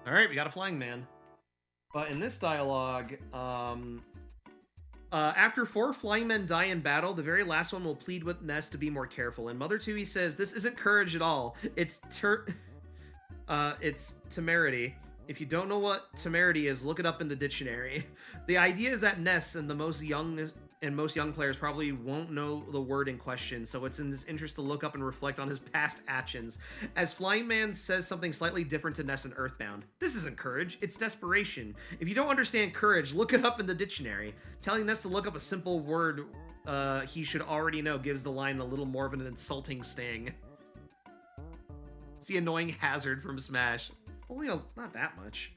S1: Alright, we got a Flying Man. But in this dialogue, after 4 Flying Men die in battle, the very last one will plead with Ness to be more careful. In Mother 2, he says, "This isn't courage at all. It's temerity. If you don't know what temerity is, look it up in the dictionary." The idea is that Ness, and the most young and most young players probably won't know the word in question, so it's in his interest to look up and reflect on his past actions. As Flying Man says something slightly different to Ness and Earthbound. This isn't courage, it's desperation. If you don't understand courage, look it up in the dictionary. Telling Ness to look up a simple word he should already know gives the line a little more of an insulting sting. It's the annoying Hazard from Smash. Only not that much.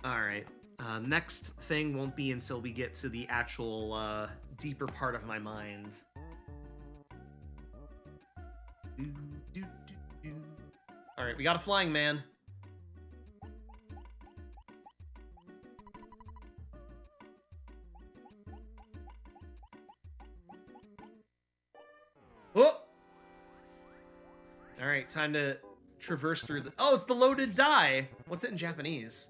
S1: Alright, next thing won't be until we get to the actual, deeper part of my mind. Alright, we got a Flying Man. Oh! Alright, time to traverse through the... Oh, it's the loaded die! What's it in Japanese?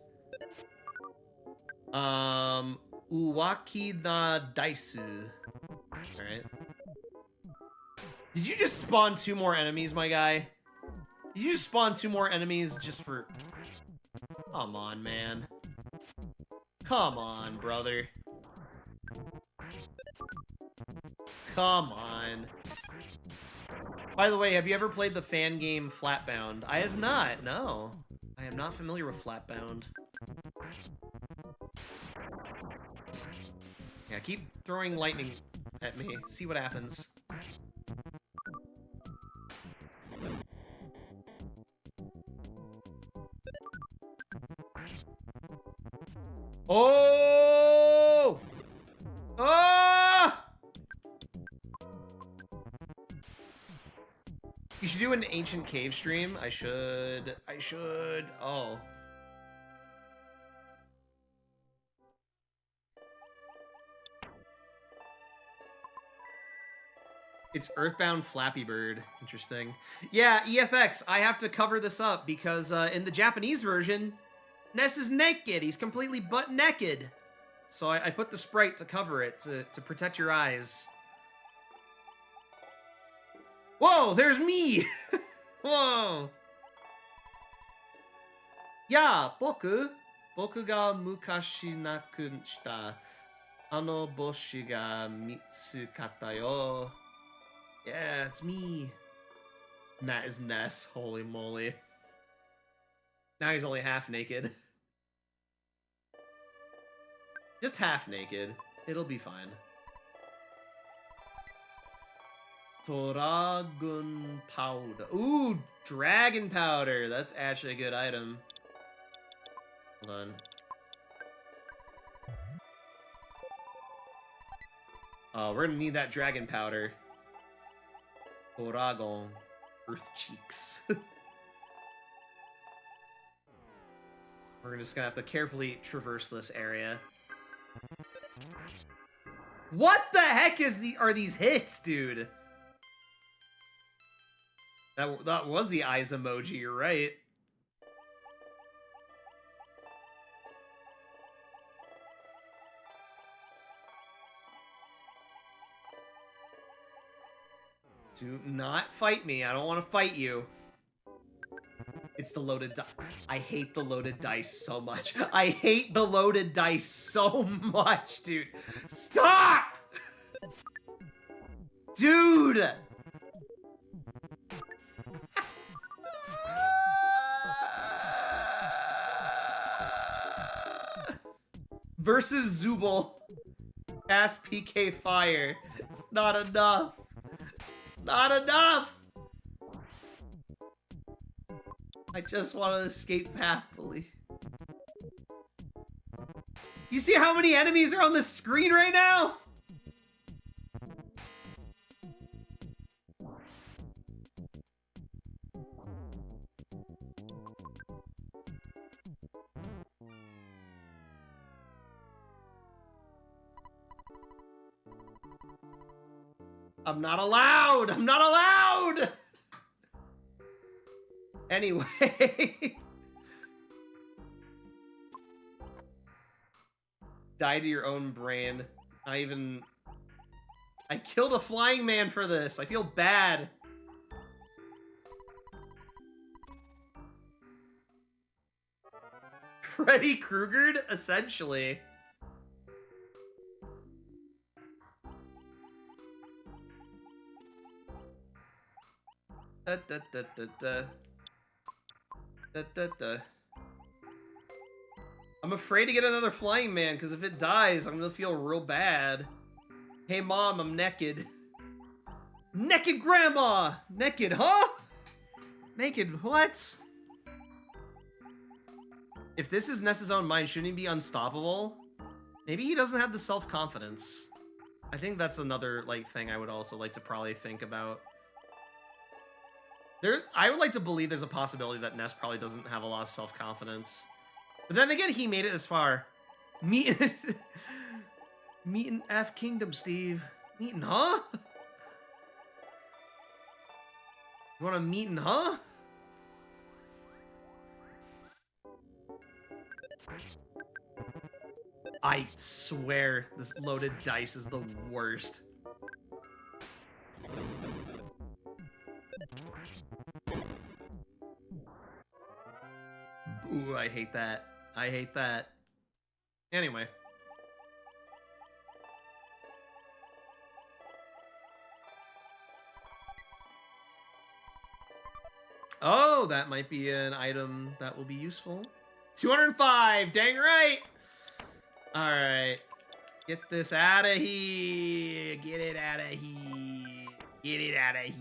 S1: Uwaki na Daisu. Alright. Did you just spawn 2 more enemies, my guy? Did you just spawn 2 more enemies just for... Come on, man. Come on, brother. Come on. By the way, have you ever played the fan game Flatbound? I have not, no. I am not familiar with Flatbound. Yeah, keep throwing lightning at me. See what happens. Oh! Ah! You should do an ancient cave stream. I should. Oh. It's Earthbound Flappy Bird. Interesting. Yeah, EFX, I have to cover this up because in the Japanese version, Ness is naked. He's completely butt naked. So I put the sprite to cover it, to protect your eyes. Whoa, there's me! Whoa! Yeah, boku ga mukashi naku shita ano boshi ga mitsukata yo. Yeah, it's me. And that is Ness. Holy moly. Now he's only half naked. Just half naked. It'll be fine. Dragon powder. Ooh, dragon powder. That's actually a good item. Hold on. Oh, we're gonna need that dragon powder. Dragon. Earth cheeks. We're just gonna have to carefully traverse this area. What the heck are these hits, dude? That was the eyes emoji, you're right. Do not fight me. I don't want to fight you. It's the loaded dice. I hate the loaded dice so much. I hate the loaded dice so much, dude. Stop! Dude! Versus Zubul. Ass PK Fire. It's not enough. It's not enough! I just want to escape happily. You see how many enemies are on the screen right now? I'm not allowed! I'm not allowed! Anyway. Die to your own brain. I killed a flying man for this. I feel bad. Freddy Kruegered, essentially. Da, da, da, da, da. Da, da, da. I'm afraid to get another flying man, because if it dies, I'm gonna feel real bad. Hey mom, I'm naked. Naked grandma! Naked, huh? Naked, what? If this is Ness's own mind, shouldn't he be unstoppable? Maybe he doesn't have the self-confidence. I think that's another like thing I would also like to probably think about. I would like to believe there's a possibility that Ness probably doesn't have a lot of self-confidence. But then again, he made it this far. Meetin' F Kingdom, Steve. Meetin', huh? You want a meetin', huh? I swear this loaded dice is the worst. Ooh, I hate that. I hate that. Anyway. Oh, that might be an item that will be useful. 205, dang right! Alright. Get this out of here. Get it out of here. Get it out of here.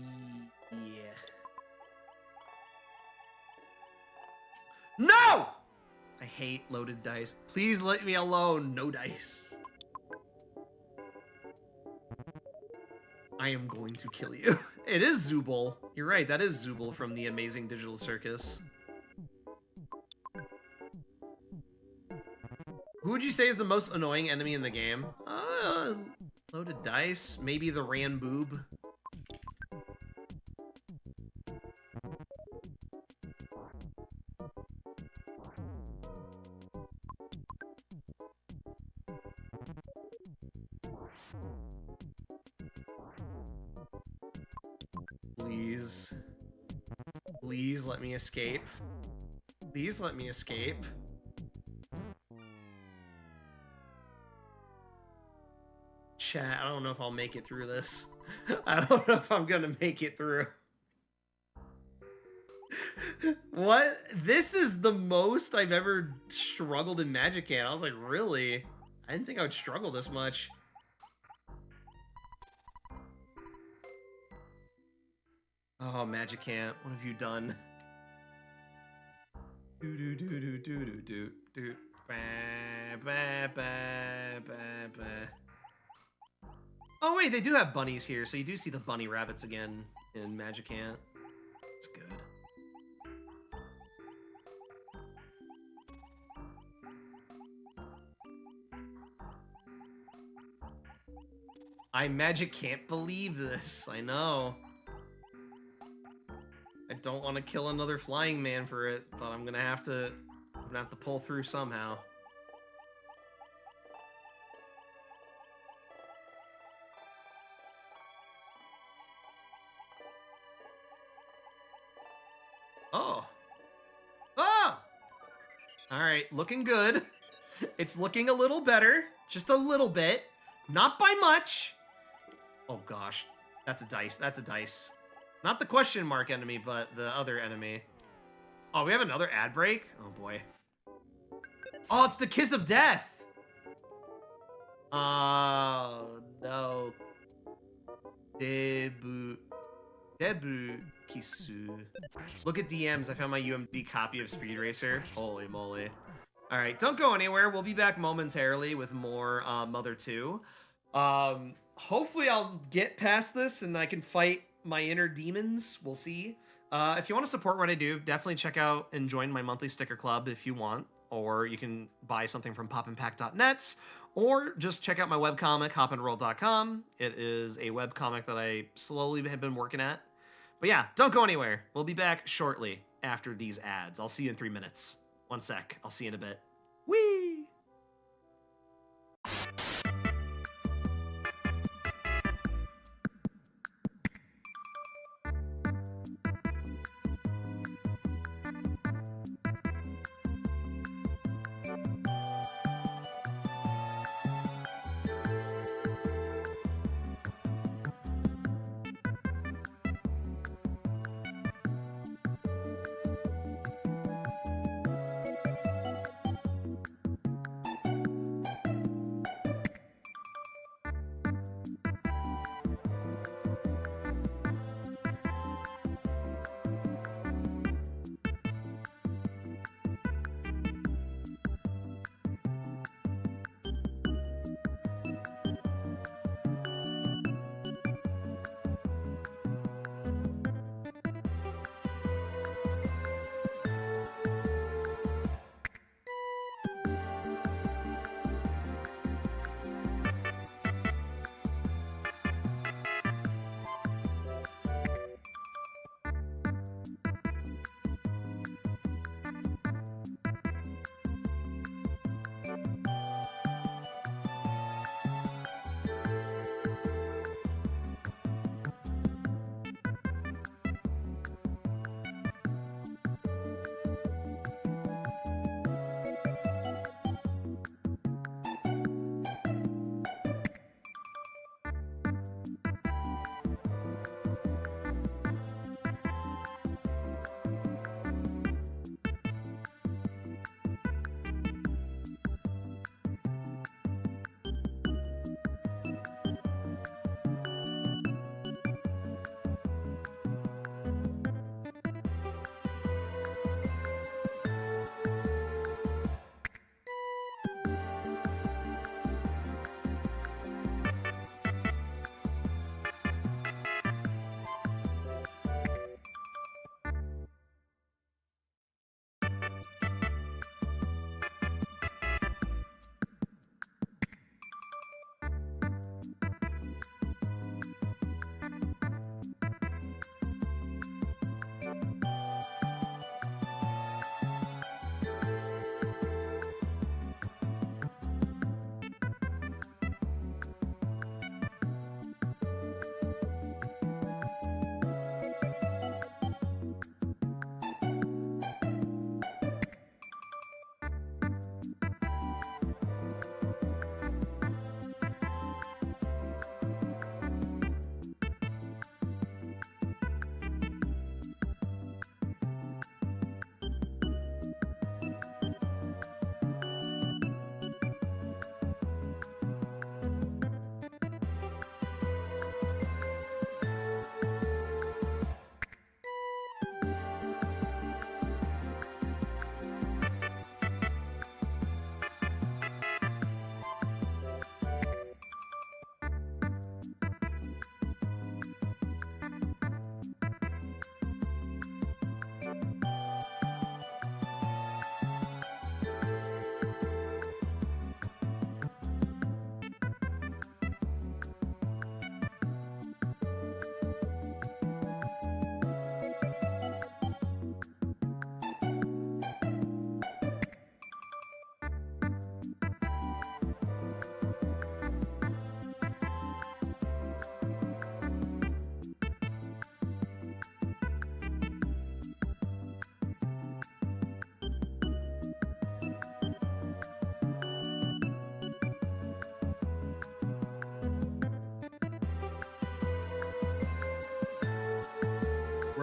S1: No! I hate loaded dice. Please let me alone. No dice. I am going to kill you. It is Zooble. You're right, that is Zooble from the Amazing Digital Circus. Who would you say is the most annoying enemy in the game? Loaded dice. Maybe the Ranboob. Please. Please let me escape. Please let me escape. Chat, I don't know if I'll make it through this. I don't know if I'm gonna make it through. What? This is the most I've ever struggled in Magican. I was like, really? I didn't think I would struggle this much. Oh, Magicant, what have you done? Do do do do do do do do. Ba ba ba ba ba. Oh wait, they do have bunnies here, so you do see the bunny rabbits again in Magicant. It's good. Can't believe this. I know. I don't want to kill another flying man for it, but I'm gonna have to pull through somehow. Oh. Oh! Alright, looking good. It's looking a little better. Just a little bit. Not by much. Oh gosh. That's a dice. That's a dice. Not the question mark enemy, but the other enemy. Oh, we have another ad break? Oh boy. Oh, it's the Kiss of Death! Oh, no. Debut Kisu. Look at DMs. I found my UMD copy of Speed Racer. Holy moly. Alright, don't go anywhere. We'll be back momentarily with more Mother 2. Hopefully I'll get past this and I can fight my inner demons. We'll see. If you want to support what I do, definitely check out and join my monthly sticker club if you want. Or you can buy something from popimpact.net. Or just check out my webcomic, hopandroll.com. It is a webcomic that I slowly have been working at. But yeah, don't go anywhere. We'll be back shortly after these ads. I'll see you in 3 minutes. 1 sec. I'll see you in a bit. Whee!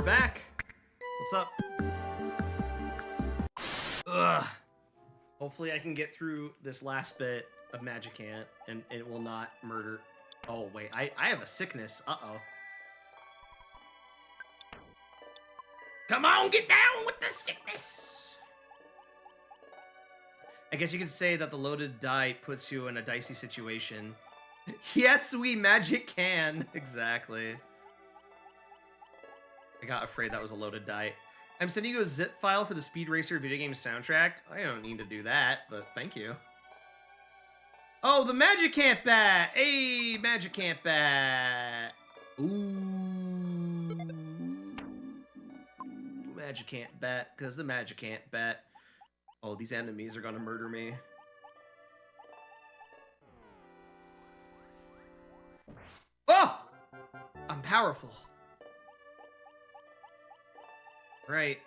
S1: back. What's up? Ugh. Hopefully I can get through this last bit of Magicant and it will not murder. Oh, wait. I have a sickness. Uh-oh. Come on, get down with the sickness! I guess you could say that the loaded die puts you in a dicey situation. Yes, we magic can. Exactly. I got afraid that was a loaded die. I'm sending you a zip file for the Speed Racer video game soundtrack. I don't need to do that, but thank you. Oh, the Magicant bat! Hey, Magicant bat! Ooh. Magicant bat, because the Magicant bat. Oh, these enemies are gonna murder me. Oh! I'm powerful. Right.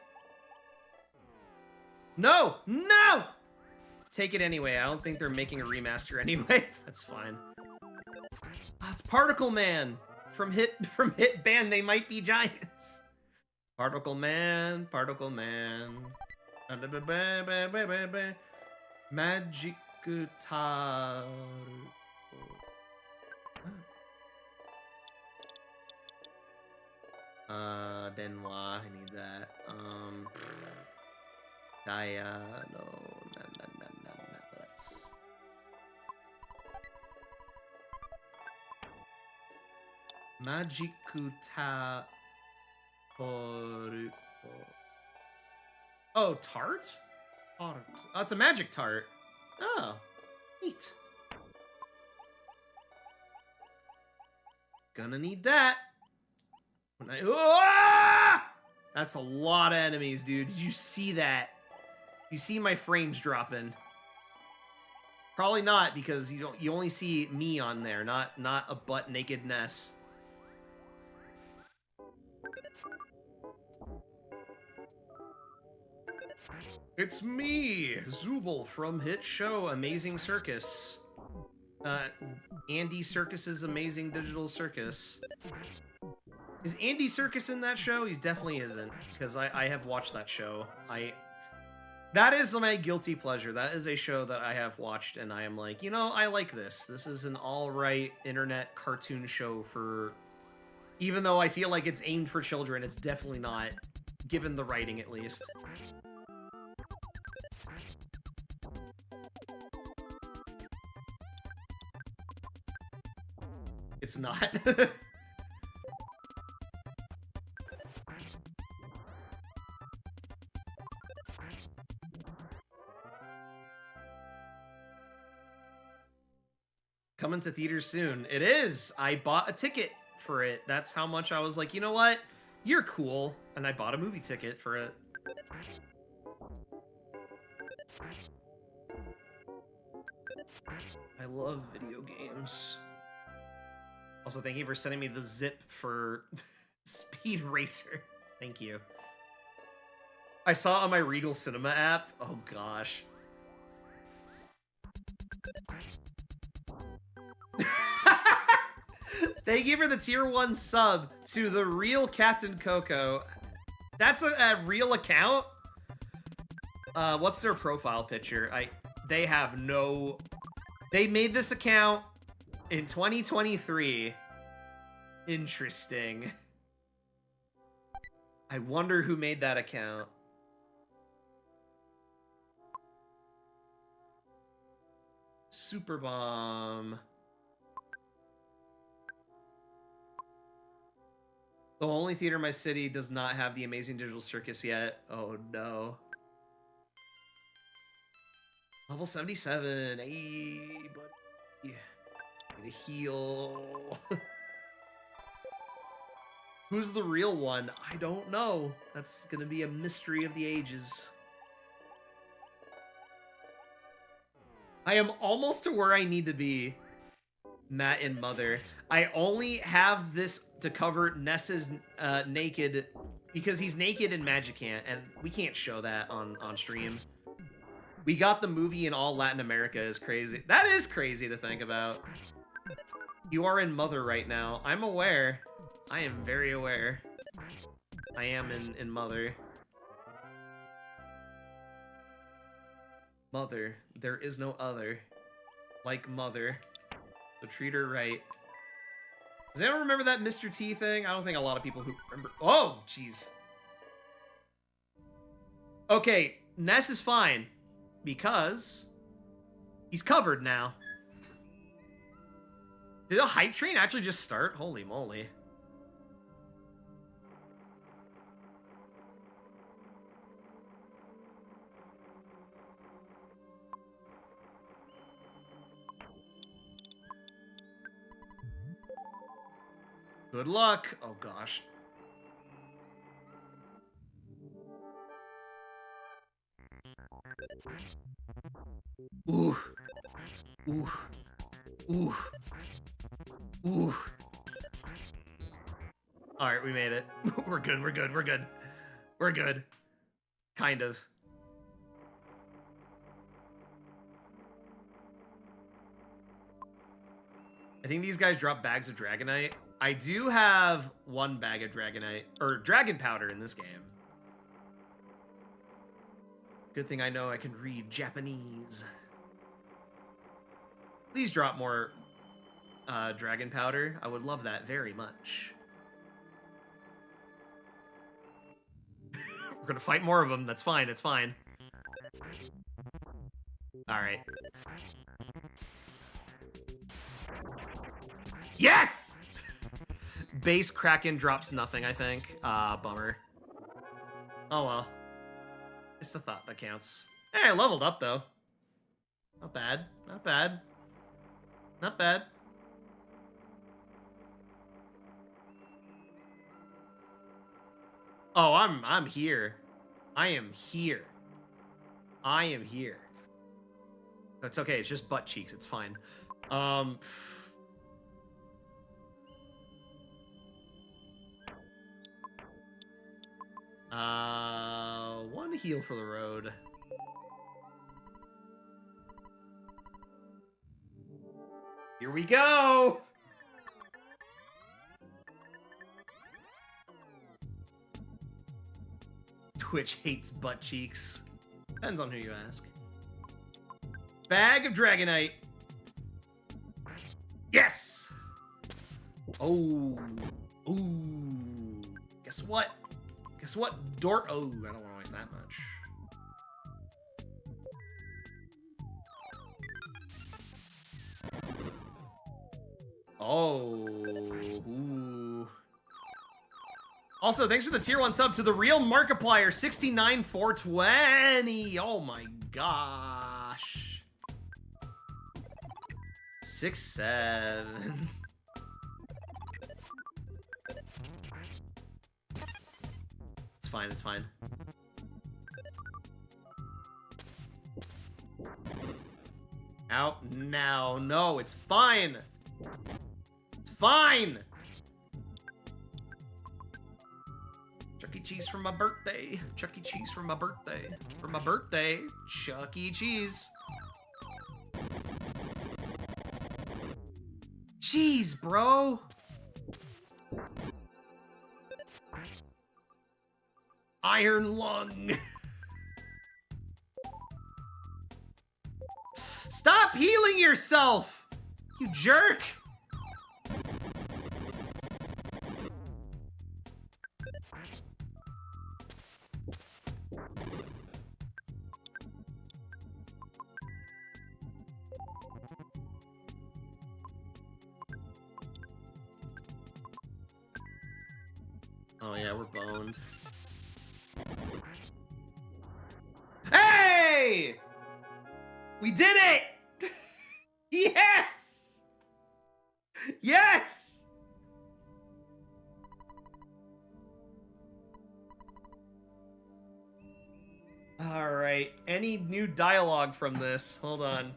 S1: No! No! Take it anyway. I don't think they're making a remaster anyway. That's fine. Oh, it's Particle Man from Hit Band. They Might Be Giants. Particle Man, Particle Man. Magicutaru. Denwa, I need that. Gaia, no, that's... Magicutaru. Oh, tart? Oh, it's a magic tart. Oh, neat. Gonna need that. That's a lot of enemies, dude. Did you see that? You see my frames dropping? Probably not, because you only see me on there, not a butt naked Ness. It's me, Zooble from hit show Amazing Circus. Andy Serkis's Amazing Digital Circus. Is Andy Serkis in that show? He definitely isn't, because I have watched that show. That is my guilty pleasure. That is a show that I have watched, and I am like, you know, I like this. This is an all-right internet cartoon show for... Even though I feel like it's aimed for children, it's definitely not, given the writing at least. It's not. Coming to theaters soon. It is! I bought a ticket for it. That's how much I was like, you know what? You're cool. And I bought a movie ticket for it. I love video games. Also, thank you for sending me the zip for Speed Racer. Thank you. I saw it on my Regal Cinema app. Oh, gosh. Thank you for the tier 1 sub to the real Captain Coco. That's a real account? What's their profile picture? They have no... They made this account in 2023. Interesting. I wonder who made that account. Super Bomb. The only theater in my city does not have the Amazing Digital Circus yet. Oh no. Level 77. Hey, buddy. Need a heal. Who's the real one? I don't know. That's gonna be a mystery of the ages. I am almost to where I need to be. Matt and Mother. I only have this to cover Ness's naked, because he's naked in Magicant, and we can't show that on stream. We got the movie in all Latin America is crazy. That is crazy to think about. You are in Mother right now. I'm aware. I am very aware. I am in Mother. Mother, there is no other like Mother. So treat her right. Does anyone remember that Mr. T thing? I don't think a lot of people who remember. Oh, jeez. Okay, Ness is fine because he's covered now. Did a hype train actually just start? Holy moly. Good luck. Oh, gosh. Ooh. Ooh. Ooh. Ooh. Alright, we made it. We're good, we're good, we're good. We're good. Kind of. I think these guys drop bags of Dragonite. I do have one bag of Dragonite, or Dragon Powder in this game. Good thing I know I can read Japanese. Please drop more Dragon Powder. I would love that very much. We're gonna fight more of them. That's fine, it's fine. Alright. Yes! Base Kraken drops nothing, I think. Bummer. Oh well. It's the thought that counts. Hey, I leveled up, though. Not bad. Not bad. Not bad. Oh, I'm here. I am here. I am here. That's okay. It's just butt cheeks. It's fine. One heal for the road. Here we go! Twitch hates butt cheeks. Depends on who you ask. Bag of Dragonite. Yes! Oh. Ooh. Guess what? Guess what? Oh, I don't want to waste that much. Oh. Ooh. Also, thanks for the tier 1 sub to the real Markiplier 69420. Oh my gosh. 6-7. It's fine, it's fine. Out now. No, it's fine. It's fine. Chuck E. Cheese for my birthday. Chuck E. Cheese for my birthday. For my birthday, Chuck E. Cheese. Jeez, bro. Iron Lung. Stop healing yourself, you jerk. Oh yeah, we're boned. Hey! We did it! Yes! Yes! Alright, any new dialogue from this? Hold on.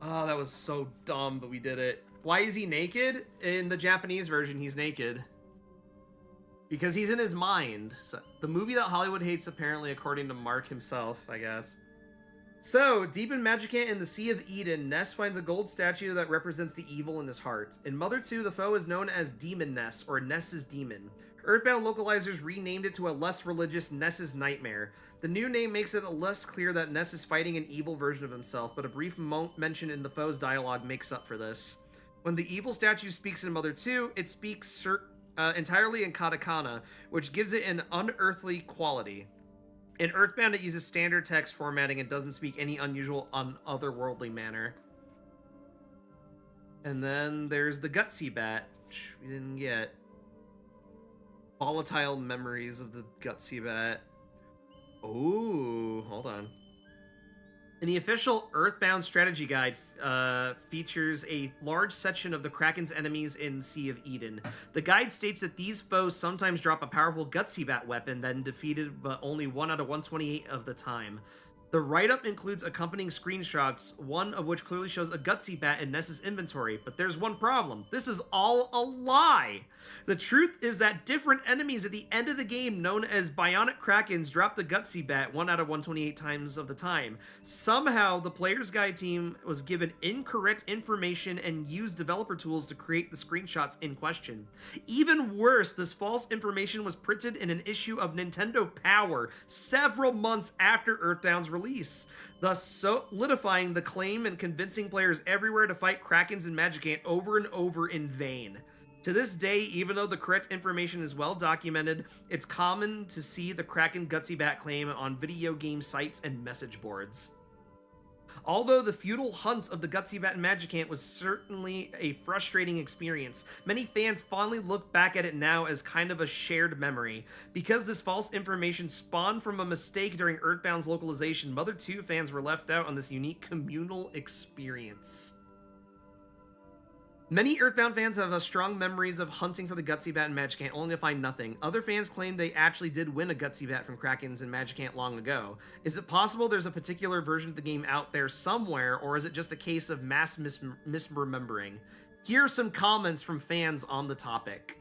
S1: Oh, that was so dumb, but we did it. Why is he naked? In the Japanese version, he's naked. Because he's in his mind. So, the movie that Hollywood hates, apparently, according to Mark himself, I guess. So, deep in Magicant in the Sea of Eden, Ness finds a gold statue that represents the evil in his heart. In Mother 2, the foe is known as Demon Ness, or Ness's Demon. Earthbound localizers renamed it to a less religious Ness's Nightmare. The new name makes it less clear that Ness is fighting an evil version of himself, but a brief mention in the foe's dialogue makes up for this. When the evil statue speaks in Mother 2, it speaks entirely in katakana, which gives it an unearthly quality. In Earthbound, it uses standard text formatting and doesn't speak any unusual, otherworldly manner. And then there's the Gutsy Bat, which we didn't get. Volatile memories of the Gutsy Bat. Ooh, hold on. In the official Earthbound strategy guide, features a large section of the Kraken's enemies in Sea of Eden. The guide states that these foes sometimes drop a powerful Gutsy Bat weapon, then defeated but only 1 out of 128 of the time. The write-up includes accompanying screenshots, one of which clearly shows a Gutsy Bat in Ness's inventory, but there's one problem. This is all a lie! The truth is that different enemies at the end of the game, known as Bionic Krakens, drop the Gutsy Bat 1 out of 128 times of the time. Somehow, the Player's Guide team was given incorrect information and used developer tools to create the screenshots in question. Even worse, this false information was printed in an issue of Nintendo Power several months after Earthbound's release, thus solidifying the claim and convincing players everywhere to fight Krakens and Magicant over and over in vain. To this day, even though the correct information is well documented, it's common to see the Kraken Gutsy Bat claim on video game sites and message boards. Although the futile hunt of the Gutsy Bat and Magicant was certainly a frustrating experience, many fans fondly look back at it now as kind of a shared memory. Because this false information spawned from a mistake during Earthbound's localization, Mother 2 fans were left out on this unique communal experience. Many Earthbound fans have strong memories of hunting for the Gutsy Bat and Magicant only to find nothing. Other fans claim they actually did win a Gutsy Bat from Krakens and Magicant long ago. Is it possible there's a particular version of the game out there somewhere, or is it just a case of mass misremembering? Here are some comments from fans on the topic.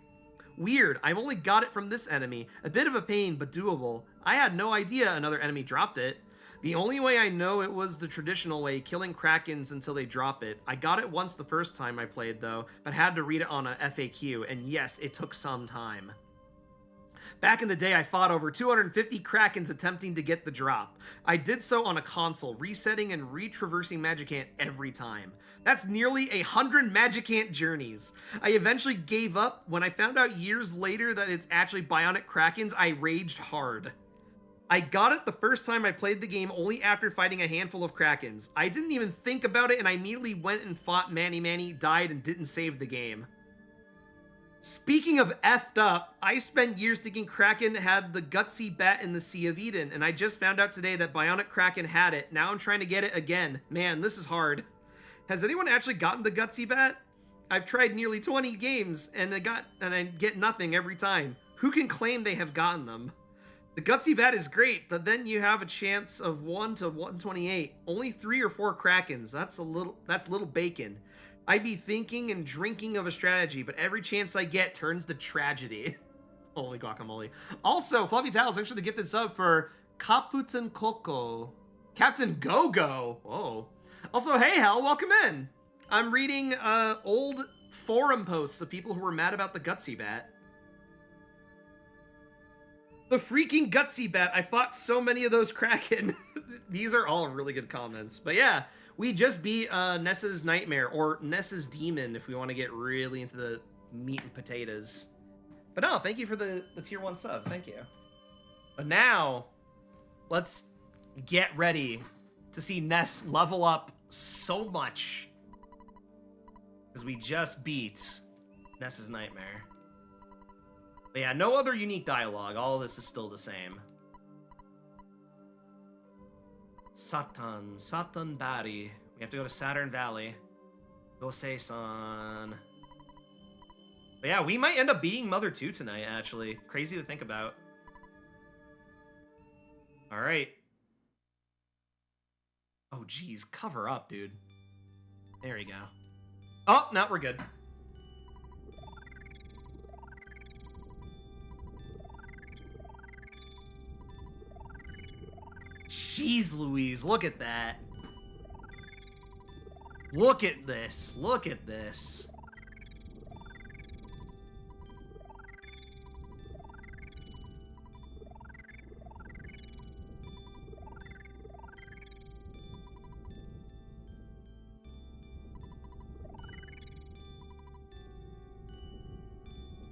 S1: Weird, I've only got it from this enemy. A bit of a pain, but doable. I had no idea another enemy dropped it. The only way I know it was the traditional way, killing Krakens until they drop it. I got it once the first time I played though, but had to read it on a FAQ, and yes, it took some time. Back in the day, I fought over 250 Krakens attempting to get the drop. I did so on a console, resetting and retraversing Magicant every time. That's nearly 100 Magicant journeys. I eventually gave up. When I found out years later that it's actually Bionic Krakens, I raged hard. I got it the first time I played the game only after fighting a handful of Krakens. I didn't even think about it and I immediately went and fought Manny, died, and didn't save the game. Speaking of effed up, I spent years thinking Kraken had the Gutsy Bat in the Sea of Eden, and I just found out today that Bionic Kraken had it. Now I'm trying to get it again. Man, this is hard. Has anyone actually gotten the Gutsy Bat? I've tried nearly 20 games and I get nothing every time. Who can claim they have gotten them? The Gutsy Bat is great, but then you have a chance of 1 to 128. Only 3 or 4 Krakens. That's little bacon. I'd be thinking and drinking of a strategy, but every chance I get turns to tragedy. Holy guacamole. Also, Fluffy Towels, thanks for the gifted sub for Kaputan Coco. Captain Go-Go. Whoa. Also, hey, Hell, welcome in. I'm reading old forum posts of people who were mad about the Gutsy Bat. The freaking Gutsy Bat. I fought so many of those Kraken. These are all really good comments. But yeah, we just beat Ness's Nightmare, or Ness's Demon, if we want to get really into the meat and potatoes. But no, thank you for the tier 1 sub. Thank you. But now, let's get ready to see Ness level up so much. Because we just beat Ness's Nightmare. But yeah, no other unique dialogue. All of this is still the same. Satan Bari. We have to go to Saturn Valley. Go say son. But yeah, we might end up beating Mother 2 tonight, actually. Crazy to think about. Alright. Oh, geez. Cover up, dude. There we go. Oh, no, we're good. Jeez Louise, look at that. Look at this. Look at this.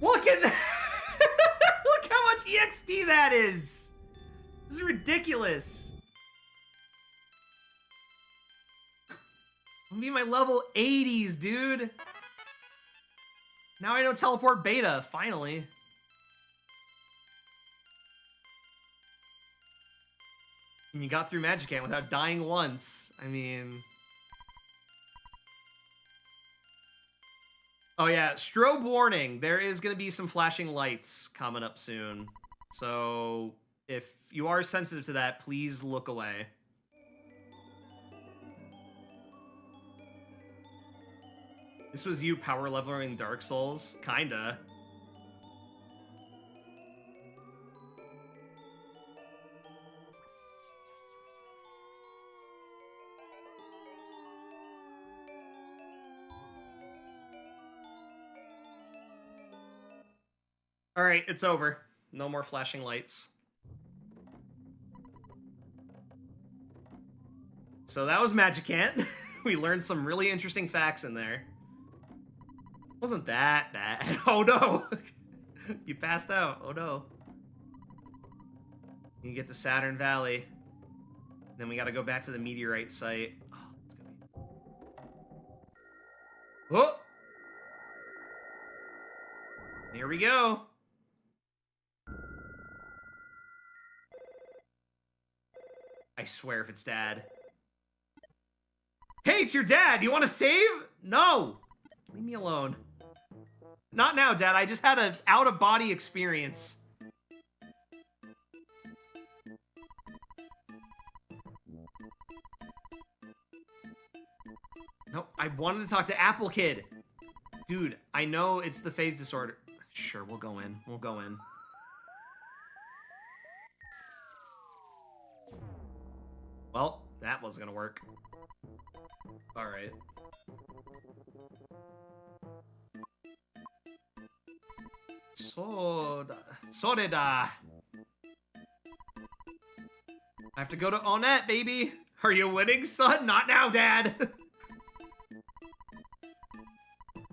S1: Look at that! Look how much EXP that is! This is ridiculous. I'm be my level 80s, dude. Now I know teleport beta, finally. And you got through Magicant without dying once. I mean... Oh yeah, strobe warning. There is going to be some flashing lights coming up soon. So if you are sensitive to that, please look away. This was you power leveling Dark Souls? Kinda. Alright, it's over. No more flashing lights. So that was Magicant. We learned some really interesting facts in there. Wasn't that bad. Oh no! You passed out. Oh no. You get to Saturn Valley. Then we gotta go back to the meteorite site. Oh, it's gonna be... Oh! Here we go. I swear if it's Dad. Hey, it's your dad! You want to save? No! Leave me alone. Not now, Dad. I just had an out-of-body experience. No, I wanted to talk to Apple Kid. Dude, I know it's the phase disorder. Sure, we'll go in. We'll go in. Well, that wasn't gonna work. Alright. Soreda. I have to go to Onett, baby. Are you winning, son? Not now, Dad.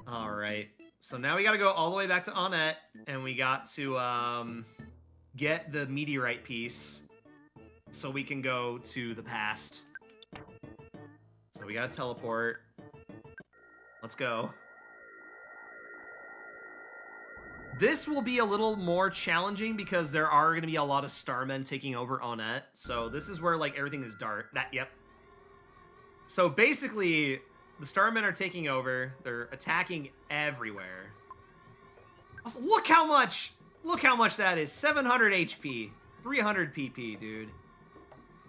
S1: Alright. So now we gotta go all the way back to Onett, and we got to, get the meteorite piece so we can go to the past. So we gotta teleport. Let's go. This will be a little more challenging because there are going to be a lot of Starmen taking over Onett. So this is where, like, everything is dark. Yep. So basically, the Starmen are taking over. They're attacking everywhere. Also, look how much that is. 700 HP. 300 PP, dude.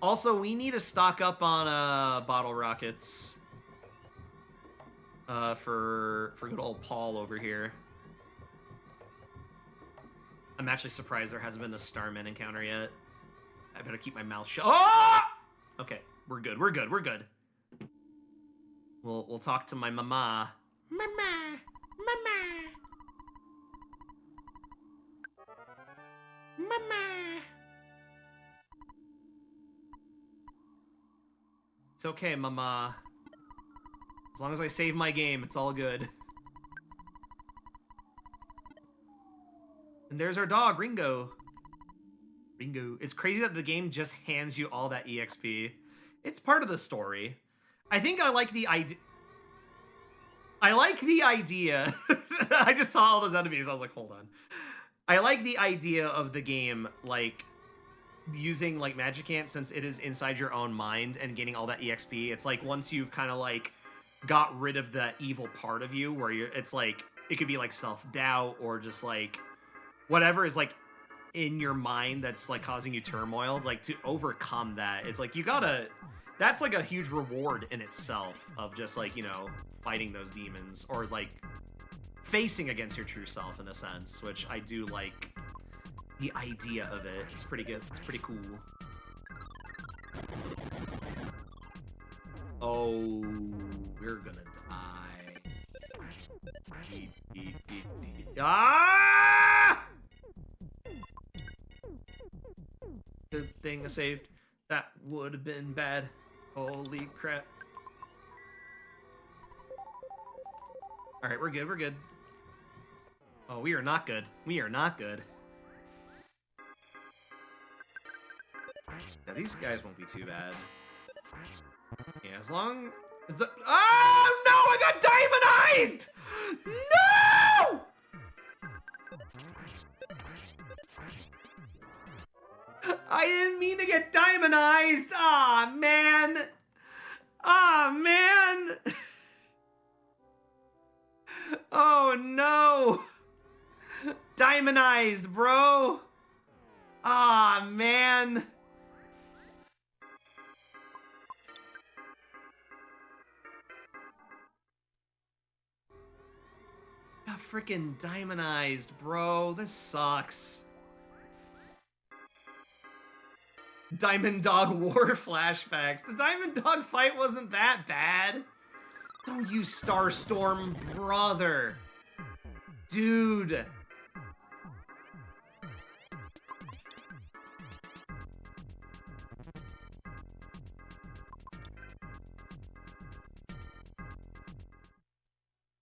S1: Also, we need to stock up on bottle rockets. For good old Paul over here. I'm actually surprised there hasn't been a Starman encounter yet. I better keep my mouth shut. Oh! Okay, we're good. We're good. We're good. We'll talk to my mama. Mama. It's okay, mama. As long as I save my game, it's all good. And there's our dog, Ringo. Ringo. It's crazy that the game just hands you all that EXP. It's part of the story. I think I like the idea. I like the idea. I just saw all those enemies. I was like, hold on. I like the idea of the game, like, using, like, Magicant since it is inside your own mind and getting all that EXP. It's like once you've kind of, like, got rid of the evil part of you where it's like, it could be, like, self-doubt or just, like, whatever is, like, in your mind that's, like, causing you turmoil, like, to overcome that, it's like, you gotta... That's, like, a huge reward in itself of just, like, you know, fighting those demons, or, like, facing against your true self, in a sense, which I do like the idea of it. It's pretty good. It's pretty cool. Ah! Good thing I saved. That would have been bad. Holy crap. Alright, we're good, we're good. Oh, we are not good. We are not good. Yeah, these guys won't be too bad. Yeah, as long as the... Oh, no! I got diamondized! No! I didn't mean to get diamondized! Aw, man! Aw, man! Oh, no! Diamondized, bro! Aw, man! Got freaking diamondized, bro. This sucks. Diamond Dog War flashbacks. The Diamond Dog fight wasn't that bad. Don't use Starstorm, brother. Dude.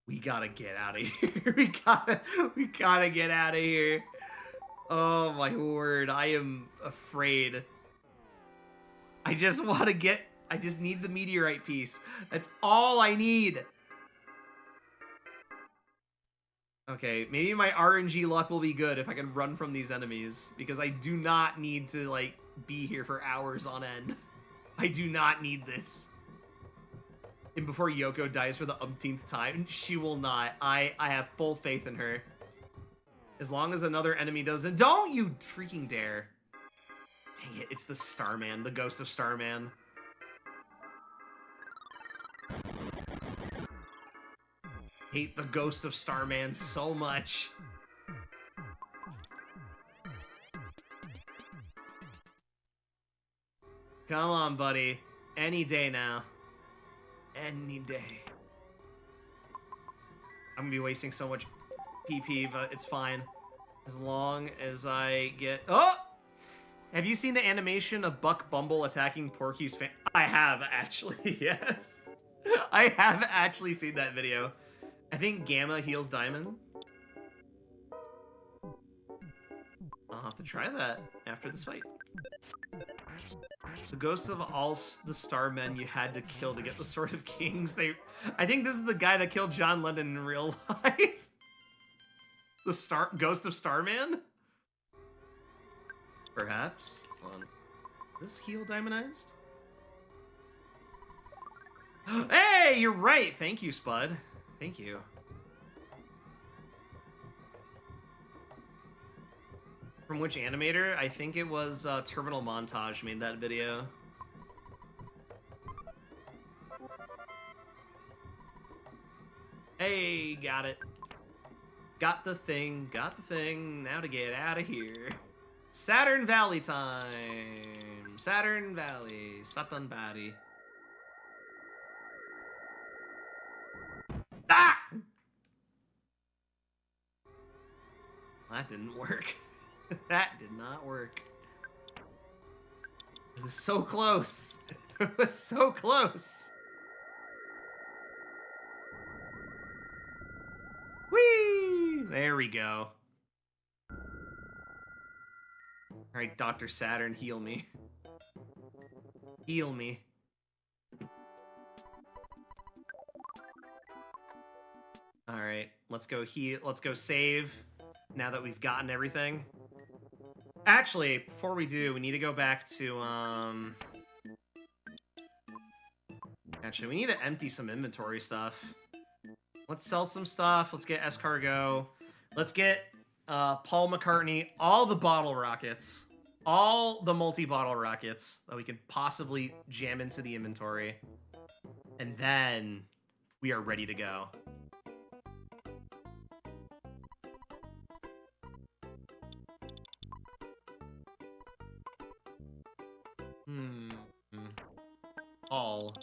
S1: We gotta get out of here. We gotta get out of here. Oh my word, I am afraid. I just want to get... I just need the meteorite piece. That's all I need. Okay, maybe my RNG luck will be good if I can run from these enemies, because I do not need to, like, be here for hours on end. I do not need this. And before Yoko dies for the umpteenth time, she will not. I have full faith in her. As long as another enemy doesn't... Don't you freaking dare. Dang it, it's the Starman, the ghost of Starman. Hate the ghost of Starman so much. Come on, buddy. Any day now. Any day. I'm gonna be wasting so much PP, but it's fine. As long as I get... Oh! Have you seen the animation of Buck Bumble attacking Porky's fan? I have, actually, yes. I have actually seen that video. I think Gamma heals Diamond. I'll have to try that after this fight. The ghosts of all the Starmen you had to kill to get the Sword of Kings. I think this is the guy that killed John Lennon in real life. The ghost of Starman? Perhaps. Hold on. This heal diamondized? Hey, you're right. Thank you, Spud. Thank you. From which animator? I think it was Terminal Montage made that video. Hey, got it. Got the thing, now to get out of here. Saturn Valley time! Saturn Valley, Satan Batty. Ah! That didn't work. That did not work. It was so close. It was so close. Whee! There we go. Alright, Dr. Saturn, heal me. Heal me. Alright, let's go heal. Let's go save now that we've gotten everything. Actually, before we do, we need to go back to, Actually, we need to empty some inventory stuff. Let's sell some stuff. Let's get escargot. Let's get Paul McCartney all the bottle rockets. All the multi-bottle rockets that we can possibly jam into the inventory. And then we are ready to go. All.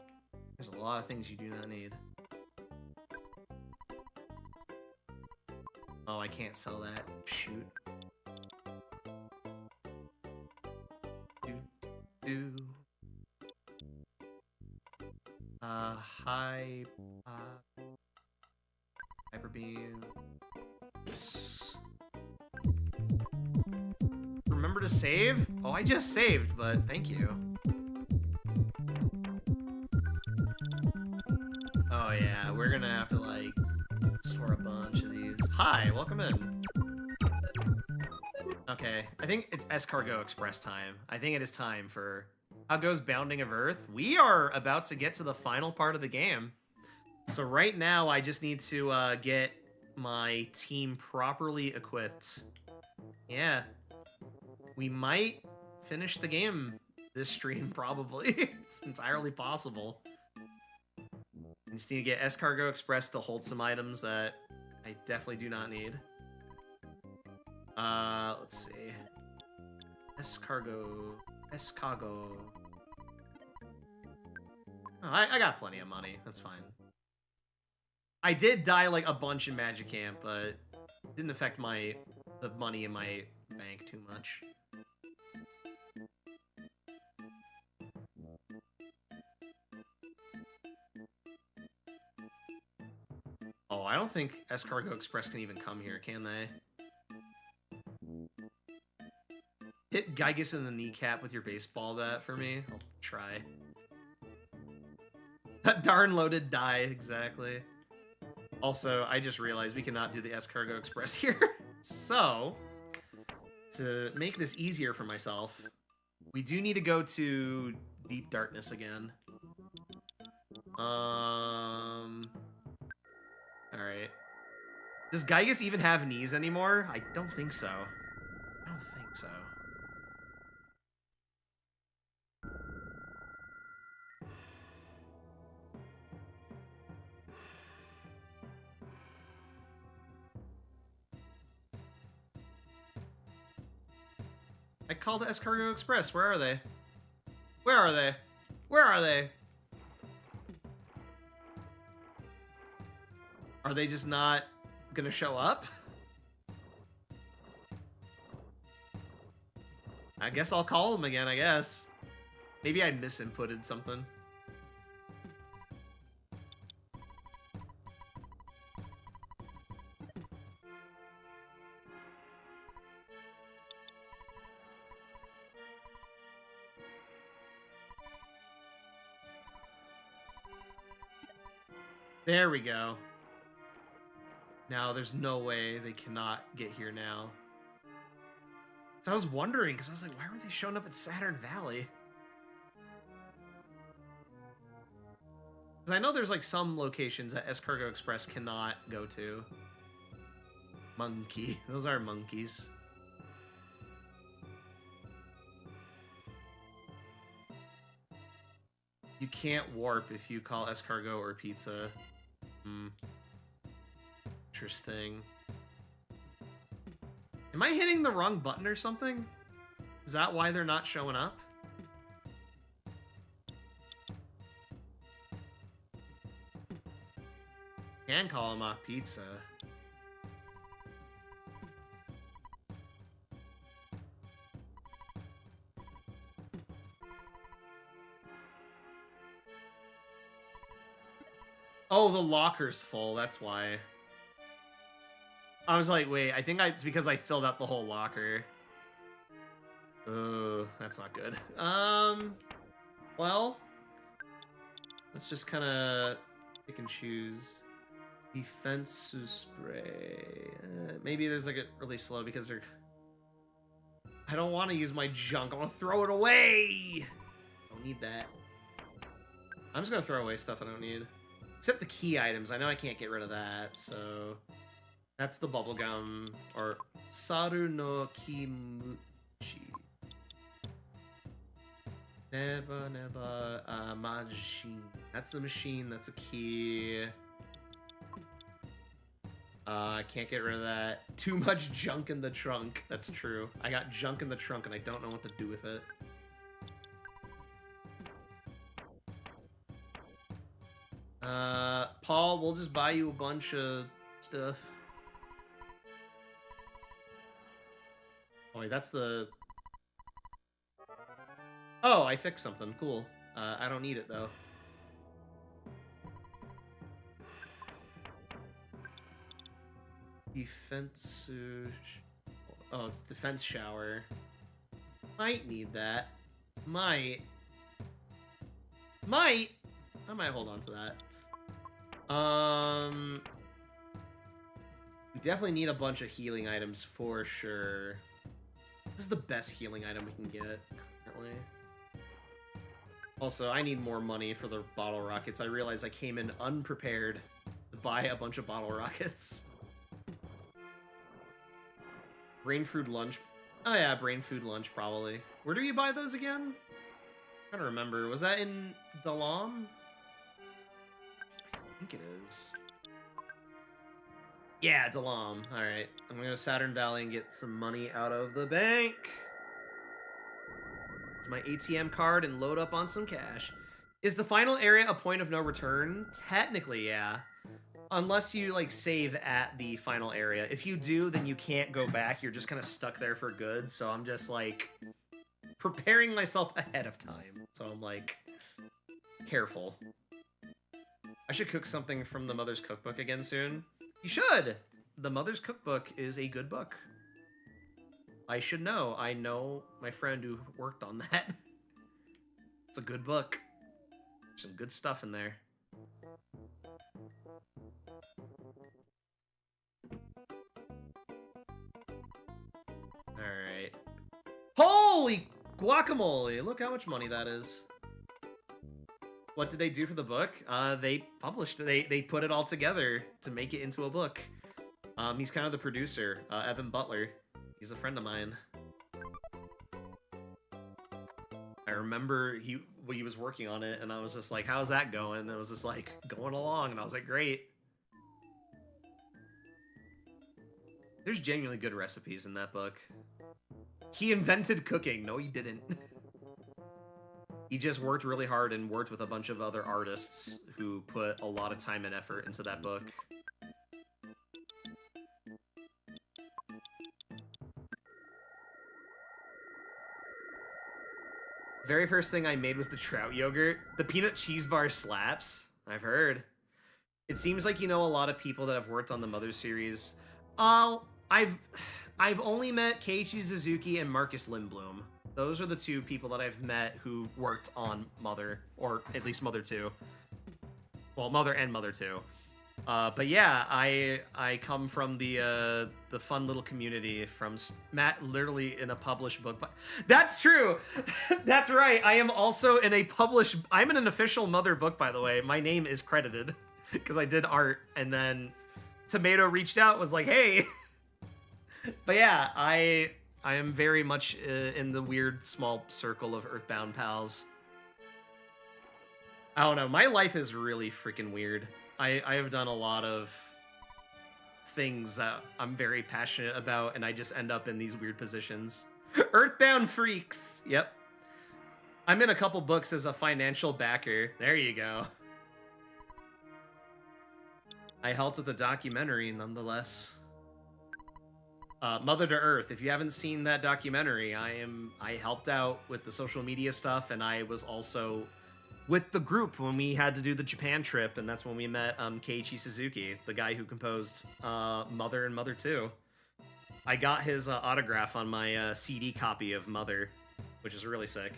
S1: There's a lot of things you do not need. Oh, I can't sell that. Shoot. Do. High. Hyper beam. Yes. Remember to save? Oh, I just saved, but thank you. Oh yeah, we're gonna have to like store a bunch of these. Hi, welcome in. Okay, I think it's Escargot Express time. I think it is time for How Goes Bounding of Earth. We are about to get to the final part of the game. So right now, I just need to get my team properly equipped. Yeah. We might finish the game this stream, probably. It's entirely possible. I just need to get Escargot Express to hold some items that I definitely do not need. Let's see. Escargot. Oh, I got plenty of money. That's fine. I did die like a bunch in Magic Camp, but it didn't affect the money in my bank too much. Oh, I don't think Escargot Express can even come here, can they? Hit Gygus in the kneecap with your baseball bat for me. I'll try. That darn loaded die, exactly. Also, I just realized we cannot do the Escargot Express here. So, to make this easier for myself, we do need to go to Deep Darkness again. Alright. Does Gygus even have knees anymore? I don't think so. I don't think so. I called the Escargot Express. Where are they? Where are they? Where are they? Are they just not gonna show up? I guess I'll call them again, I guess. Maybe I misinputted something. There we go. Now, there's no way they cannot get here now. So I was wondering, because I was like, why were they showing up at Saturn Valley? Because I know there's like some locations that Escargot Express cannot go to. Monkey. Those are monkeys. You can't warp if you call Escargot or Pizza. Interesting. Am I hitting the wrong button or something? Is that why they're not showing up? Can call him off Pizza. Oh, the locker's full, that's why. I was like, wait, I think it's because I filled out the whole locker. Oh, that's not good. Well, let's just kind of pick and choose. Defense spray. Maybe there's like a really slow because they're... I don't want to use my junk. I want to throw it away. Don't need that. I'm just going to throw away stuff I don't need. Except the key items. I know I can't get rid of that, so... That's the bubblegum, or Saru no Kimuchi. Neba, machine. That's the machine, that's a key. I can't get rid of that. Too much junk in the trunk. That's true. I got junk in the trunk and I don't know what to do with it. Paul, we'll just buy you a bunch of stuff. Oh, wait, that's the... Oh, I fixed something. Cool. I don't need it, though. Defense... Oh, it's defense shower. Might need that. Might. I might hold on to that. We definitely need a bunch of healing items for sure. This is the best healing item we can get currently. Also, I need more money for the bottle rockets. I realize I came in unprepared to buy a bunch of bottle rockets. Brain food lunch. Oh yeah, brain food lunch probably. Where do you buy those again? I'm trying to remember. Was that in Dalam? I think it is. Yeah, Dalam. Alright. I'm gonna go to Saturn Valley and get some money out of the bank. It's my ATM card and load up on some cash. Is the final area a point of no return? Technically, yeah. Unless you, like, save at the final area. If you do, then you can't go back. You're just kind of stuck there for good. So I'm just, like, preparing myself ahead of time. So I'm, like, careful. I should cook something from the Mother's Cookbook again soon. You should! The Mother's Cookbook is a good book. I should know. I know my friend who worked on that. It's a good book. Some good stuff in there. Alright. Holy guacamole! Look how much money that is. What did they do for the book? They published it. They put it all together to make it into a book. He's kind of the producer, Evan Butler. He's a friend of mine. I remember he was working on it, and I was just like, how's that going? And it was just like, going along, and I was like, great. There's genuinely good recipes in that book. He invented cooking. No, he didn't. He just worked really hard and worked with a bunch of other artists who put a lot of time and effort into that book. Very first thing I made was the trout yogurt. The peanut cheese bar slaps. I've heard. It seems like you know a lot of people that have worked on the Mother series. I've only met Keiichi Suzuki and Marcus Lindblom. Those are the two people that I've met who worked on Mother, or at least Mother 2. Well, Mother and Mother 2. But yeah, I come from the fun little community from Matt, literally in a published book. That's true. That's right. I am also in a published. I'm in an official Mother book, by the way. My name is credited because I did art, and then Tomato reached out, was like, "Hey." But yeah, I am very much in the weird small circle of Earthbound pals. I don't know. My life is really freaking weird. I have done a lot of things that I'm very passionate about, and I just end up in these weird positions. Earthbound freaks. Yep. I'm in a couple books as a financial backer. There you go. I helped with a documentary, nonetheless. Mother to Earth. If you haven't seen that documentary, I helped out with the social media stuff, and I was also with the group when we had to do the Japan trip, and that's when we met Keiichi Suzuki, the guy who composed Mother and Mother 2. I got his autograph on my CD copy of Mother, which is really sick.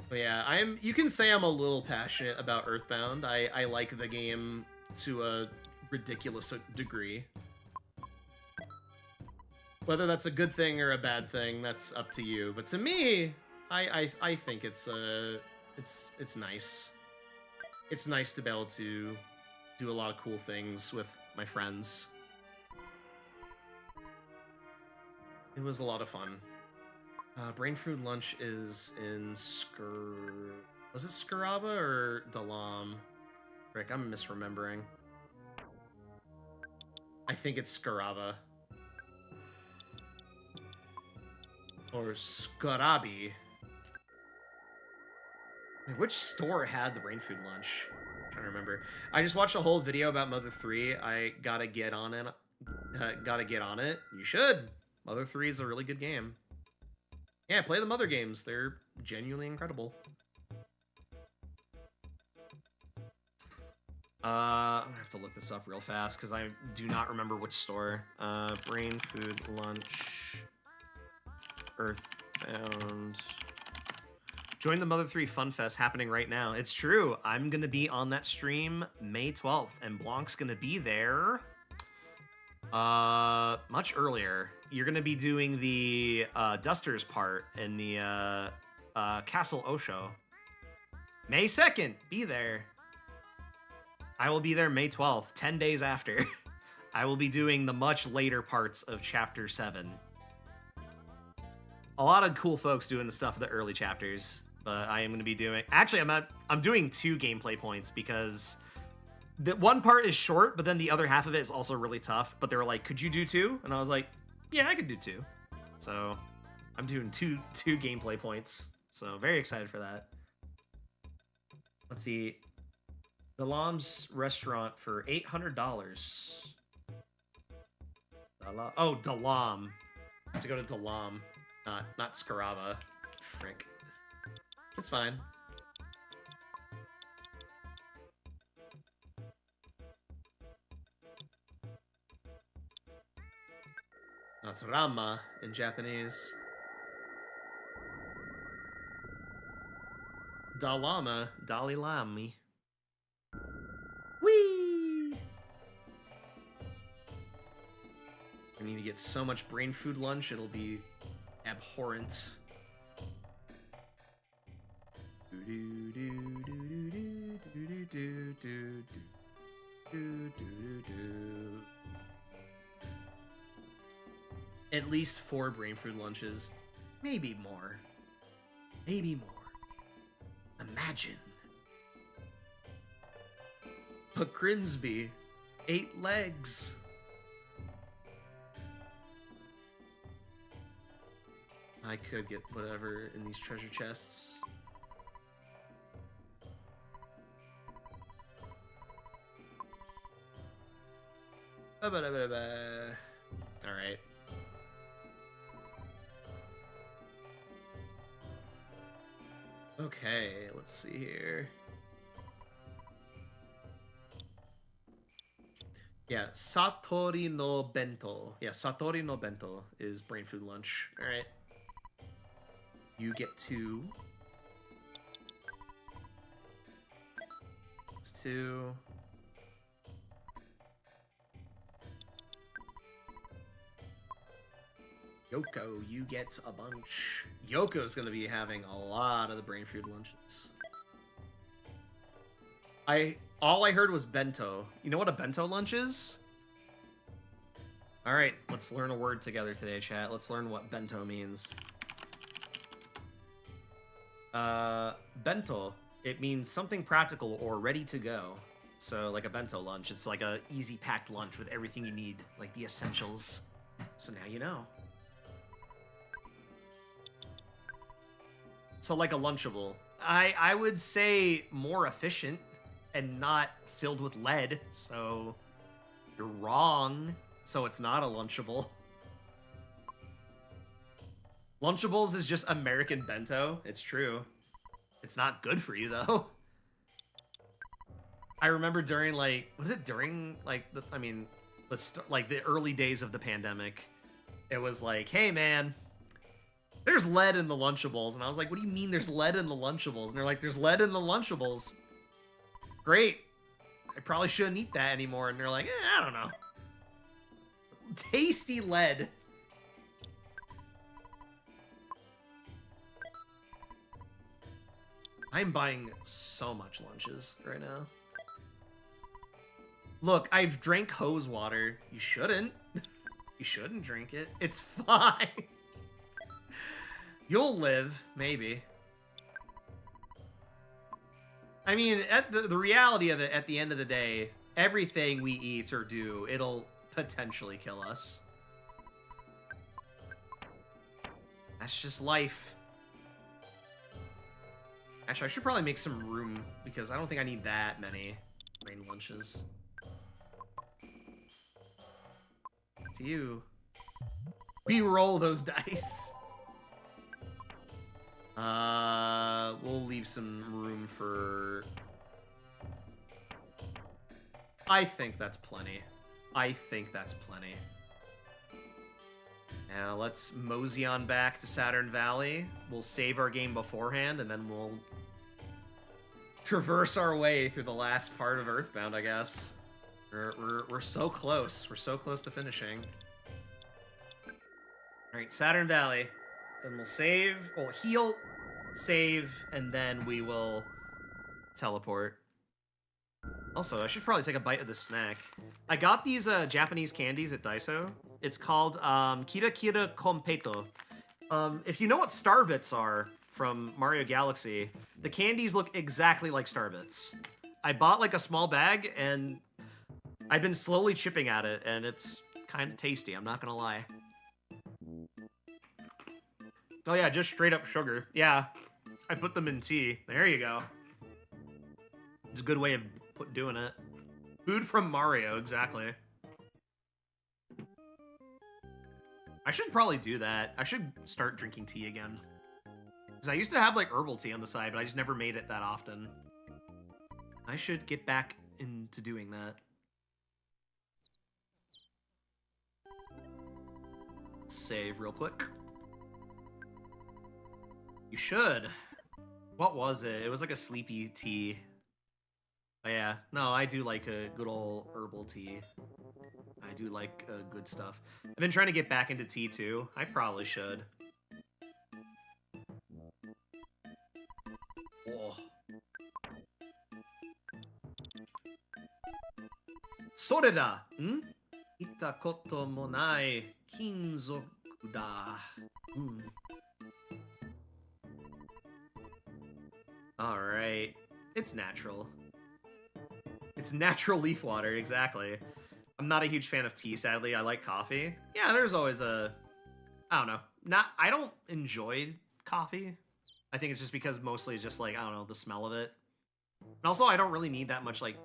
S1: But yeah, you can say I'm a little passionate about Earthbound. I like the game to a ridiculous degree. Whether that's a good thing or a bad thing, that's up to you. But to me, I think it's nice. It's nice to be able to do a lot of cool things with my friends. It was a lot of fun. Brain Food Lunch is in was it Scaraba or Dalam? Rick, I'm misremembering. I think it's Scaraba. Or Scarabi. Wait, which store had the Brain Food Lunch? trying to remember. I just watched a whole video about Mother 3. I gotta get on it. Gotta get on it. You should. Mother 3 is a really good game. Yeah, play the Mother games. They're genuinely incredible. I'm gonna have to look this up real fast because I do not remember which store. Brain Food Lunch. Earthbound. Join the Mother 3 Fun Fest happening right now. It's true. I'm gonna be on that stream May 12th, and Blanc's gonna be there much earlier. You're gonna be doing the Dusters part in the Castle Osho. May 2nd, be there. I will be there May 12th, 10 days after. I will be doing the much later parts of Chapter 7. A lot of cool folks doing the stuff of the early chapters, but I am going to be doing... Actually, I'm doing 2 gameplay points because the one part is short, but then the other half of it is also really tough. But they were like, could you do 2? And I was like, yeah, I could do 2. So I'm doing two gameplay points. So very excited for that. Let's see. Dalam's restaurant for $800. Oh, Dalam. I have to go to Dalam, not Scarava. Frick. It's fine. That's Rama in Japanese. Dalama, Dalai Lami. Whee! I need to get so much brain food lunch, it'll be abhorrent. At least 4 brain food lunches. Maybe more. Maybe more. Imagine. A Grimsby. 8 legs. I could get whatever in these treasure chests. Alright. Okay, let's see here. Yeah, Satori no Bento. Yeah, Satori no Bento is brain food lunch. Alright. You get 2. It's 2. Yoko, you get a bunch. Yoko's gonna be having a lot of the brain food lunches. All I heard was bento. You know what a bento lunch is? Alright, let's learn a word together today, chat. Let's learn what bento means. Bento. It means something practical or ready to go. So, like a bento lunch. It's like a easy packed lunch with everything you need, like the essentials. So now you know. So like a Lunchable. I would say more efficient and not filled with lead, so you're wrong. So it's not a Lunchable. Lunchables is just American bento. It's true. It's not good for you though. I remember during like, was it during like the, I mean, like the early days of the pandemic, it was like, hey man, there's lead in the Lunchables. And I was like, what do you mean there's lead in the Lunchables? And they're like, there's lead in the Lunchables. Great. I probably shouldn't eat that anymore. And they're like, I don't know. Tasty lead. I'm buying so much lunches right now. Look, I've drank hose water. You shouldn't. You shouldn't drink it. It's fine. You'll live, maybe. I mean, at the reality of it, at the end of the day, everything we eat or do, it'll potentially kill us. That's just life. Actually, I should probably make some room, because I don't think I need that many rain lunches. To you. Re-roll those dice. We'll leave some room for... I think that's plenty. I think that's plenty. Now let's mosey on back to Saturn Valley. We'll save our game beforehand, and then we'll traverse our way through the last part of Earthbound, I guess. We're so close. We're so close to finishing. Alright, Saturn Valley. Then we'll save, we'll heal, save, and then we will teleport. Also, I should probably take a bite of this snack. I got these Japanese candies at Daiso. It's called Kira Kira Kompeto. If you know what Starbits are from Mario Galaxy, the candies look exactly like Starbits. I bought like a small bag, and I've been slowly chipping at it, and it's kind of tasty, I'm not gonna lie. Oh yeah, just straight up sugar. Yeah, I put them in tea. There you go. It's a good way of doing it. Food from Mario, exactly. I should probably do that. I should start drinking tea again. Because I used to have like herbal tea on the side, but I just never made it that often. I should get back into doing that. Save real quick. You should. What was it? It was like a sleepy tea. But yeah, no, I do like a good old herbal tea. I do like good stuff. I've been trying to get back into tea too. I probably should. Oh. Soreda! Ita koto mo nai kinzoku da. Alright. It's natural. It's natural leaf water, exactly. I'm not a huge fan of tea, sadly. I like coffee. Yeah, there's always a... I don't know. I don't enjoy coffee. I think it's just because mostly it's just like, I don't know, the smell of it. And also, I don't really need that much, like,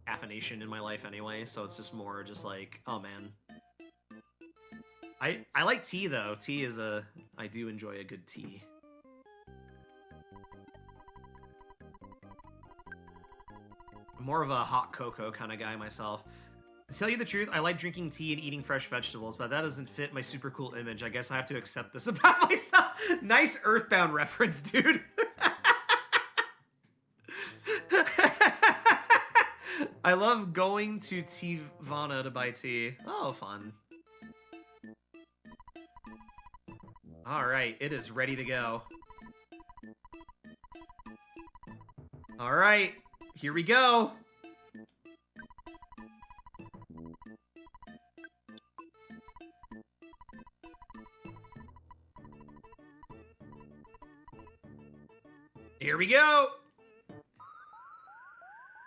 S1: caffeination in my life anyway, so it's just more just like, oh man. I like tea, though. Tea is a... I do enjoy a good tea. I'm more of a hot cocoa kind of guy myself. To tell you the truth, I like drinking tea and eating fresh vegetables, but that doesn't fit my super cool image. I guess I have to accept this about myself. Nice Earthbound reference, dude. I love going to Tivana to buy tea. Oh, fun. All right, it is ready to go. All right, here we go. Here we go!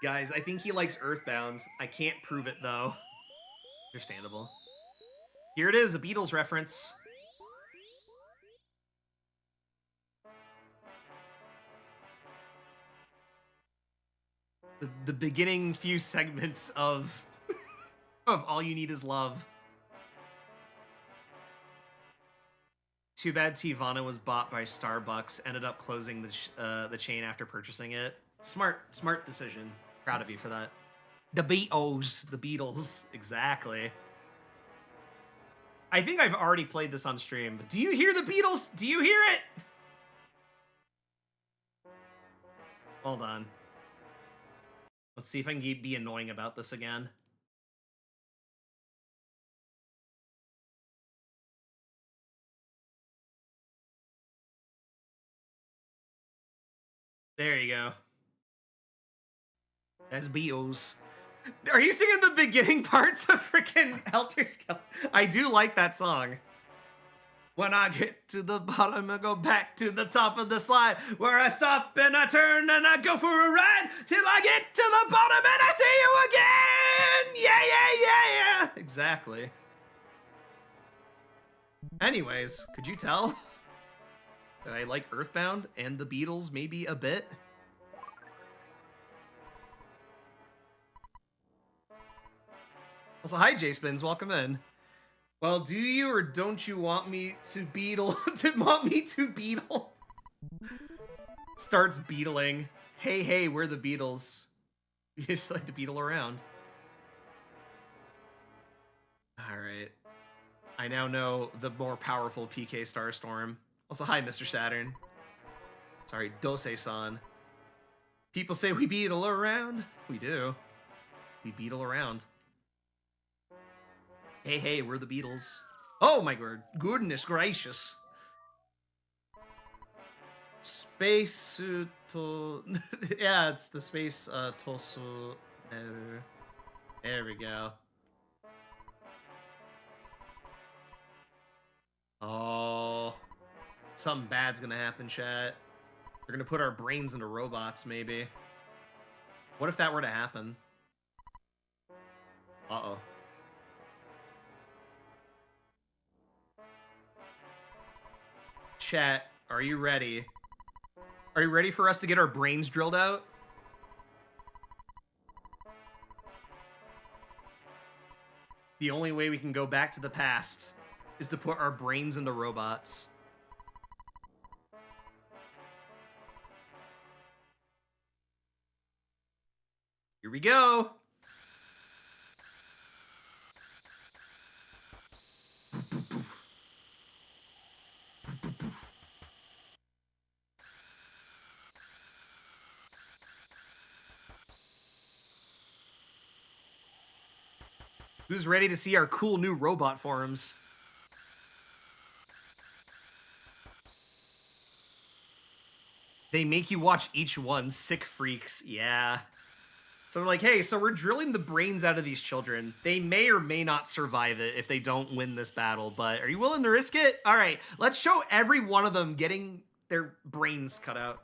S1: Guys, I think he likes Earthbound. I can't prove it, though. Understandable. Here it is, a Beatles reference. The beginning few segments of... of All You Need Is Love. Too bad Tivana was bought by Starbucks. Ended up closing the chain after purchasing it. Smart decision. Proud of you for that. The Beatles, exactly. I think I've already played this on stream, but do you hear the Beatles? Do you hear it? Hold on. Let's see if I can be annoying about this again. There you go. That's Beatles. Are you singing the beginning parts of freaking Helter Skelter? I do like that song. When I get to the bottom, I go back to the top of the slide, where I stop and I turn and I go for a ride till I get to the bottom and I see you again. Yeah, yeah, yeah, yeah. Exactly. Anyways, could you tell that I like Earthbound and the Beatles maybe a bit? Also, hi, J-Spins. Welcome in. Well, do you or don't you want me to beetle? Want me to beetle? Starts beetling. Hey, we're the Beatles. You just like to beetle around. Alright. I now know the more powerful PK Starstorm. Also, hi, Mr. Saturn. Sorry, Dose-san. People say we beetle around. We do. We beetle around. Hey, we're the Beatles. Oh my god, goodness gracious. Space to... yeah, it's the space tosu... There we go. Oh... Something bad's gonna happen, chat. We're gonna put our brains into robots, maybe. What if that were to happen? Uh-oh. Chat, are you ready? Are you ready for us to get our brains drilled out? The only way we can go back to the past is to put our brains into robots. Here we go. Who's ready to see our cool new robot forms? They make you watch each one. Sick freaks. Yeah. So they're like, hey, so we're drilling the brains out of these children. They may or may not survive it if they don't win this battle, but are you willing to risk it? All right, let's show every one of them getting their brains cut out.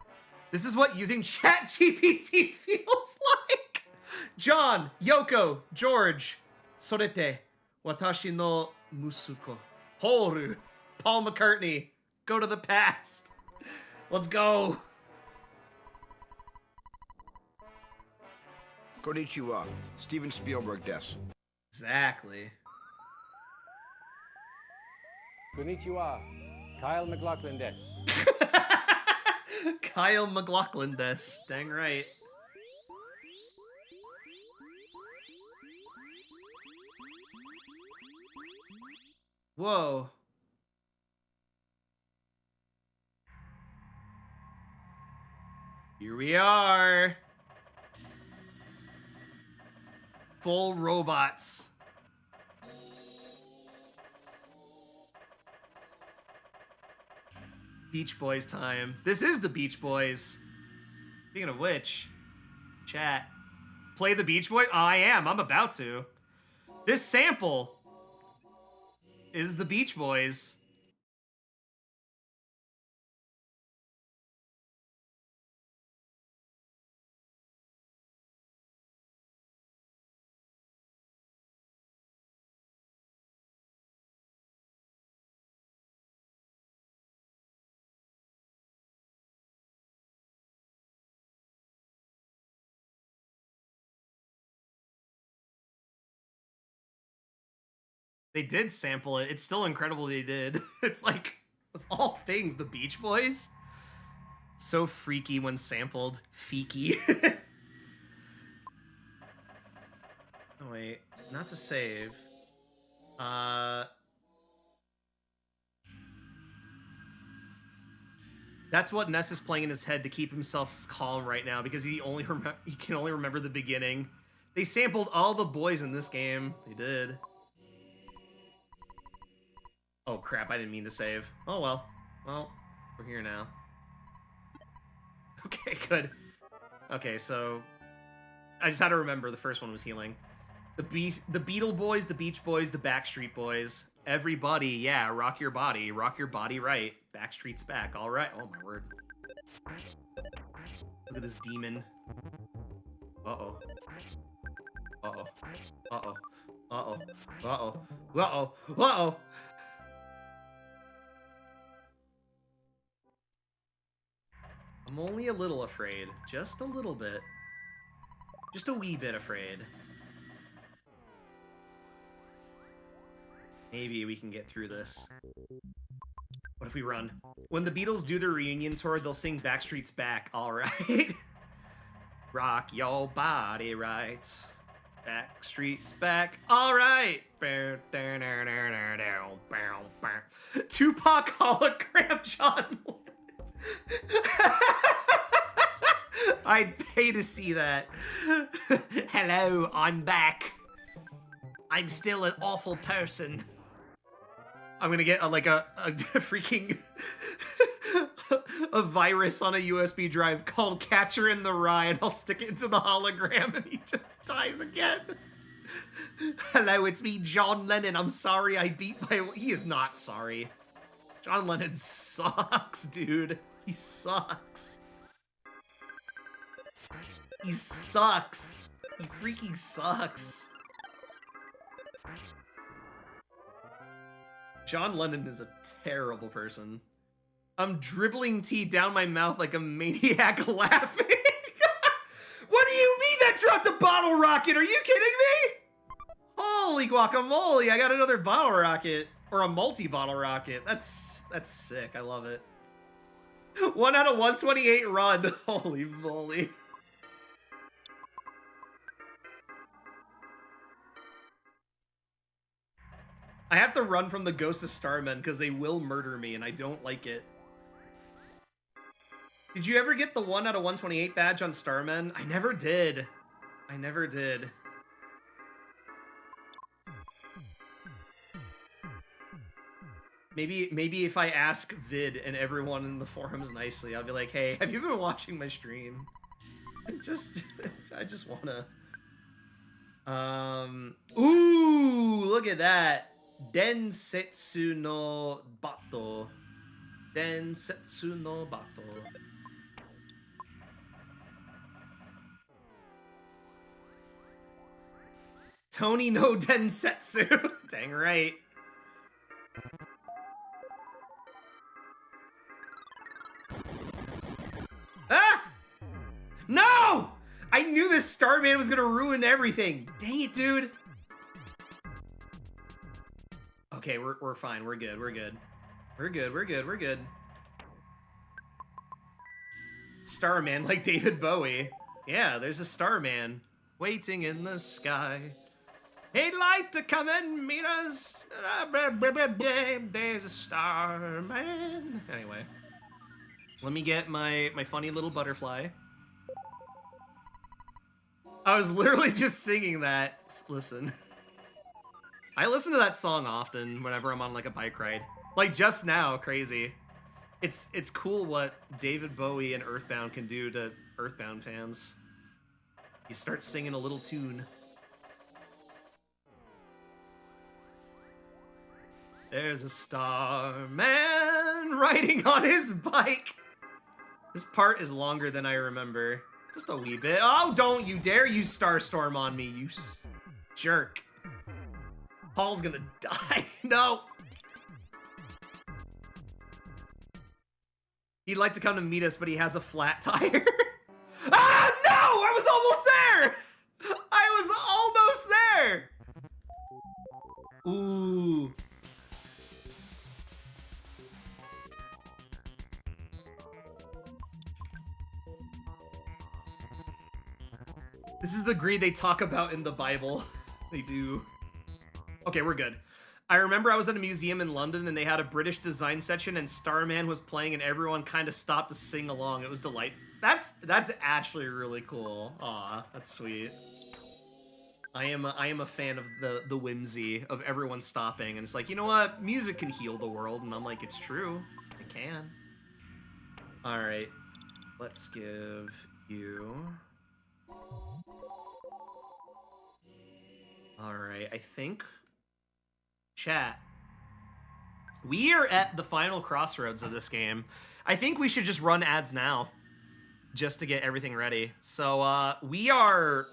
S1: This is what using ChatGPT feels like. John, Yoko, George, Sorete, Watashi no Musuko, Horu, Paul McCartney, go to the past. Let's go.
S3: Konnichiwa, Steven Spielberg des.
S1: Exactly.
S4: Konnichiwa, Kyle McLaughlin des.
S1: Kyle McLaughlin des. Dang right. Whoa. Here we are. Full robots. Beach Boys time. This is the Beach Boys. Speaking of which, chat. Play the Beach Boys? Oh, I am. I'm about to. This sample is the Beach Boys. They did sample it. It's still incredible they did. It's like, of all things, the Beach Boys. So freaky when sampled. Feeky. Oh, wait. Not to save. That's what Ness is playing in his head to keep himself calm right now, because he can only remember the beginning. They sampled all the boys in this game. They did. Oh crap, I didn't mean to save. Oh well. Well, we're here now. Okay, good. Okay, so I just had to remember the first one was healing. The Beetle Boys, the Beach Boys, the Backstreet Boys. Everybody, yeah, rock your body right. Backstreet's back, all right. Oh my word. Look at this demon. Uh-oh. Uh-oh. Uh-oh. Uh-oh. Uh-oh. Uh-oh. Uh-oh. I'm only a little afraid. Just a little bit. Just a wee bit afraid. Maybe we can get through this. What if we run? When the Beatles do their reunion tour, they'll sing Backstreet's Back, all right? Rock your body right. Backstreet's back, all right. Tupac hologram John. I'd pay to see that. Hello, I'm back. I'm still an awful person. I'm gonna get a freaking a virus on a USB drive called Catcher in the Rye, and I'll stick it into the hologram, and he just dies again. Hello, it's me, John Lennon. I'm sorry I beat my... He is not sorry. John Lennon sucks, dude. He sucks. He sucks. He freaking sucks. John Lennon is a terrible person. I'm dribbling tea down my mouth like a maniac laughing. What do you mean that dropped a bottle rocket? Are you kidding me? Holy guacamole, I got another bottle rocket. Or a multi-bottle rocket. That's sick, I love it. 1 out of 128 run. Holy moly. I have to run from the Ghost of Starmen because they will murder me and I don't like it. Did you ever get the 1 out of 128 badge on Starmen? I never did. I never did. Maybe if I ask Vid and everyone in the forums nicely, I'll be like, hey, have you been watching my stream? I just wanna... Ooh, look at that. Densetsu no Bato. Densetsu no Bato. Tony no Densetsu. Dang right. Ah! No! I knew this Starman was gonna ruin everything. Dang it, dude. Okay, we're fine. We're good. We're good. We're good. We're good. We're good. Starman, like David Bowie. Yeah, there's a Starman waiting in the sky. He'd like to come and meet us. There's a Starman. Anyway, let me get my funny little butterfly. I was literally just singing that. Listen. I listen to that song often whenever I'm on like a bike ride. Like just now, crazy. It's cool what David Bowie and Earthbound can do to Earthbound fans. You start singing a little tune. There's a Starman riding on his bike. This part is longer than I remember. Just a wee bit. Oh, don't you dare use Starstorm on me, you jerk. Paul's gonna die. No. He'd like to come to meet us, but he has a flat tire. Ah, no! I was almost there! I was almost there! Ooh. This is the greed they talk about in the Bible. They do. Okay, we're good. I remember I was at a museum in London and they had a British design section and Starman was playing and everyone kind of stopped to sing along. It was delightful. That's actually really cool. Aw, that's sweet. I am a fan of the whimsy of everyone stopping and it's like, you know what? Music can heal the world, and I'm like, it's true. It can. All right, let's give you. All right, I think. Chat. We are at the final crossroads of this game. I think we should just run ads now, just to get everything ready. So we are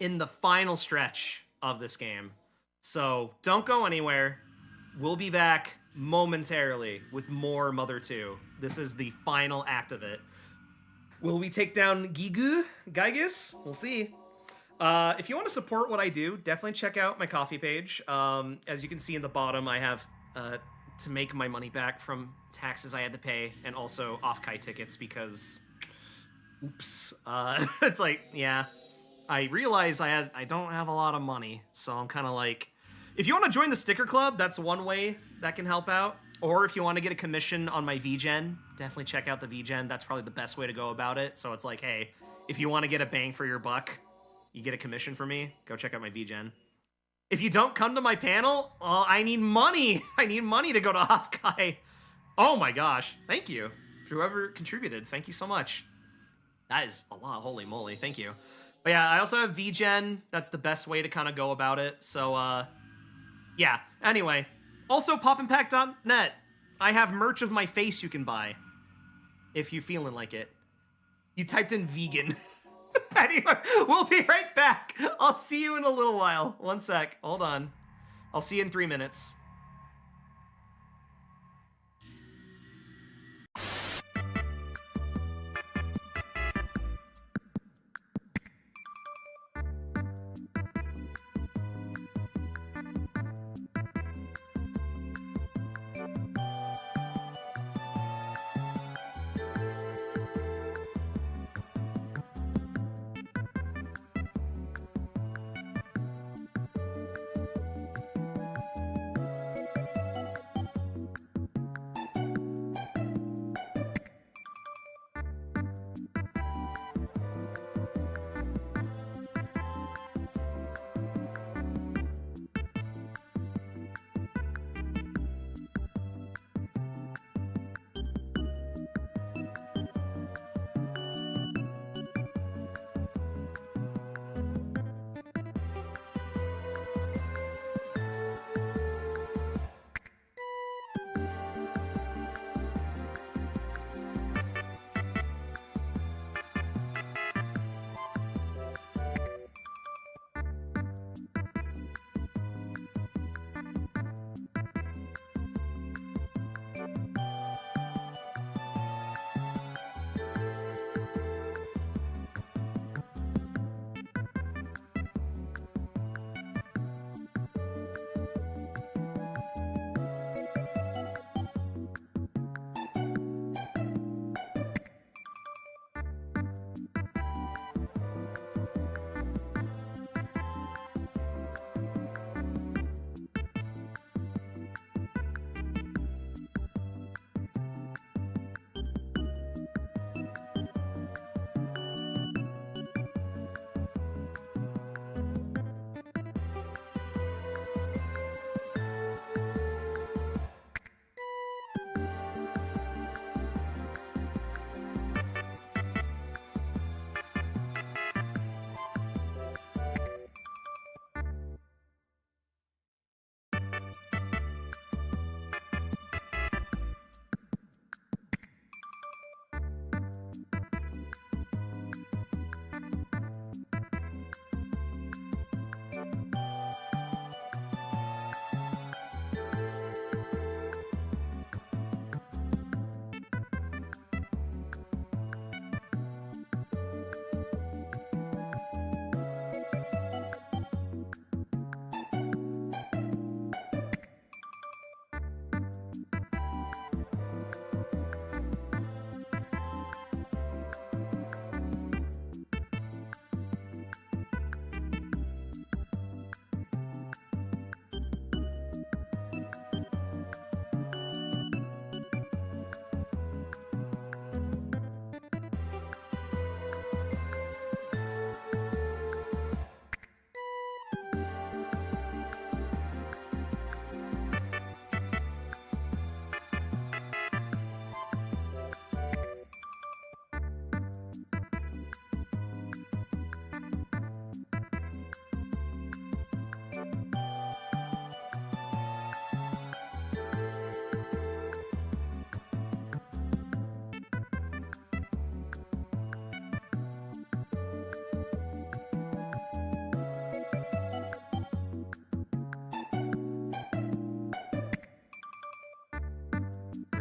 S1: in the final stretch of this game. So don't go anywhere. We'll be back momentarily with more Mother 2. This is the final act of it. Will we take down Gigas? We'll see. If you want to support what I do, definitely check out my coffee page. As you can see in the bottom, I have to make my money back from taxes I had to pay, and also off-Kai tickets because, oops. It's like, yeah, I realize I don't have a lot of money, so I'm kind of like, if you want to join the sticker club, that's one way that can help out. Or if you want to get a commission on my VGen, definitely check out the VGen. That's probably the best way to go about it. So it's like, hey, if you want to get a bang for your buck, you get a commission for me, go check out my VGen. If you don't come to my panel, I need money. I need money to go to Off-Kai. Oh my gosh. Thank you. Whoever contributed, thank you so much. That is a lot. Holy moly. Thank you. But yeah, I also have VGen. That's the best way to kind of go about it. So, yeah. Anyway. Also, popandpack.net. I have merch of my face you can buy. If you feeling like it. You typed in vegan. Anyway, we'll be right back. I'll see you in a little while. One sec. Hold on. I'll see you in 3 minutes.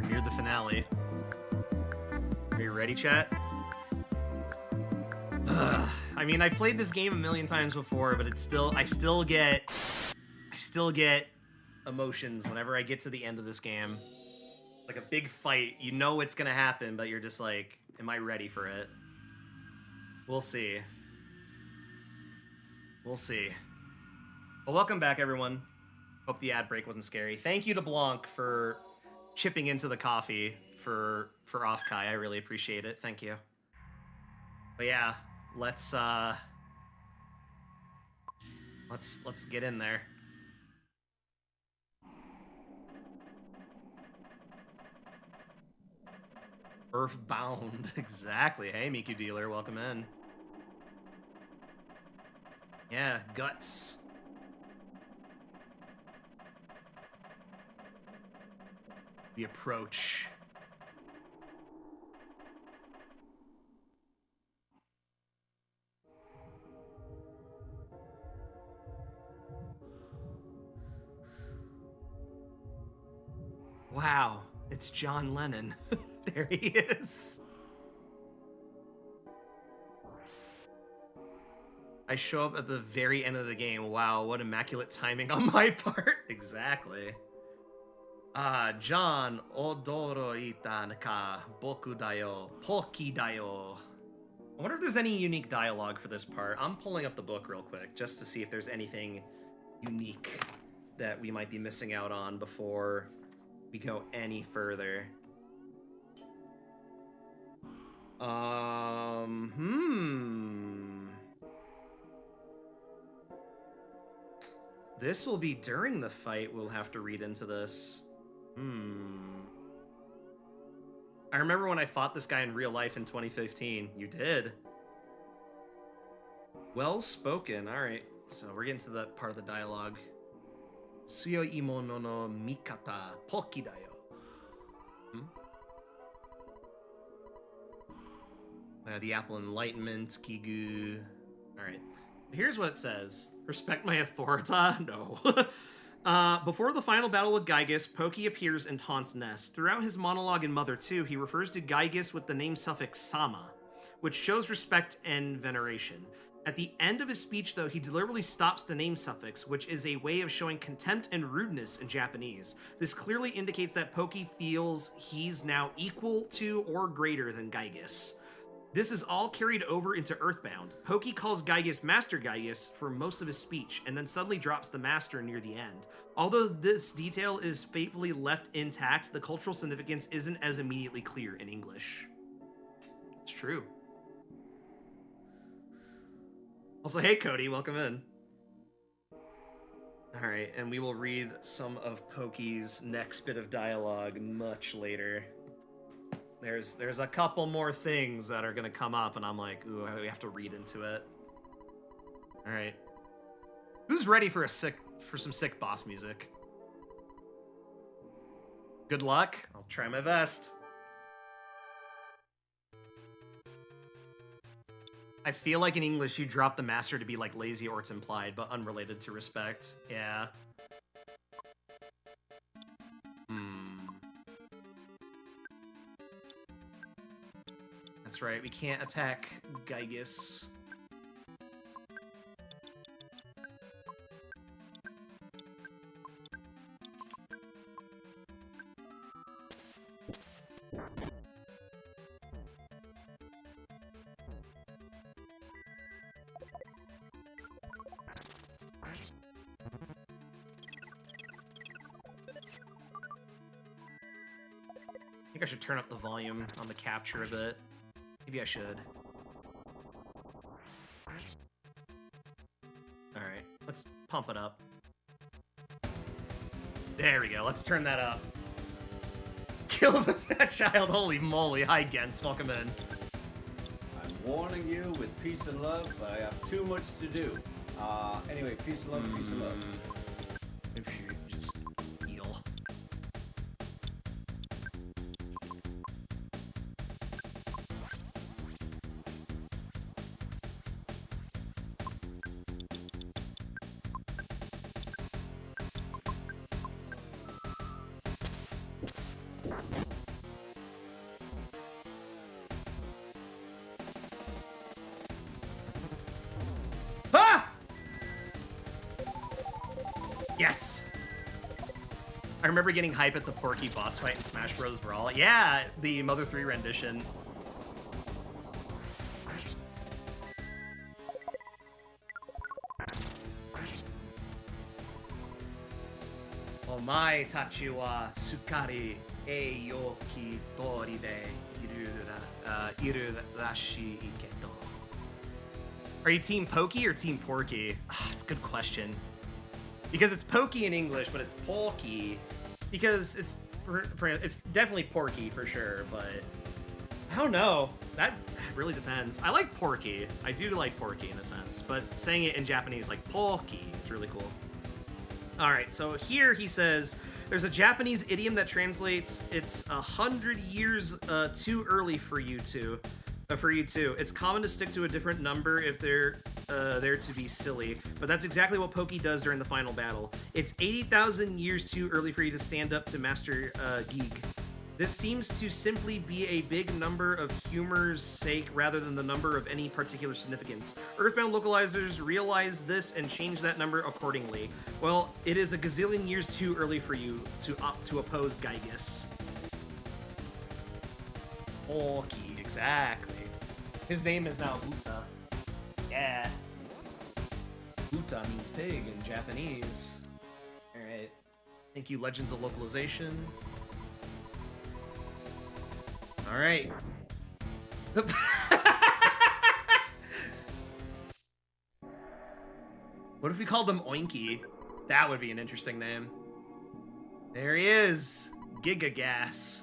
S1: Near the finale. Are you ready, chat? I mean, I played this game a million times before, but I still get emotions whenever I get to the end of this game. Like a big fight, you know it's gonna happen, but you're just like, am I ready for it? We'll see. We'll see. Well, welcome back, everyone. Hope the ad break wasn't scary. Thank you to Blanc for chipping into the coffee for Offkai. I really appreciate it. Thank you. But yeah, let's get in there. Earthbound, exactly. Hey, Miku Dealer, welcome in. Yeah, guts. The approach. Wow, it's John Lennon. There he is. I show up at the very end of the game. Wow, what immaculate timing on my part. Exactly. John Odoro Itanaka Boku Dayo Poki Dayo. I wonder if there's any unique dialogue for this part. I'm pulling up the book real quick just to see if there's anything unique that we might be missing out on before we go any further. This will be during the fight. We'll have to read into this. I remember when I fought this guy in real life in 2015. You did. Well spoken. All right. So we're getting to that part of the dialogue. Tsuyo imono no mikata poki dayo. The Apple Enlightenment, Kigu. All right. Here's what it says. Respect my authority? No. Before the final battle with Gygus, Poki appears and taunts Ness. Throughout his monologue in Mother 2, he refers to Gygus with the name suffix Sama, which shows respect and veneration. At the end of his speech, though, he deliberately stops the name suffix, which is a way of showing contempt and rudeness in Japanese. This clearly indicates that Poki feels he's now equal to or greater than Gygus. This is all carried over into Earthbound. Poki calls Gygus Master Gygus for most of his speech, and then suddenly drops the Master near the end. Although this detail is faithfully left intact, the cultural significance isn't as immediately clear in English. It's true. Also, hey Cody, welcome in. Alright, and we will read some of Poki's next bit of dialogue much later. There's a couple more things that are gonna come up, and I'm like, ooh, we have to read into it. All right, who's ready for some sick boss music? Good luck. I'll try my best. I feel like in English you drop the master to be like lazy or it's implied, but unrelated to respect. Yeah. That's right, we can't attack Gygus. I think I should turn up the volume on the capture a bit. Maybe I should. Alright, let's pump it up. There we go, let's turn that up. Kill the fat child, holy moly. Hi, Gens, welcome in.
S5: I'm warning you with peace and love, but I have too much to do. Anyway, peace and love, peace and love.
S1: If you just heal. Yes! I remember getting hype at the Porky boss fight in Smash Bros. Brawl. Yeah, the Mother 3 rendition. Omae tachi wa sukari e yoki tori de iru rashi iketo. Are you Team Pokey or Team Porky? That's a good question. Because it's Pokey in English, but it's Porky. Because it's definitely Porky for sure, but I don't know. That really depends. I like Porky. I do like Porky in a sense, but saying it in Japanese like Porky is really cool. All right, so here he says there's a Japanese idiom that translates "It's 100 years too early for you two." For you too. It's common to stick to a different number if they're there to be silly, but that's exactly what Pokey does during the final battle. It's 80,000 years too early for you to stand up to Master Geek. This seems to simply be a big number of humor's sake rather than the number of any particular significance. Earthbound localizers realize this and change that number accordingly. Well, it is a gazillion years too early for you to oppose Gygus. Pokey, exactly. His name is now Uta. Yeah. Uta means pig in Japanese. Alright. Thank you, Legends of Localization. Alright. What if we called them Oinky? That would be an interesting name. There he is. Gigagas.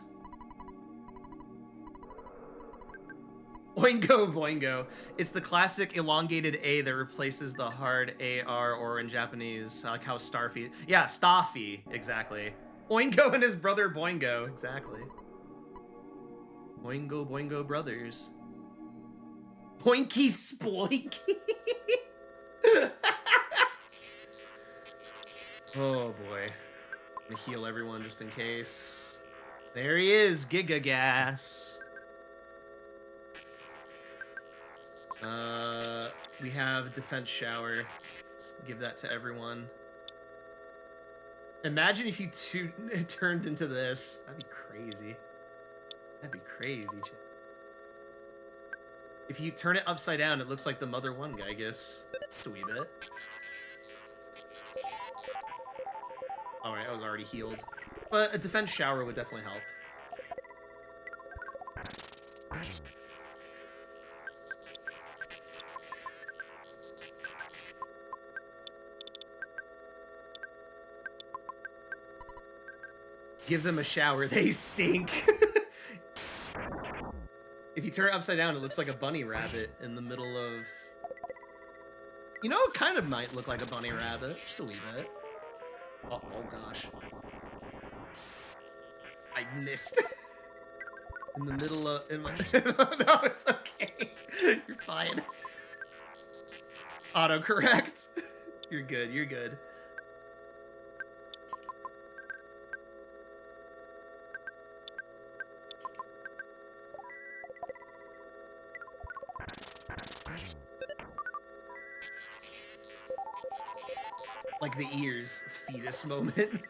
S1: Oingo Boingo. It's the classic elongated A that replaces the hard AR, or in Japanese, like how Starfy. Yeah, Staffy, exactly. Oingo and his brother Boingo, exactly. Oingo Boingo brothers. Boinky Sploinky. Oh boy. I'm gonna heal everyone just in case. There he is, Gigagas. We have Defense Shower. Let's give that to everyone. Imagine if you turned into this. That'd be crazy. That'd be crazy. If you turn it upside down, it looks like the Mother 1 guy, I guess. Just a wee bit. Alright, I was already healed. But a Defense Shower would definitely help. Give them a shower, they stink. If you turn it upside down, it looks like a bunny rabbit in the middle of... You know, it kind of might look like a bunny rabbit. Just a wee bit. Oh gosh. I missed. In the middle of... No, it's okay. You're fine. Autocorrect. You're good, you're good. Like the ears, fetus moment.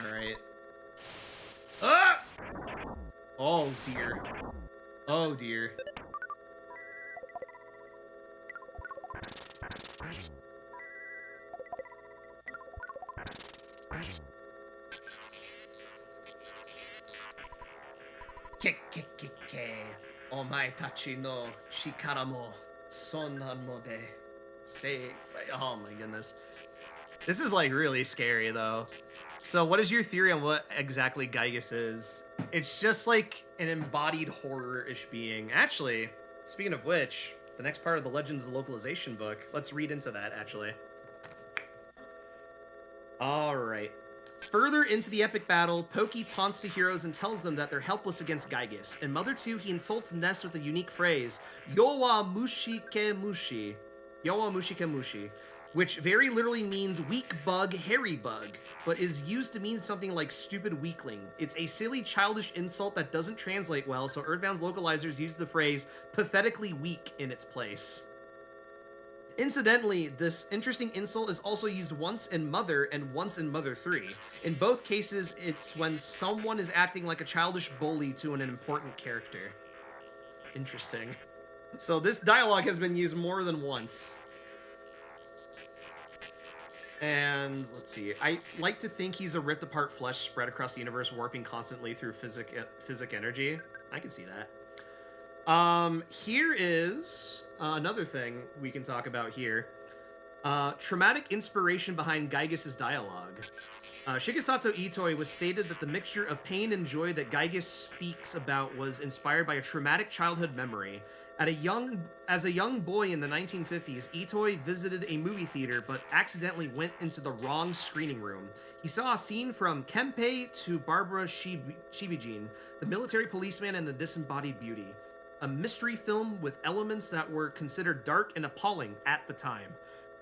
S1: Alright. Ah! Oh dear. Oh dear. Omae tachi no shikara mo sonnan de sei. Oh my goodness. This is like really scary though. So what is your theory on what exactly Gygus is? It's just like an embodied horror-ish being. Actually, speaking of which, the next part of the Legends of Localization book, let's read into that actually. Alright. Further into the epic battle, Pokey taunts the heroes and tells them that they're helpless against Gygus. In Mother 2, he insults Ness with the unique phrase, Yowa Mushike Mushi. Yowa Mushike Mushi. which very literally means weak bug, hairy bug, but is used to mean something like stupid weakling. It's a silly, childish insult that doesn't translate well, so Earthbound's localizers use the phrase pathetically weak in its place. Incidentally, this interesting insult is also used once in Mother and once in Mother 3. In both cases, it's when someone is acting like a childish bully to an important character. Interesting. So this dialogue has been used more than once. And let's see. I like to think he's a ripped apart flesh spread across the universe, warping constantly through physic energy. I can see that. Here is another thing we can talk about here. Traumatic inspiration behind Gygus' dialogue. Shigesato Itoi was stated that the mixture of pain and joy that Gygus speaks about was inspired by a traumatic childhood memory. As a young boy in the 1950s, Itoi visited a movie theater but accidentally went into the wrong screening room. He saw a scene from Kempei to Barbara Shibijin, the military policeman and the disembodied beauty. A mystery film with elements that were considered dark and appalling at the time.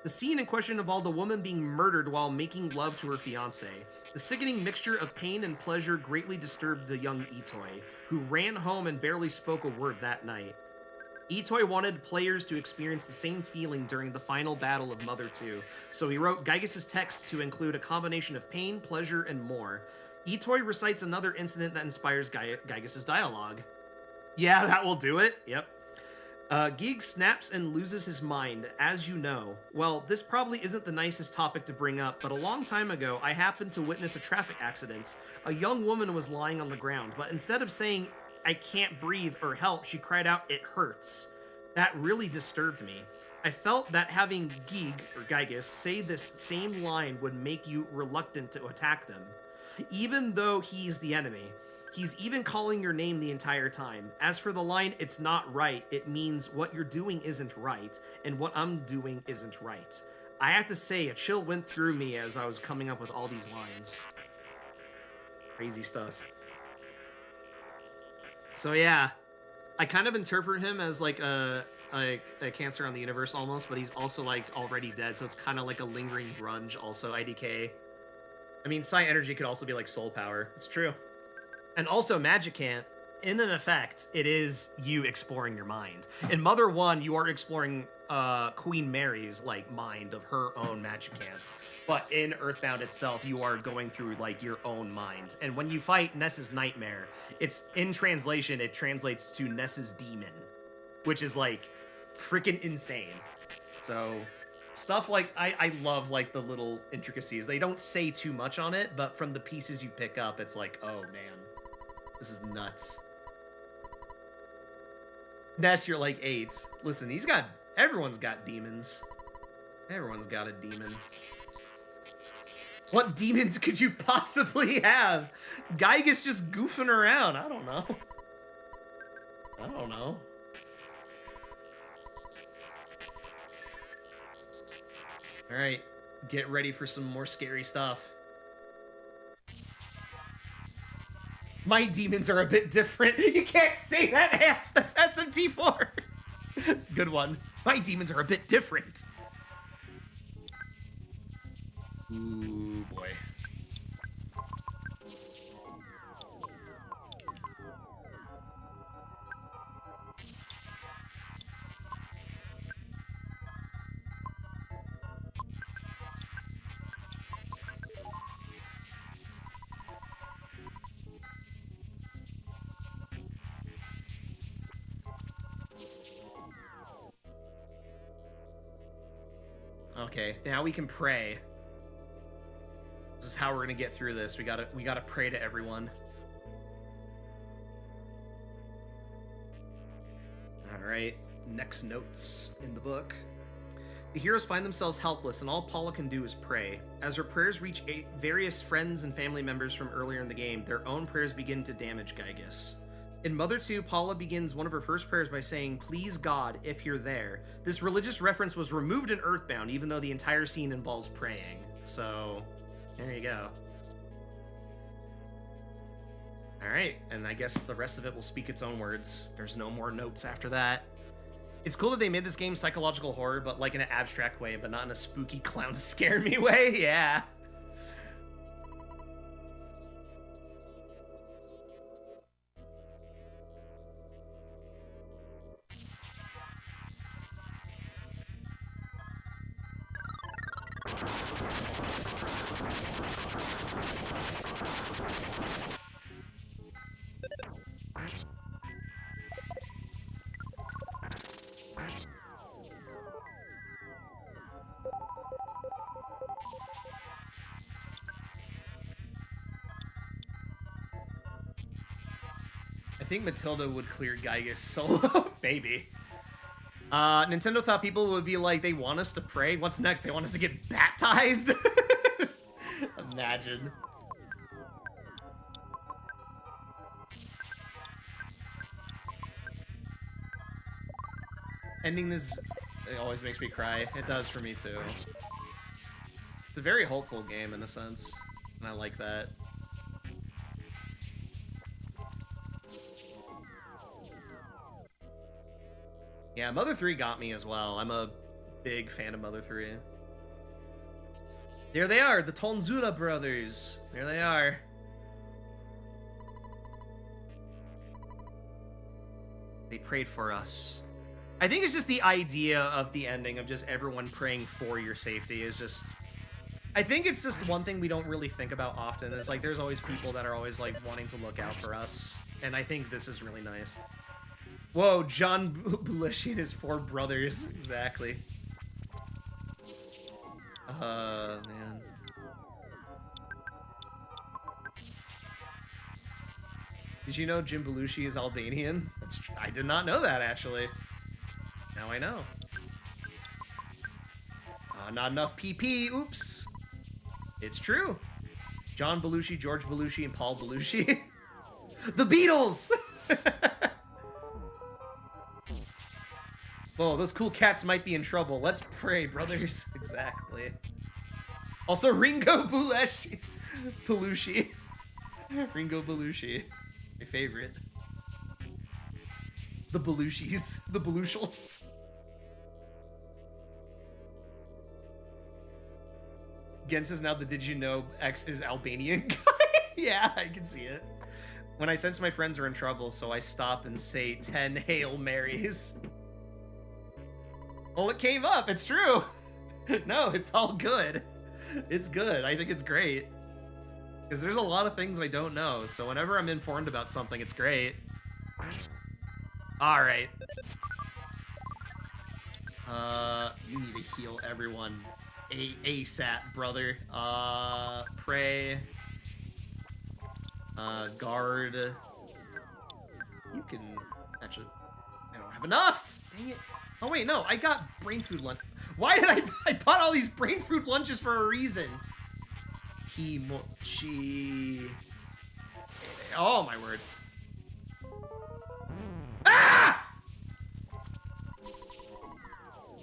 S1: The scene in question involved a woman being murdered while making love to her fiancé. The sickening mixture of pain and pleasure greatly disturbed the young Itoi, who ran home and barely spoke a word that night. Itoi wanted players to experience the same feeling during the final battle of Mother 2, so he wrote Gygus' text to include a combination of pain, pleasure, and more. Itoi recites another incident that inspires Gygus' dialogue. Yeah, that will do it. Yep. Geeg snaps and loses his mind, as you know. Well, this probably isn't the nicest topic to bring up, but a long time ago, I happened to witness a traffic accident. A young woman was lying on the ground, but instead of saying, "I can't breathe" or "help," she cried out, "It hurts." That really disturbed me. I felt that having Geeg, or Gygus, say this same line would make you reluctant to attack them. Even though he's the enemy. He's even calling your name the entire time. As for the line, "It's not right," it means what you're doing isn't right, and what I'm doing isn't right. I have to say, a chill went through me as I was coming up with all these lines. Crazy stuff. So yeah, I kind of interpret him as like a cancer on the universe almost, but he's also like already dead, so it's kind of like a lingering grunge also, IDK. I mean, Psi Energy could also be like soul power. It's true. And also, Magicant, in an effect, it is you exploring your mind. In Mother 1, you are exploring Queen Mary's like mind of her own Magicant. But in Earthbound itself, you are going through like your own mind. And when you fight Ness's Nightmare, it's in translation, it translates to Ness's Demon, which is like freaking insane. So stuff like I love like the little intricacies. They don't say too much on it, but from the pieces you pick up, it's like, oh man. This is nuts. Ness, you're like 8. Listen, everyone's got demons. Everyone's got a demon. What demons could you possibly have? Gygus just goofing around. I don't know. All right, get ready for some more scary stuff. My demons are a bit different. You can't say that, Amp. That's SMT4. Good one. My demons are a bit different. Ooh, boy. Okay, now we can pray. This is how we're gonna get through this. We gotta pray to everyone. Alright, next notes in the book. The heroes find themselves helpless, and all Paula can do is pray. As her prayers reach various friends and family members from earlier in the game, their own prayers begin to damage Gygus. In Mother 2, Paula begins one of her first prayers by saying, "Please God, if you're there." This religious reference was removed in Earthbound, even though the entire scene involves praying. So, there you go. Alright, and I guess the rest of it will speak its own words. There's no more notes after that. It's cool that they made this game psychological horror, but like in an abstract way, but not in a spooky clown scare me way. Yeah. I think Matilda would clear Gygas solo. Maybe. Nintendo thought people would be like, they want us to pray. What's next? They want us to get baptized? Imagine. Ending this, it always makes me cry. It does for me too. It's a very hopeful game in a sense, and I like that. Yeah, Mother 3 got me as well. I'm a big fan of Mother 3. There they are, the Tonzura brothers. There they are. They prayed for us. I think it's just the idea of the ending of just everyone praying for your safety is just... I think it's just one thing we don't really think about often is like there's always people that are always like wanting to look out for us. And I think this is really nice. Whoa, John Belushi and his 4 brothers. Exactly. Man. Did you know Jim Belushi is Albanian? I did not know that, actually. Now I know. Not enough PP. Oops. It's true. John Belushi, George Belushi, and Paul Belushi. The Beatles! Whoa, those cool cats might be in trouble. Let's pray, brothers. Exactly. Also, Ringo Belushi. Ringo Belushi. My favorite. The Belushis. The Belushals. Gen says now the Did You Know X is Albanian guy. Yeah, I can see it. When I sense my friends are in trouble, so I stop and say 10 Hail Marys. Well, it came up. It's true. No, it's all good. It's good. I think it's great. Because there's a lot of things I don't know, so whenever I'm informed about something, it's great. Alright. You need to heal everyone. ASAP, brother. Pray. Guard. You can... Actually, I don't have enough! Dang it. Oh wait, no, I got brain food lunch. Why did I bought all these brain food lunches for a reason? Kimochi. Oh my word. Ah!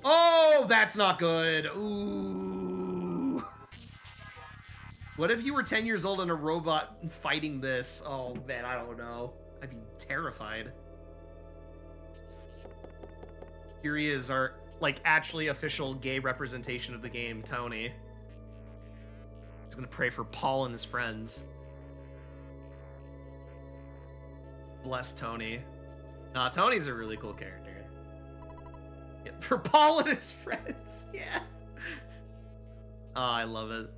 S1: Oh, that's not good. Ooh. What if you were 10 years old and a robot fighting this? Oh man, I don't know. I'd be terrified. Here he is, our, like, actually official gay representation of the game, Tony. He's gonna pray for Paul and his friends. Bless Tony. Nah, Tony's a really cool character. Yeah, for Paul and his friends, yeah. Oh, I love it.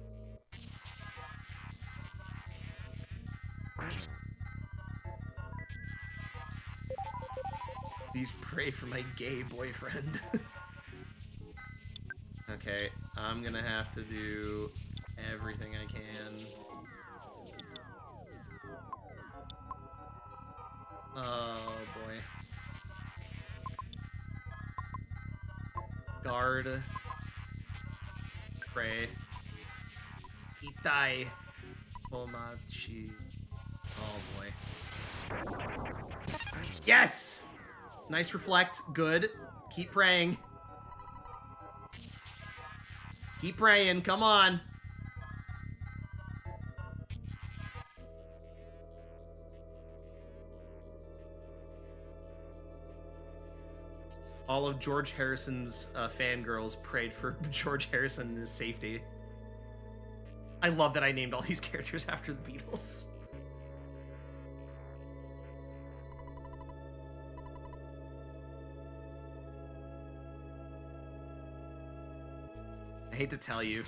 S1: Please pray for my gay boyfriend. Okay, I'm gonna have to do everything I can. Oh boy. Guard. Pray. Itai. Komachi. Oh boy. Yes! Nice reflect. Good. Keep praying. Keep praying. Come on. All of George Harrison's fangirls prayed for George Harrison and his safety. I love that I named all these characters after the Beatles. I hate to tell you.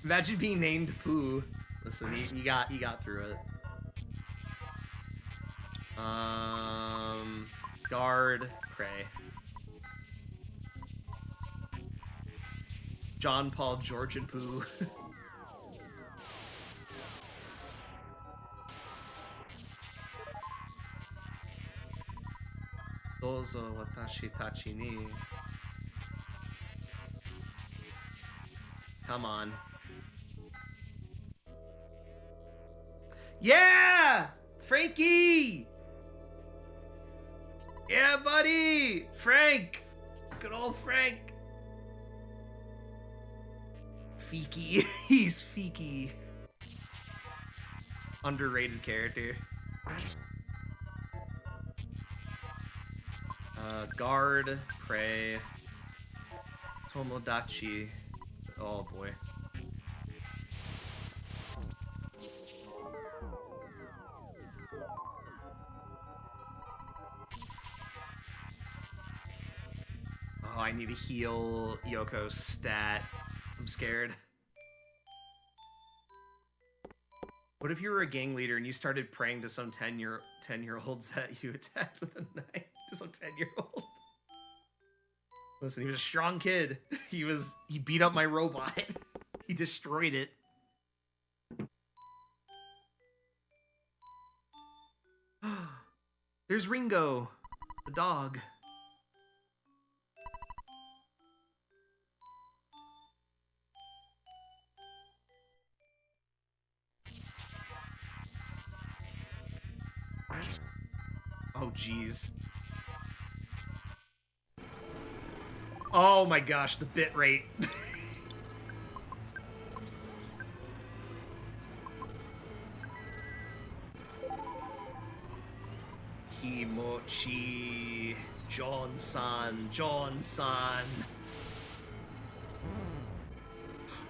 S1: Imagine being named Pooh. Listen, you got through it. Guard, pray. John, Paul, George, and Pooh. Dozo watashi tachi ni. Come on. Yeah! Frankie! Yeah, buddy! Frank! Good old Frank! Fiki. He's Fiki. Underrated character. Guard, pray. Tomodachi. Oh boy. Oh, I need to heal Yoko's stat. I'm scared. What if you were a gang leader and you started praying to some 10-year-olds that you attacked with a knife? To some 10-year-old? Listen, he was a strong kid. He beat up my robot. He destroyed it. There's Ringo, the dog. Oh, jeez. Oh my gosh, the bit rate. Kimochi. John-san. John-san.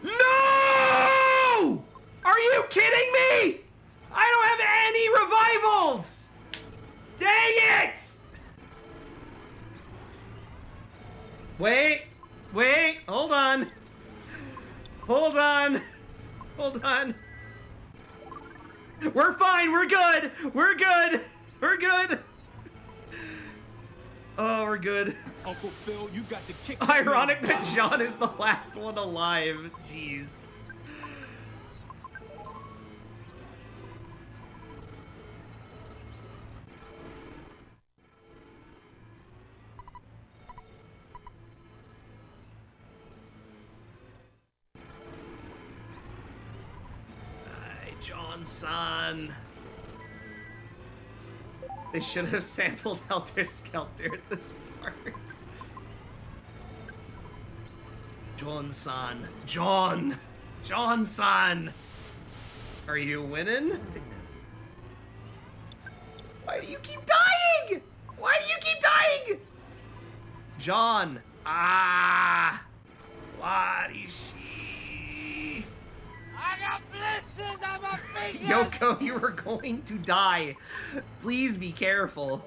S1: No! Are you kidding me? I don't have any revivals! Dang it! Wait, hold on. Hold on. We're fine, we're good. Oh, we're good.
S2: Uncle Phil, you got to kick.
S1: Ironic that John is the last one alive. Jeez. John-san. They should have sampled Helter Skelter at this part. John-san. John-san. Are you winning? Why do you keep dying? John. Ah. Warishi.
S2: I got blisters on my fingers.
S1: Yoko, you are going to die. Please be careful.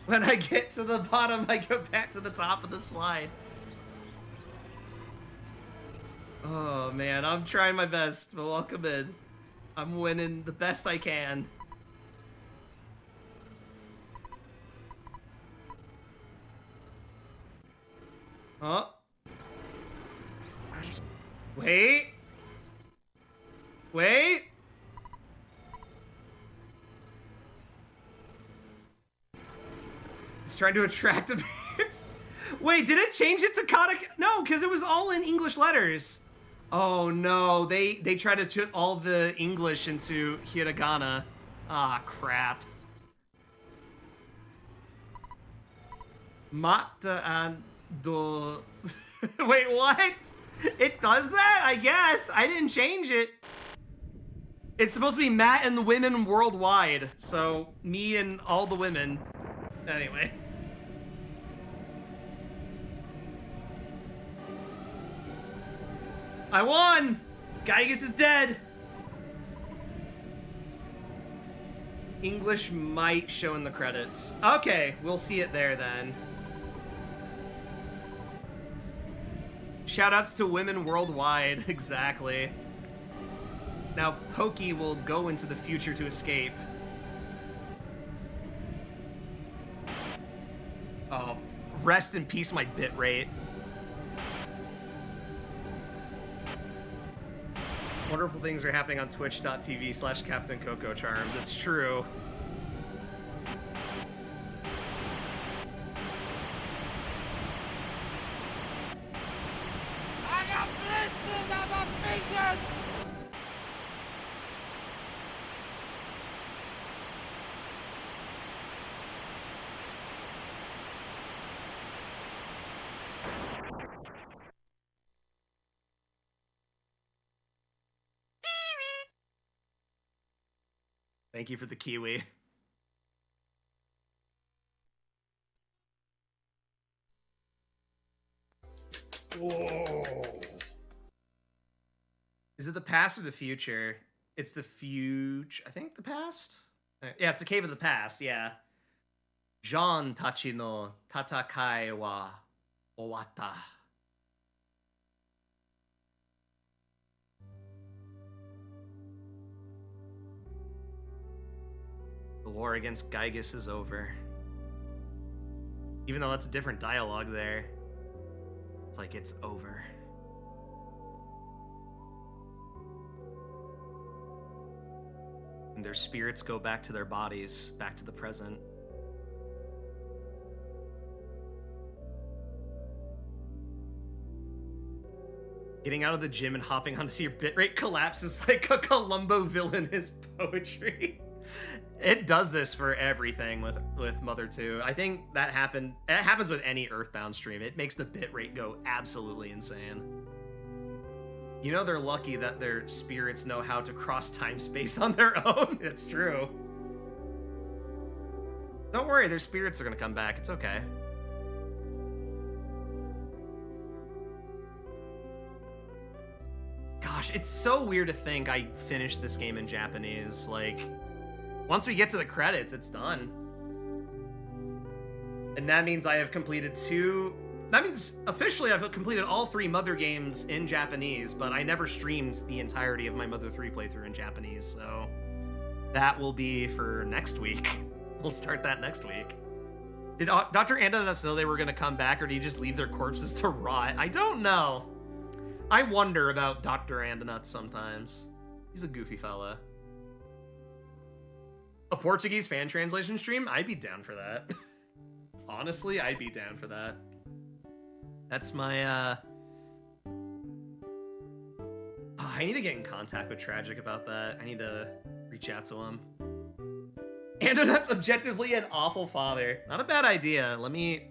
S1: When I get to the bottom, I go back to the top of the slide. Oh man, I'm trying my best, but welcome in. I'm winning the best I can. Huh? Wait. It's trying to attract a bit. Wait, did it change it to katakana? No, because it was all in English letters. Oh no, they tried to put all the English into hiragana. Ah, crap. Mata and do. Wait, what? It does that? I guess. I didn't change it. It's supposed to be Matt and the women worldwide. So, me and all the women. Anyway. I won! Gygus is dead! English might show in the credits. Okay, we'll see it there then. Shoutouts to women worldwide, exactly. Now, Pokey will go into the future to escape. Oh, rest in peace, my bitrate. Wonderful things are happening on twitch.tv/Captain Coco Charms. It's true.
S2: I got blisters on my fingers!
S1: Thank you for the kiwi.
S3: Whoa.
S1: Is it the past or the future? It's the future. I think the past? Yeah, it's the cave of the past, yeah. John Tachi no Tatakai wa Owata. The war against Gygus is over. Even though that's a different dialogue there. It's like it's over. And their spirits go back to their bodies, back to the present. Getting out of the gym and hopping onto your bitrate collapses like a Columbo villain is poetry. It does this for everything with Mother 2. I think that it happens with any Earthbound stream. It makes the bitrate go absolutely insane. You know they're lucky that their spirits know how to cross time-space on their own. It's true. Don't worry, their spirits are gonna come back. It's okay. Gosh, it's so weird to think I finished this game in Japanese. Like, once we get to the credits, it's done. And that means I have completed that means officially I've completed all 3 Mother games in Japanese, but I never streamed the entirety of my Mother 3 playthrough in Japanese, so that will be for next week. We'll start that next week. Did Dr. Andonuts know they were going to come back, or did he just leave their corpses to rot? I don't know. I wonder about Dr. Andonuts sometimes. He's a goofy fella. A Portuguese fan translation stream? I'd be down for that. Honestly, I'd be down for that. That's my, I need to get in contact with Tragic about that. I need to reach out to him. Andonut's objectively an awful father. Not a bad idea. Let me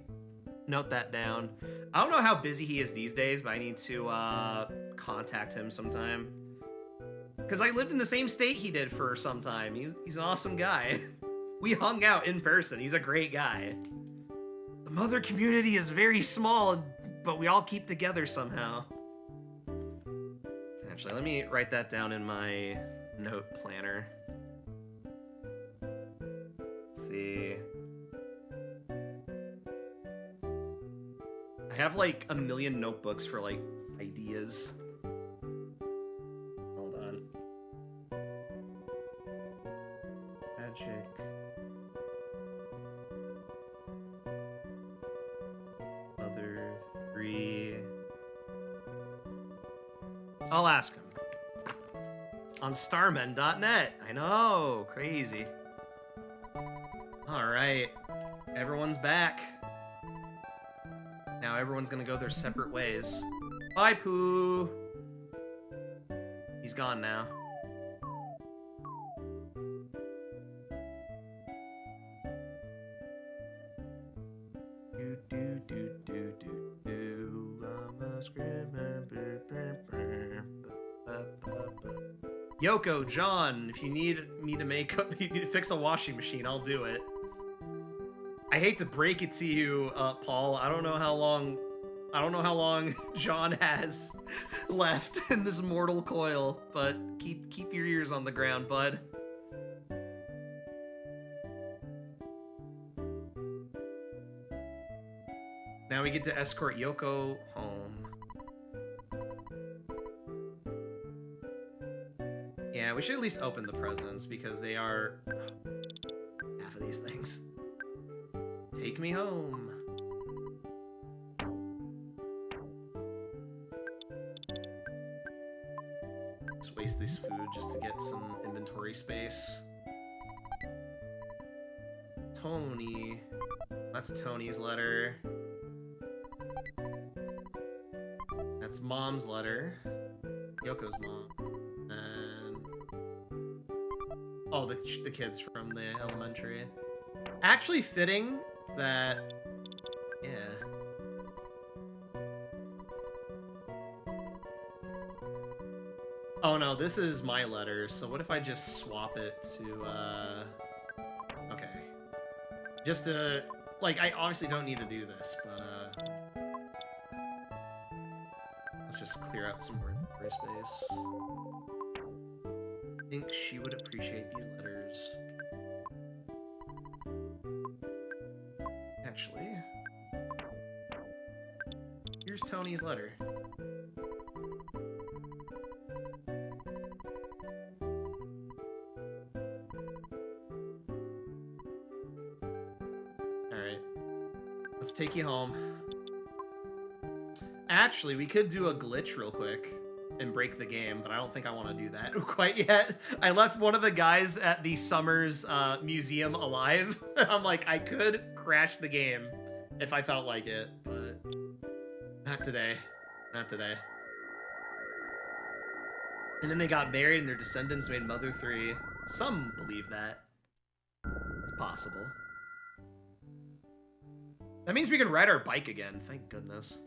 S1: note that down. I don't know how busy he is these days, but I need to, contact him sometime. Because I lived in the same state he did for some time. He's an awesome guy. We hung out in person. He's a great guy. The Mother community is very small, but we all keep together somehow. Actually, let me write that down in my note planner. Let's see. I have like a million notebooks for like ideas. Hold on. Magic. Mother 3. I'll ask him. On starmen.net. I know, crazy. Alright. Everyone's back. Now everyone's gonna go their separate ways. Bye, Pooh! He's gone now. Yoko, John, if you need me to you need to fix a washing machine, I'll do it. I hate to break it to you, Paul. I don't know how long I don't know how long John has left in this mortal coil, but keep your ears on the ground, bud. Now we get to escort Yoko home. Yeah, we should at least open the presents because they are half of these things. Take me home. Just waste this food just to get some inventory space. Tony. That's Tony's letter. That's Mom's letter. Yoko's mom. And... oh, the kids from the elementary. Actually fitting that... yeah. Oh no, this is my letter, so what if I just swap it to, okay. Just to... like, I obviously don't need to do this, but, let's just clear out some more space. I think she would appreciate these letters. Actually, here's Tony's letter. Alright. Let's take you home. Actually, we could do a glitch real quick and break the game, but I don't think I want to do that quite yet. I left one of the guys at the Summers museum alive. I'm like, I could crash the game if I felt like it, but not today. Not today. And then they got married and their descendants made Mother 3. Some believe that. It's possible. That means we can ride our bike again, thank goodness.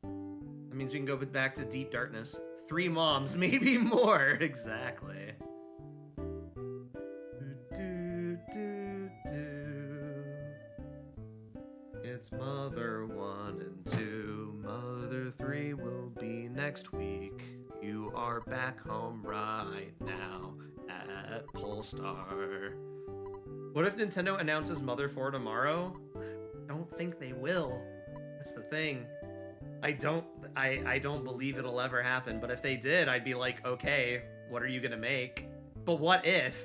S1: That means we can go back to deep darkness. 3 moms, maybe more. Exactly. It's Mother 1 and 2. Mother 3 will be next week. You are back home right now at Polestar. What if Nintendo announces Mother 4 tomorrow? I don't think they will. That's the thing. I don't believe it'll ever happen, but if they did, I'd be like, okay, what are you gonna make? But what if?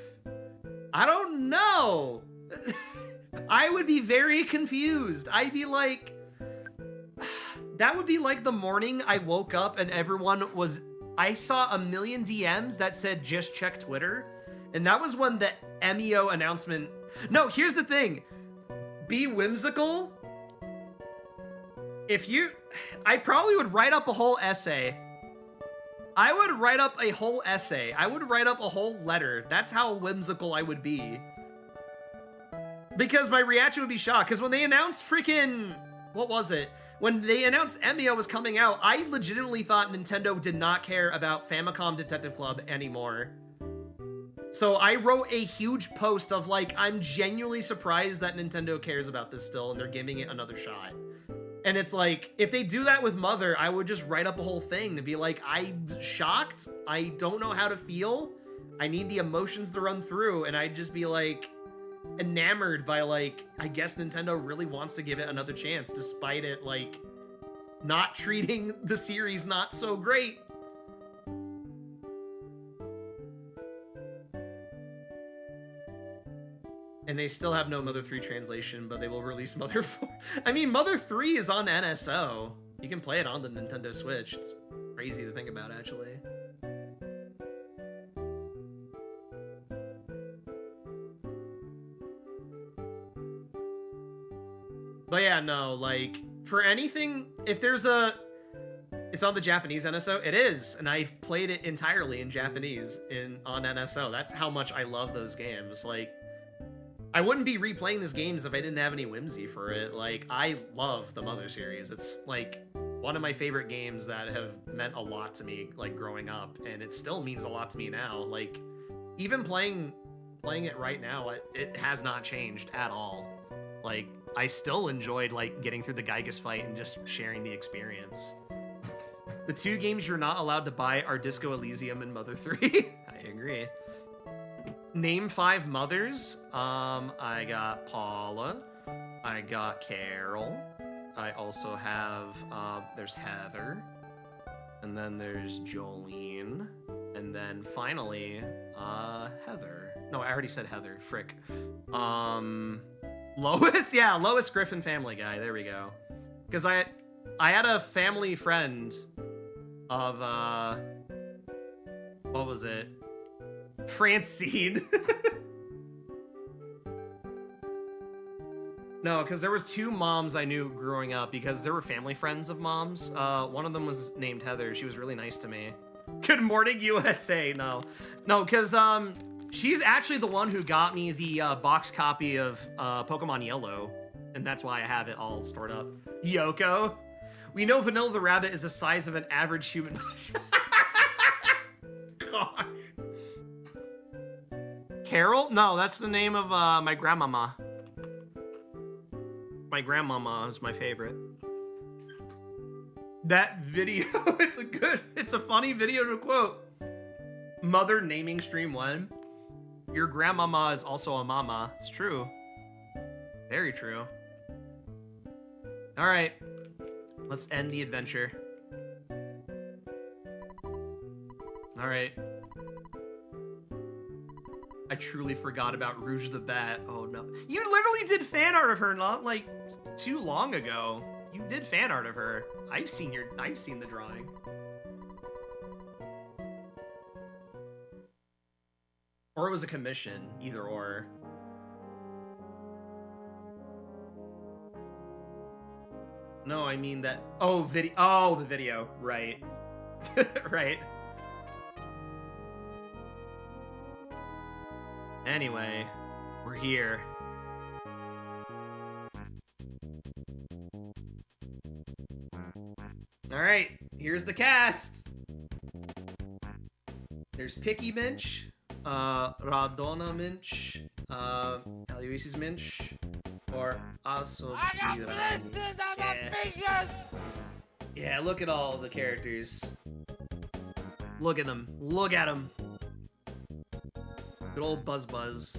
S1: I don't know! I would be very confused. I'd be like... that would be like the morning I woke up and everyone was... I saw a million DMs that said, just check Twitter. And that was when the MEO announcement... No, here's the thing. Be whimsical. If you... I probably would write up a whole essay. I would write up a whole essay. I would write up a whole letter. That's how whimsical I would be. Because my reaction would be shocked. Because when they announced freaking... what was it? When they announced MEO was coming out, I legitimately thought Nintendo did not care about Famicom Detective Club anymore. So I wrote a huge post of like, I'm genuinely surprised that Nintendo cares about this still and they're giving it another shot. And it's like, if they do that with Mother, I would just write up a whole thing to be like, I'm shocked. I don't know how to feel. I need the emotions to run through. And I'd just be like enamored by like, I guess Nintendo really wants to give it another chance despite it like not treating the series not so great. And they still have no Mother 3 translation, but they will release Mother 4. I mean, Mother 3 is on NSO. You can play it on the Nintendo Switch. It's crazy to think about, actually. But yeah, no, like, for anything, if there's a... It's on the Japanese NSO? It is, and I've played it entirely in Japanese on NSO. That's how much I love those games. Like, I wouldn't be replaying these games if I didn't have any whimsy for it. Like, I love the Mother series. It's, like, one of my favorite games that have meant a lot to me, like, growing up, and it still means a lot to me now. Like, even playing it right now, it has not changed at all. Like, I still enjoyed like getting through the Gygas fight and just sharing the experience. The two games you're not allowed to buy are Disco Elysium and Mother 3. I agree. Name 5 mothers. I got Paula. I got Carol. I also have, there's Heather. And then there's Jolene. And then finally, Heather. No, I already said Heather. Frick. Lois? Yeah, Lois Griffin Family Guy. There we go. Because I had a family friend of, what was it? Francine. No, because there was 2 moms I knew growing up because there were family friends of moms. One of them was named Heather. She was really nice to me. Good morning, USA. No, because she's actually the one who got me the box copy of Pokemon Yellow, and that's why I have it all stored up. Yoko, we know Vanilla the Rabbit is the size of an average human. Gosh. Carol? No, that's the name of my grandmama. My grandmama is my favorite. That video, it's a funny video to quote. Mother naming stream 1. Your grandmama is also a mama. It's true. Very true. All right, let's end the adventure. All right. I truly forgot about Rouge the Bat. Oh no. You literally did fan art of her not like too long ago. You did fan art of her. I've seen the drawing. Or it was a commission, either or. No, I mean that. Oh, video. Oh, the video. Right. Right. Anyway, we're here. Alright, here's the cast. There's Picky Minch, Radona Minch, Aloysius Minch, or also
S2: I got blisters on my fingers!
S1: Yeah, look at all the characters. Look at them. Look at them. Good old Buzz Buzz.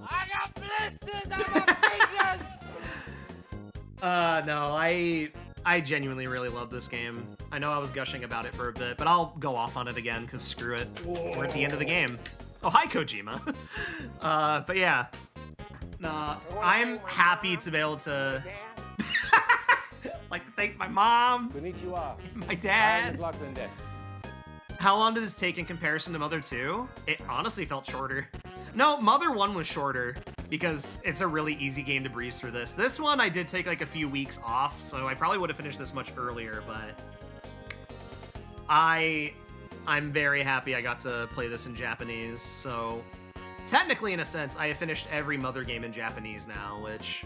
S2: I got blisters on my fingers!
S1: No, I genuinely really love this game. I know I was gushing about it for a bit, but I'll go off on it again, because screw it. We're at the end of the game. Oh, hi, Kojima. But yeah. Nah, I'm happy to be able to... like to thank my mom,
S4: Konnichiwa.
S1: my
S4: Kyle
S1: dad.
S4: McLaughlin des.
S1: How long did this take in comparison to Mother 2? It honestly felt shorter. No, Mother 1 was shorter because it's a really easy game to breeze through this. This one I did take like a few weeks off, so I probably would have finished this much earlier, but I'm very happy I got to play this in Japanese. So technically, in a sense, I have finished every Mother game in Japanese now, which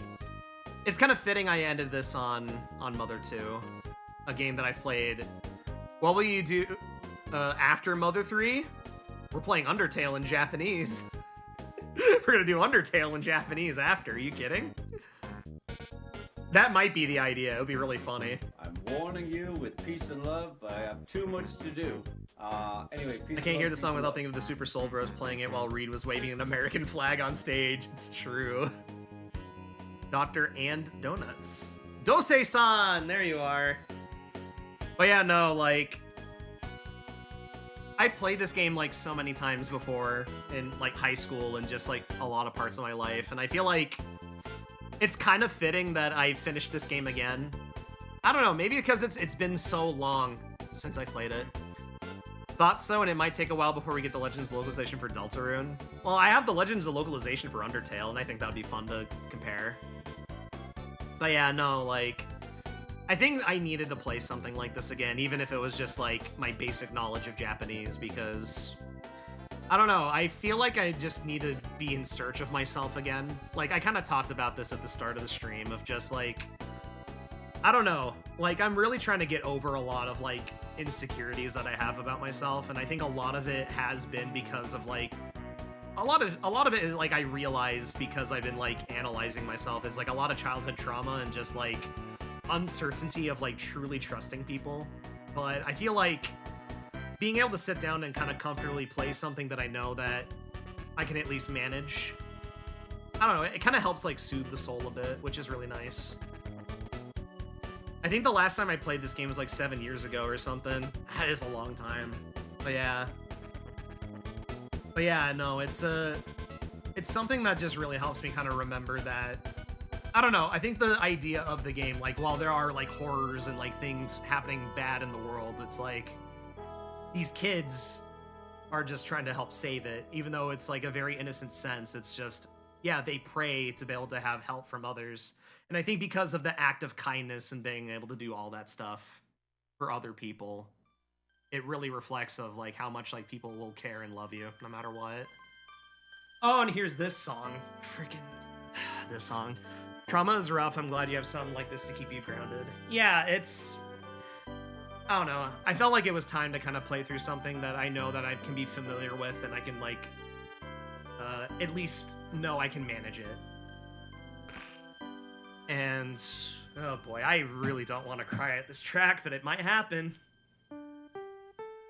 S1: it's kind of fitting I ended this on Mother 2, a game that I've played. What will you do after Mother 3? We're playing Undertale in Japanese. We're gonna do Undertale in Japanese after. Are you kidding? That might be the idea. It would be really funny.
S5: I'm warning you with peace and love, but I have too much to do. Anyway, peace.
S1: I can't hear the song without thinking of the Super Soul Bros playing it while Reed was waving an American flag on stage. It's true. Doctor and Donuts. Dose-san! There you are. But yeah, no, like... I've played this game like so many times before in like high school and just like a lot of parts of my life, and I feel like it's kind of fitting that I finished this game again. I don't know, maybe because it's been so long since I played it. Thought so, and it might take a while before we get the Legends localization for Deltarune. Well, I have the Legends localization for Undertale, and I think that would be fun to compare. But yeah, no, like... I think I needed to play something like this again, even if it was just like my basic knowledge of Japanese, because I don't know, I feel like I just need to be in search of myself again. Like, I kind of talked about this at the start of the stream of just like, I don't know, like I'm really trying to get over a lot of like insecurities that I have about myself, and I think a lot of it has been because of like a lot of it is like I realized because I've been like analyzing myself is like a lot of childhood trauma and just like uncertainty of like truly trusting people. But I feel like being able to sit down and kind of comfortably play something that I know that I can at least manage, I don't know, it kind of helps like soothe the soul a bit, which is really nice. I think the last time I played this game was like 7 years ago or something. That is a long time. But yeah. But yeah, no, it's something that just really helps me kind of remember that. I don't know. I think the idea of the game, like, while there are like horrors and like things happening bad in the world, it's like these kids are just trying to help save it, even though it's like a very innocent sense. It's just, yeah, they pray to be able to have help from others. And I think because of the act of kindness and being able to do all that stuff for other people, it really reflects of like how much like people will care and love you no matter what. Oh, and here's this song. Freaking this song. Trauma is rough. I'm glad you have something like this to keep you grounded. Yeah, it's, I don't know. I felt like it was time to kind of play through something that I know that I can be familiar with and I can like at least know I can manage it. And oh boy, I really don't want to cry at this track, but it might happen.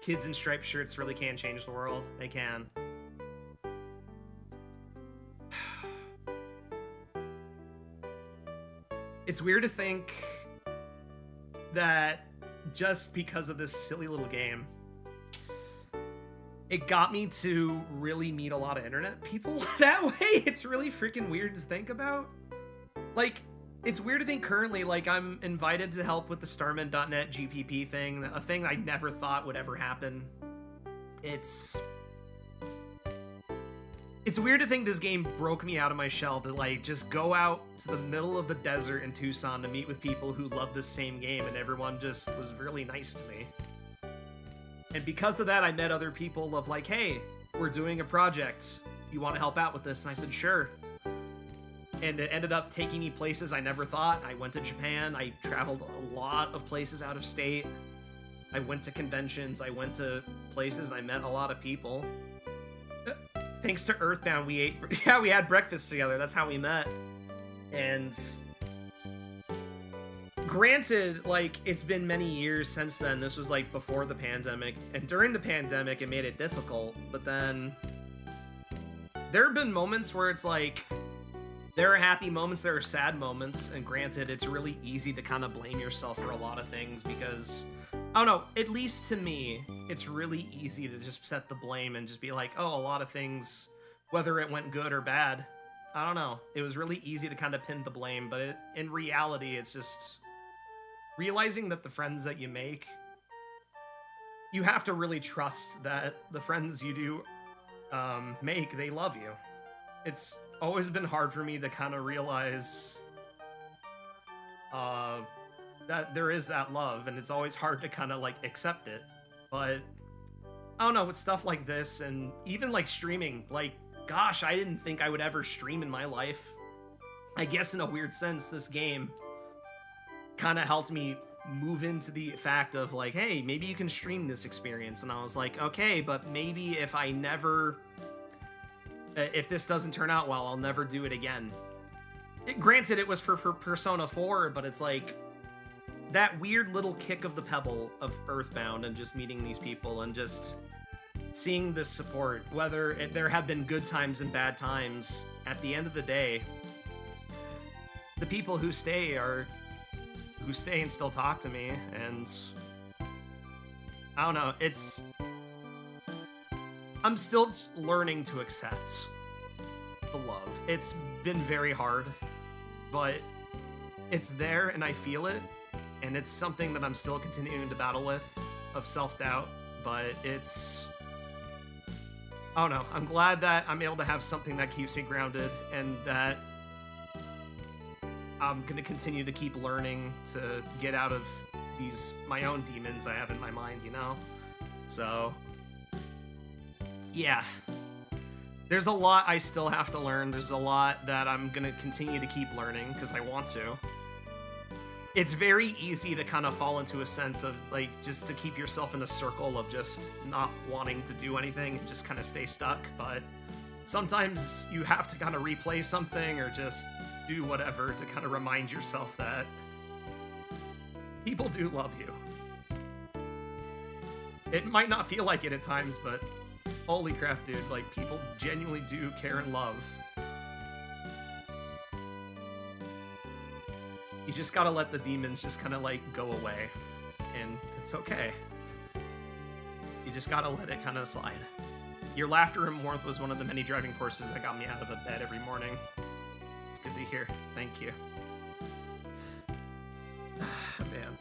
S1: Kids in striped shirts really can change the world. They can. It's weird to think that just because of this silly little game, it got me to really meet a lot of internet people that way. It's really freaking weird to think about. Like, it's weird to think currently, like, I'm invited to help with the Starman.net GPP thing, a thing I never thought would ever happen. It's weird to think this game broke me out of my shell to, like, just go out to the middle of the desert in Tucson to meet with people who love the same game, and everyone just was really nice to me. And because of that, I met other people of like, hey, we're doing a project. You want to help out with this? And I said, sure. And it ended up taking me places I never thought. I went to Japan. I traveled a lot of places out of state. I went to conventions. I went to places and I met a lot of people. Thanks to Earthbound, we had breakfast together. That's how we met. And granted, like, it's been many years since then. This was like before the pandemic. And during the pandemic, it made it difficult. But then there have been moments where it's like, there are happy moments, there are sad moments, and granted, it's really easy to kind of blame yourself for a lot of things because, I don't know, at least to me, it's really easy to just set the blame and just be like, oh, a lot of things, whether it went good or bad, I don't know. It was really easy to kind of pin the blame, but in reality, it's just realizing that the friends that you make, you have to really trust that the friends you do make, they love you. It's always been hard for me to kind of realize that there is that love, and it's always hard to kind of like accept it. But I don't know, with stuff like this and even like streaming, like, gosh, I didn't think I would ever stream in my life. I guess in a weird sense, this game kind of helped me move into the fact of like, hey, maybe you can stream this experience. And I was like, okay, but maybe if this doesn't turn out well, I'll never do it again. Granted, it was for Persona 4, but it's like that weird little kick of the pebble of Earthbound and just meeting these people and just seeing this support, whether there have been good times and bad times, at the end of the day, the people who stay and still talk to me, and I don't know, I'm still learning to accept the love. It's been very hard, but it's there and I feel it, and it's something that I'm still continuing to battle with, of self-doubt, but I don't know, I'm glad that I'm able to have something that keeps me grounded, and that I'm going to continue to keep learning to get out of my own demons I have in my mind, you know? So yeah, there's a lot I still have to learn. There's a lot that I'm going to continue to keep learning because I want to. It's very easy to kind of fall into a sense of like just to keep yourself in a circle of just not wanting to do anything and just kind of stay stuck. But sometimes you have to kind of replay something or just do whatever to kind of remind yourself that people do love you. It might not feel like it at times, but holy crap, dude, like, people genuinely do care and love. You just gotta let the demons just kind of, like, go away, and it's okay. You just gotta let it kind of slide. Your laughter and warmth was one of the many driving forces that got me out of the bed every morning. It's good to hear. Thank you. Man.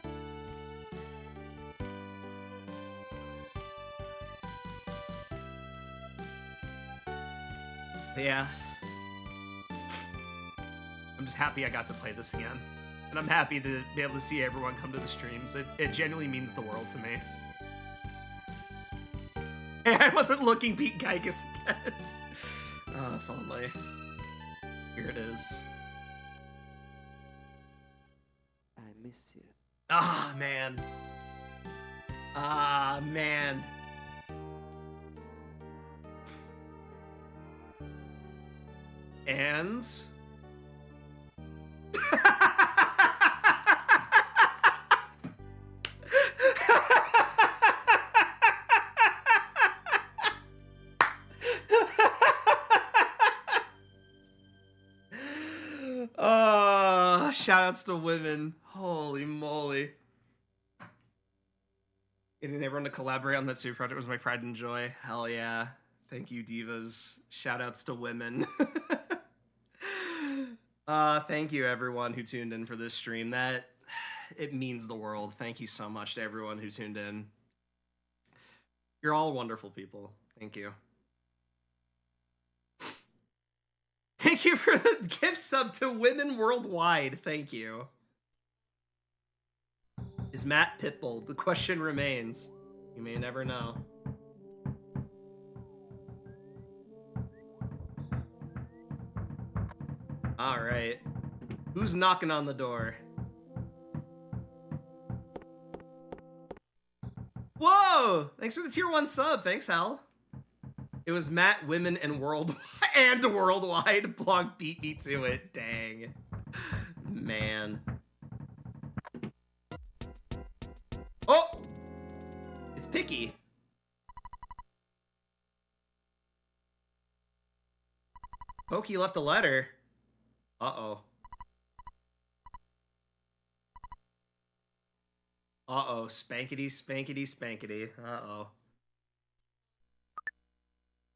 S1: But yeah. I'm just happy I got to play this again. And I'm happy to be able to see everyone come to the streams. It genuinely means the world to me. Hey, I wasn't looking, Pete Geigus again. If only. Here it is.
S6: I miss you.
S1: Ah, man. Ah, man. And... shoutouts to women. Holy moly. Getting everyone to collaborate on that super project was my pride and joy. Hell yeah. Thank you, divas. Shoutouts to women. Thank you, everyone who tuned in for this stream. It means the world. Thank you so much to everyone who tuned in. You're all wonderful people. Thank you. Thank you for the gift sub to women worldwide. Thank you. Is Matt Pitbull? The question remains. You may never know. All right. Who's knocking on the door? Whoa! Thanks for the tier 1 sub. Thanks, Hal. It was Matt, women, and worldwide. And worldwide. Blanc beat me to it. Dang. Man. Oh! It's Picky. Pokey left a letter. Uh-oh. Uh-oh. Spankety, spankety, spankety. Uh-oh.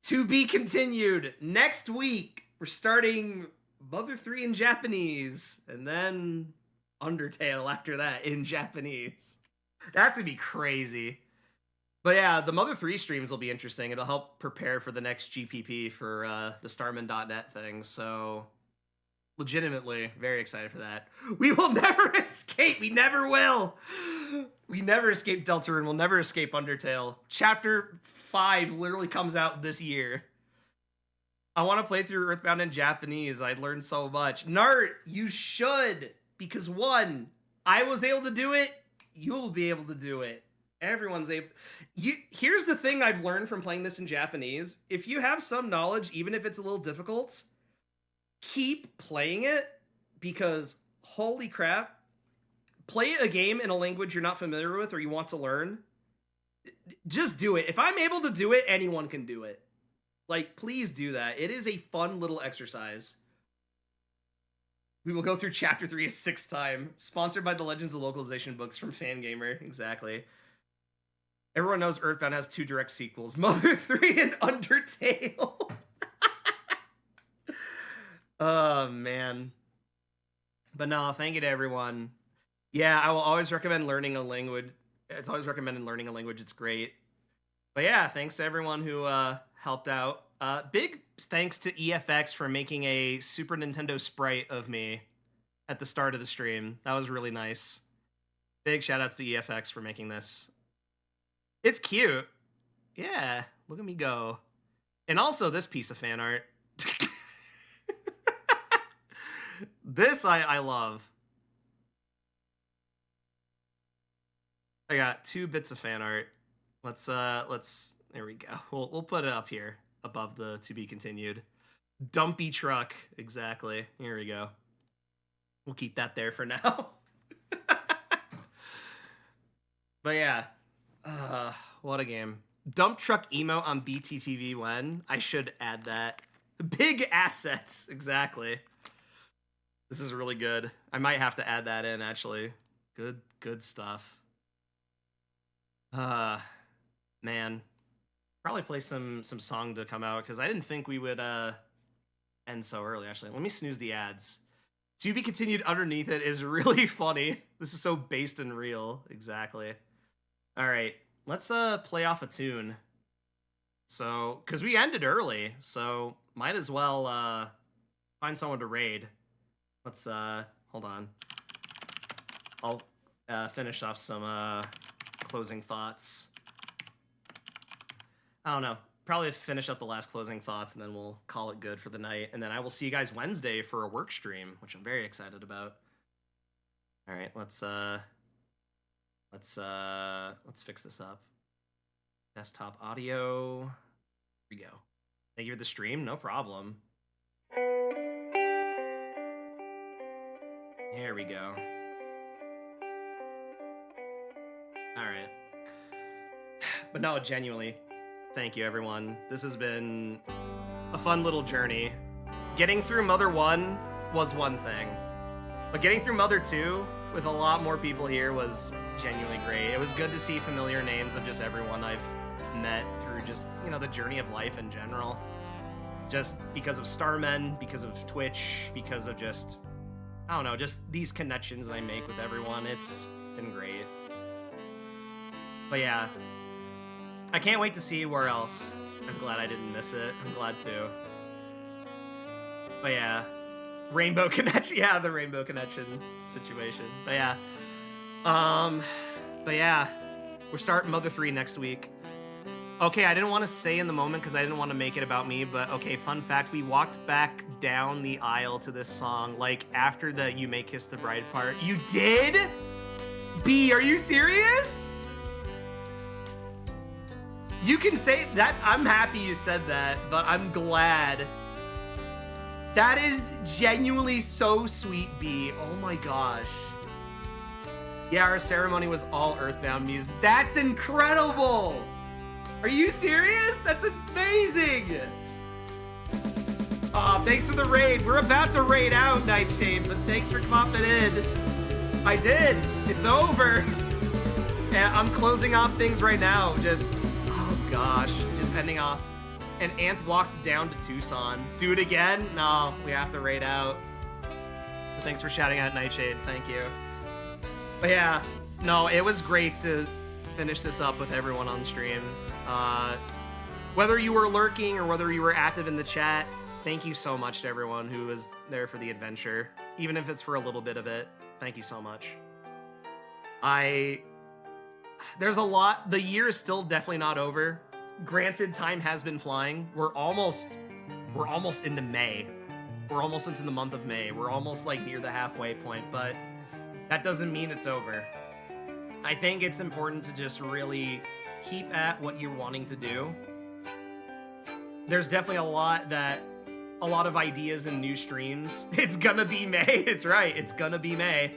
S1: To be continued. Next week, we're starting Mother 3 in Japanese. And then Undertale after that in Japanese. That's gonna be crazy. But yeah, the Mother 3 streams will be interesting. It'll help prepare for the next GPP for the Starman.net thing. So, legitimately, very excited for that. We will never escape. We never will. We never escape Deltarune. We'll never escape Undertale. Chapter 5 literally comes out this year. I want to play through Earthbound in Japanese. I learned so much. Nart, you should. Because one, I was able to do it. You'll be able to do it. Everyone's able. Here's the thing I've learned from playing this in Japanese. If you have some knowledge, even if it's a little difficult, keep playing it, because holy crap, play a game in a language you're not familiar with or you want to learn. Just do it. If I'm able to do it, anyone can do it. Like, please do that. It is a fun little exercise. We will go through chapter 3 a 6th time. Sponsored by the Legends of Localization books from Fangamer. Exactly. Everyone knows Earthbound has 2 direct sequels. Mother 3 and Undertale. Oh, man. But no, thank you to everyone. Yeah, I will always recommend learning a language. It's always recommended learning a language. It's great. But yeah, thanks to everyone who helped out. Big thanks to EFX for making a Super Nintendo sprite of me at the start of the stream. That was really nice. Big shout outs to EFX for making this. It's cute. Yeah, look at me go. And also this piece of fan art. This I love. I got 2 bits of fan art. Let's there we go. We'll put it up here. above the to be continued. Dumpy truck, exactly. Here we go. We'll keep that there for now. But yeah, what a game. Dump truck emote on BTTV when? I should add that. Big assets, exactly. This is really good. I might have to add that in, actually. Good stuff. Man. Probably play some song to come out, because I didn't think we would end so early, actually. Let me snooze the ads. To be continued underneath it is really funny. This is so based and real. Exactly. All right. Let's play off a tune. So, because we ended early, so might as well find someone to raid. Let's hold on. I'll finish off some closing thoughts. I don't know. Probably finish up the last closing thoughts, and then we'll call it good for the night. And then I will see you guys Wednesday for a work stream, which I'm very excited about. All right, let's fix this up. Desktop audio. Here we go. Thank you for the stream. No problem. There we go. All right. But no, genuinely, thank you, everyone. This has been a fun little journey. Getting through Mother 1 was one thing, but getting through Mother 2 with a lot more people here was genuinely great. It was good to see familiar names of just everyone I've met through just, you know, the journey of life in general. Just because of Starmen, because of Twitch, because of just, I don't know, just these connections that I make with everyone. It's been great. But yeah, I can't wait to see where else. I'm glad I didn't miss it. I'm glad too. But yeah, Rainbow Connection. Yeah, the Rainbow Connection situation. But yeah, we're starting Mother 3 next week. Okay, I didn't want to say in the moment because I didn't want to make it about me, but okay, fun fact, we walked back down the aisle to this song, like, after the You May Kiss the Bride part. You did? B, are you serious? You can say that. I'm happy you said that, but I'm glad. That is genuinely so sweet, B. Oh my gosh. Yeah, our ceremony was all Earthbound music. That's incredible! Are you serious? That's amazing! Aw, thanks for the raid. We're about to raid out, Nightshade, but thanks for popping in. I did. It's over. And I'm closing off things right now. Just, oh gosh, just ending off. And Anth walked down to Tucson. Do it again? No, we have to raid out. But thanks for shouting out Nightshade. Thank you. But yeah, no, it was great to finish this up with everyone on stream. Whether you were lurking or whether you were active in the chat, thank you so much to everyone who was there for the adventure. Even if it's for a little bit of it, thank you so much. There's a lot. The year is still definitely not over. Granted, time has been flying. We're almost into May. We're almost into the month of May. We're almost like near the halfway point, but that doesn't mean it's over. I think it's important to just really keep at what you're wanting to do. There's definitely a lot of ideas and new streams. It's gonna be May. It's right. It's gonna be May.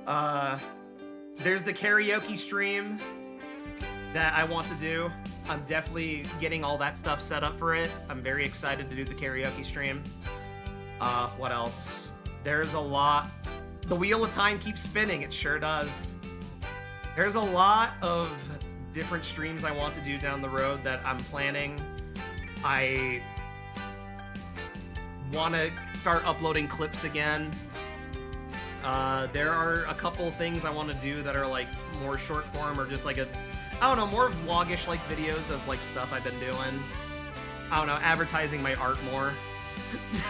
S1: There's the karaoke stream that I want to do. I'm definitely getting all that stuff set up for it. I'm very excited to do the karaoke stream. What else? There's a lot. The Wheel of Time keeps spinning. It sure does. There's a lot of different streams I want to do down the road that I'm planning. I want to start uploading clips again. There are a couple things I want to do that are like more short form or just like I don't know, more vlogish like videos of like stuff I've been doing. I don't know, advertising my art more.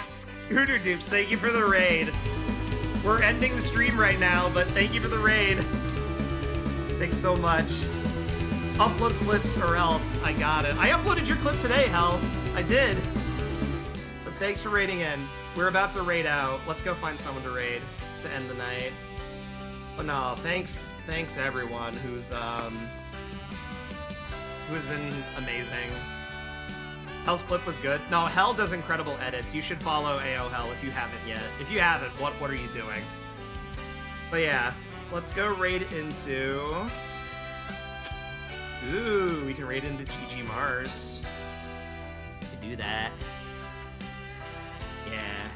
S1: Scooter Dupes, thank you for the raid. We're ending the stream right now, but thank you for the raid. Thanks so much. Upload clips or else. I got it. I uploaded your clip today, Hell. I did. But thanks for raiding in. We're about to raid out. Let's go find someone to raid to end the night. But no, thanks everyone who has been amazing. Hell's clip was good. No, Hell does incredible edits. You should follow AO Hell if you haven't yet. If you haven't, what are you doing? But yeah, let's go raid into... Ooh, we can raid into GG Mars. We can do that. Yeah.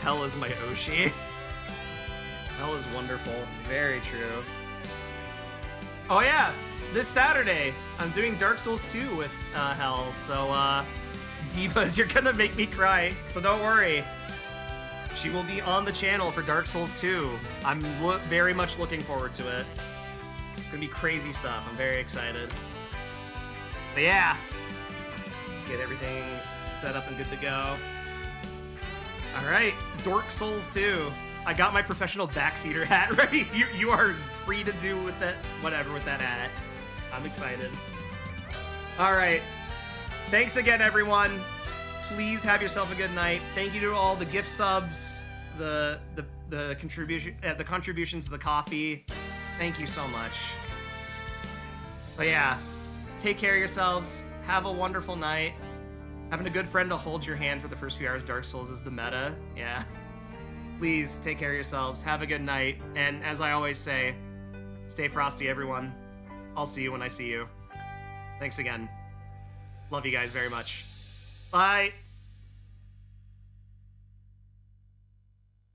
S1: Hell is my Oshi. Hell is wonderful. Very true. Oh yeah, this Saturday, I'm doing Dark Souls 2 with Hell, so Divas, you're gonna make me cry, so don't worry. She will be on the channel for Dark Souls 2. I'm very much looking forward to it. It's gonna be crazy stuff. I'm very excited. But yeah, let's get everything set up and good to go. All right, Dark Souls 2. I got my professional backseater hat ready. You are free to do with that whatever with that hat. I'm excited. All right, thanks again, everyone. Please have yourself a good night. Thank you to all the gift subs, the contributions to the coffee. Thank you so much. But yeah, take care of yourselves. Have a wonderful night. Having a good friend to hold your hand for the first few hours of Dark Souls is the meta. Yeah. Please take care of yourselves. Have a good night. And as I always say, stay frosty, everyone. I'll see you when I see you. Thanks again. Love you guys very much. Bye.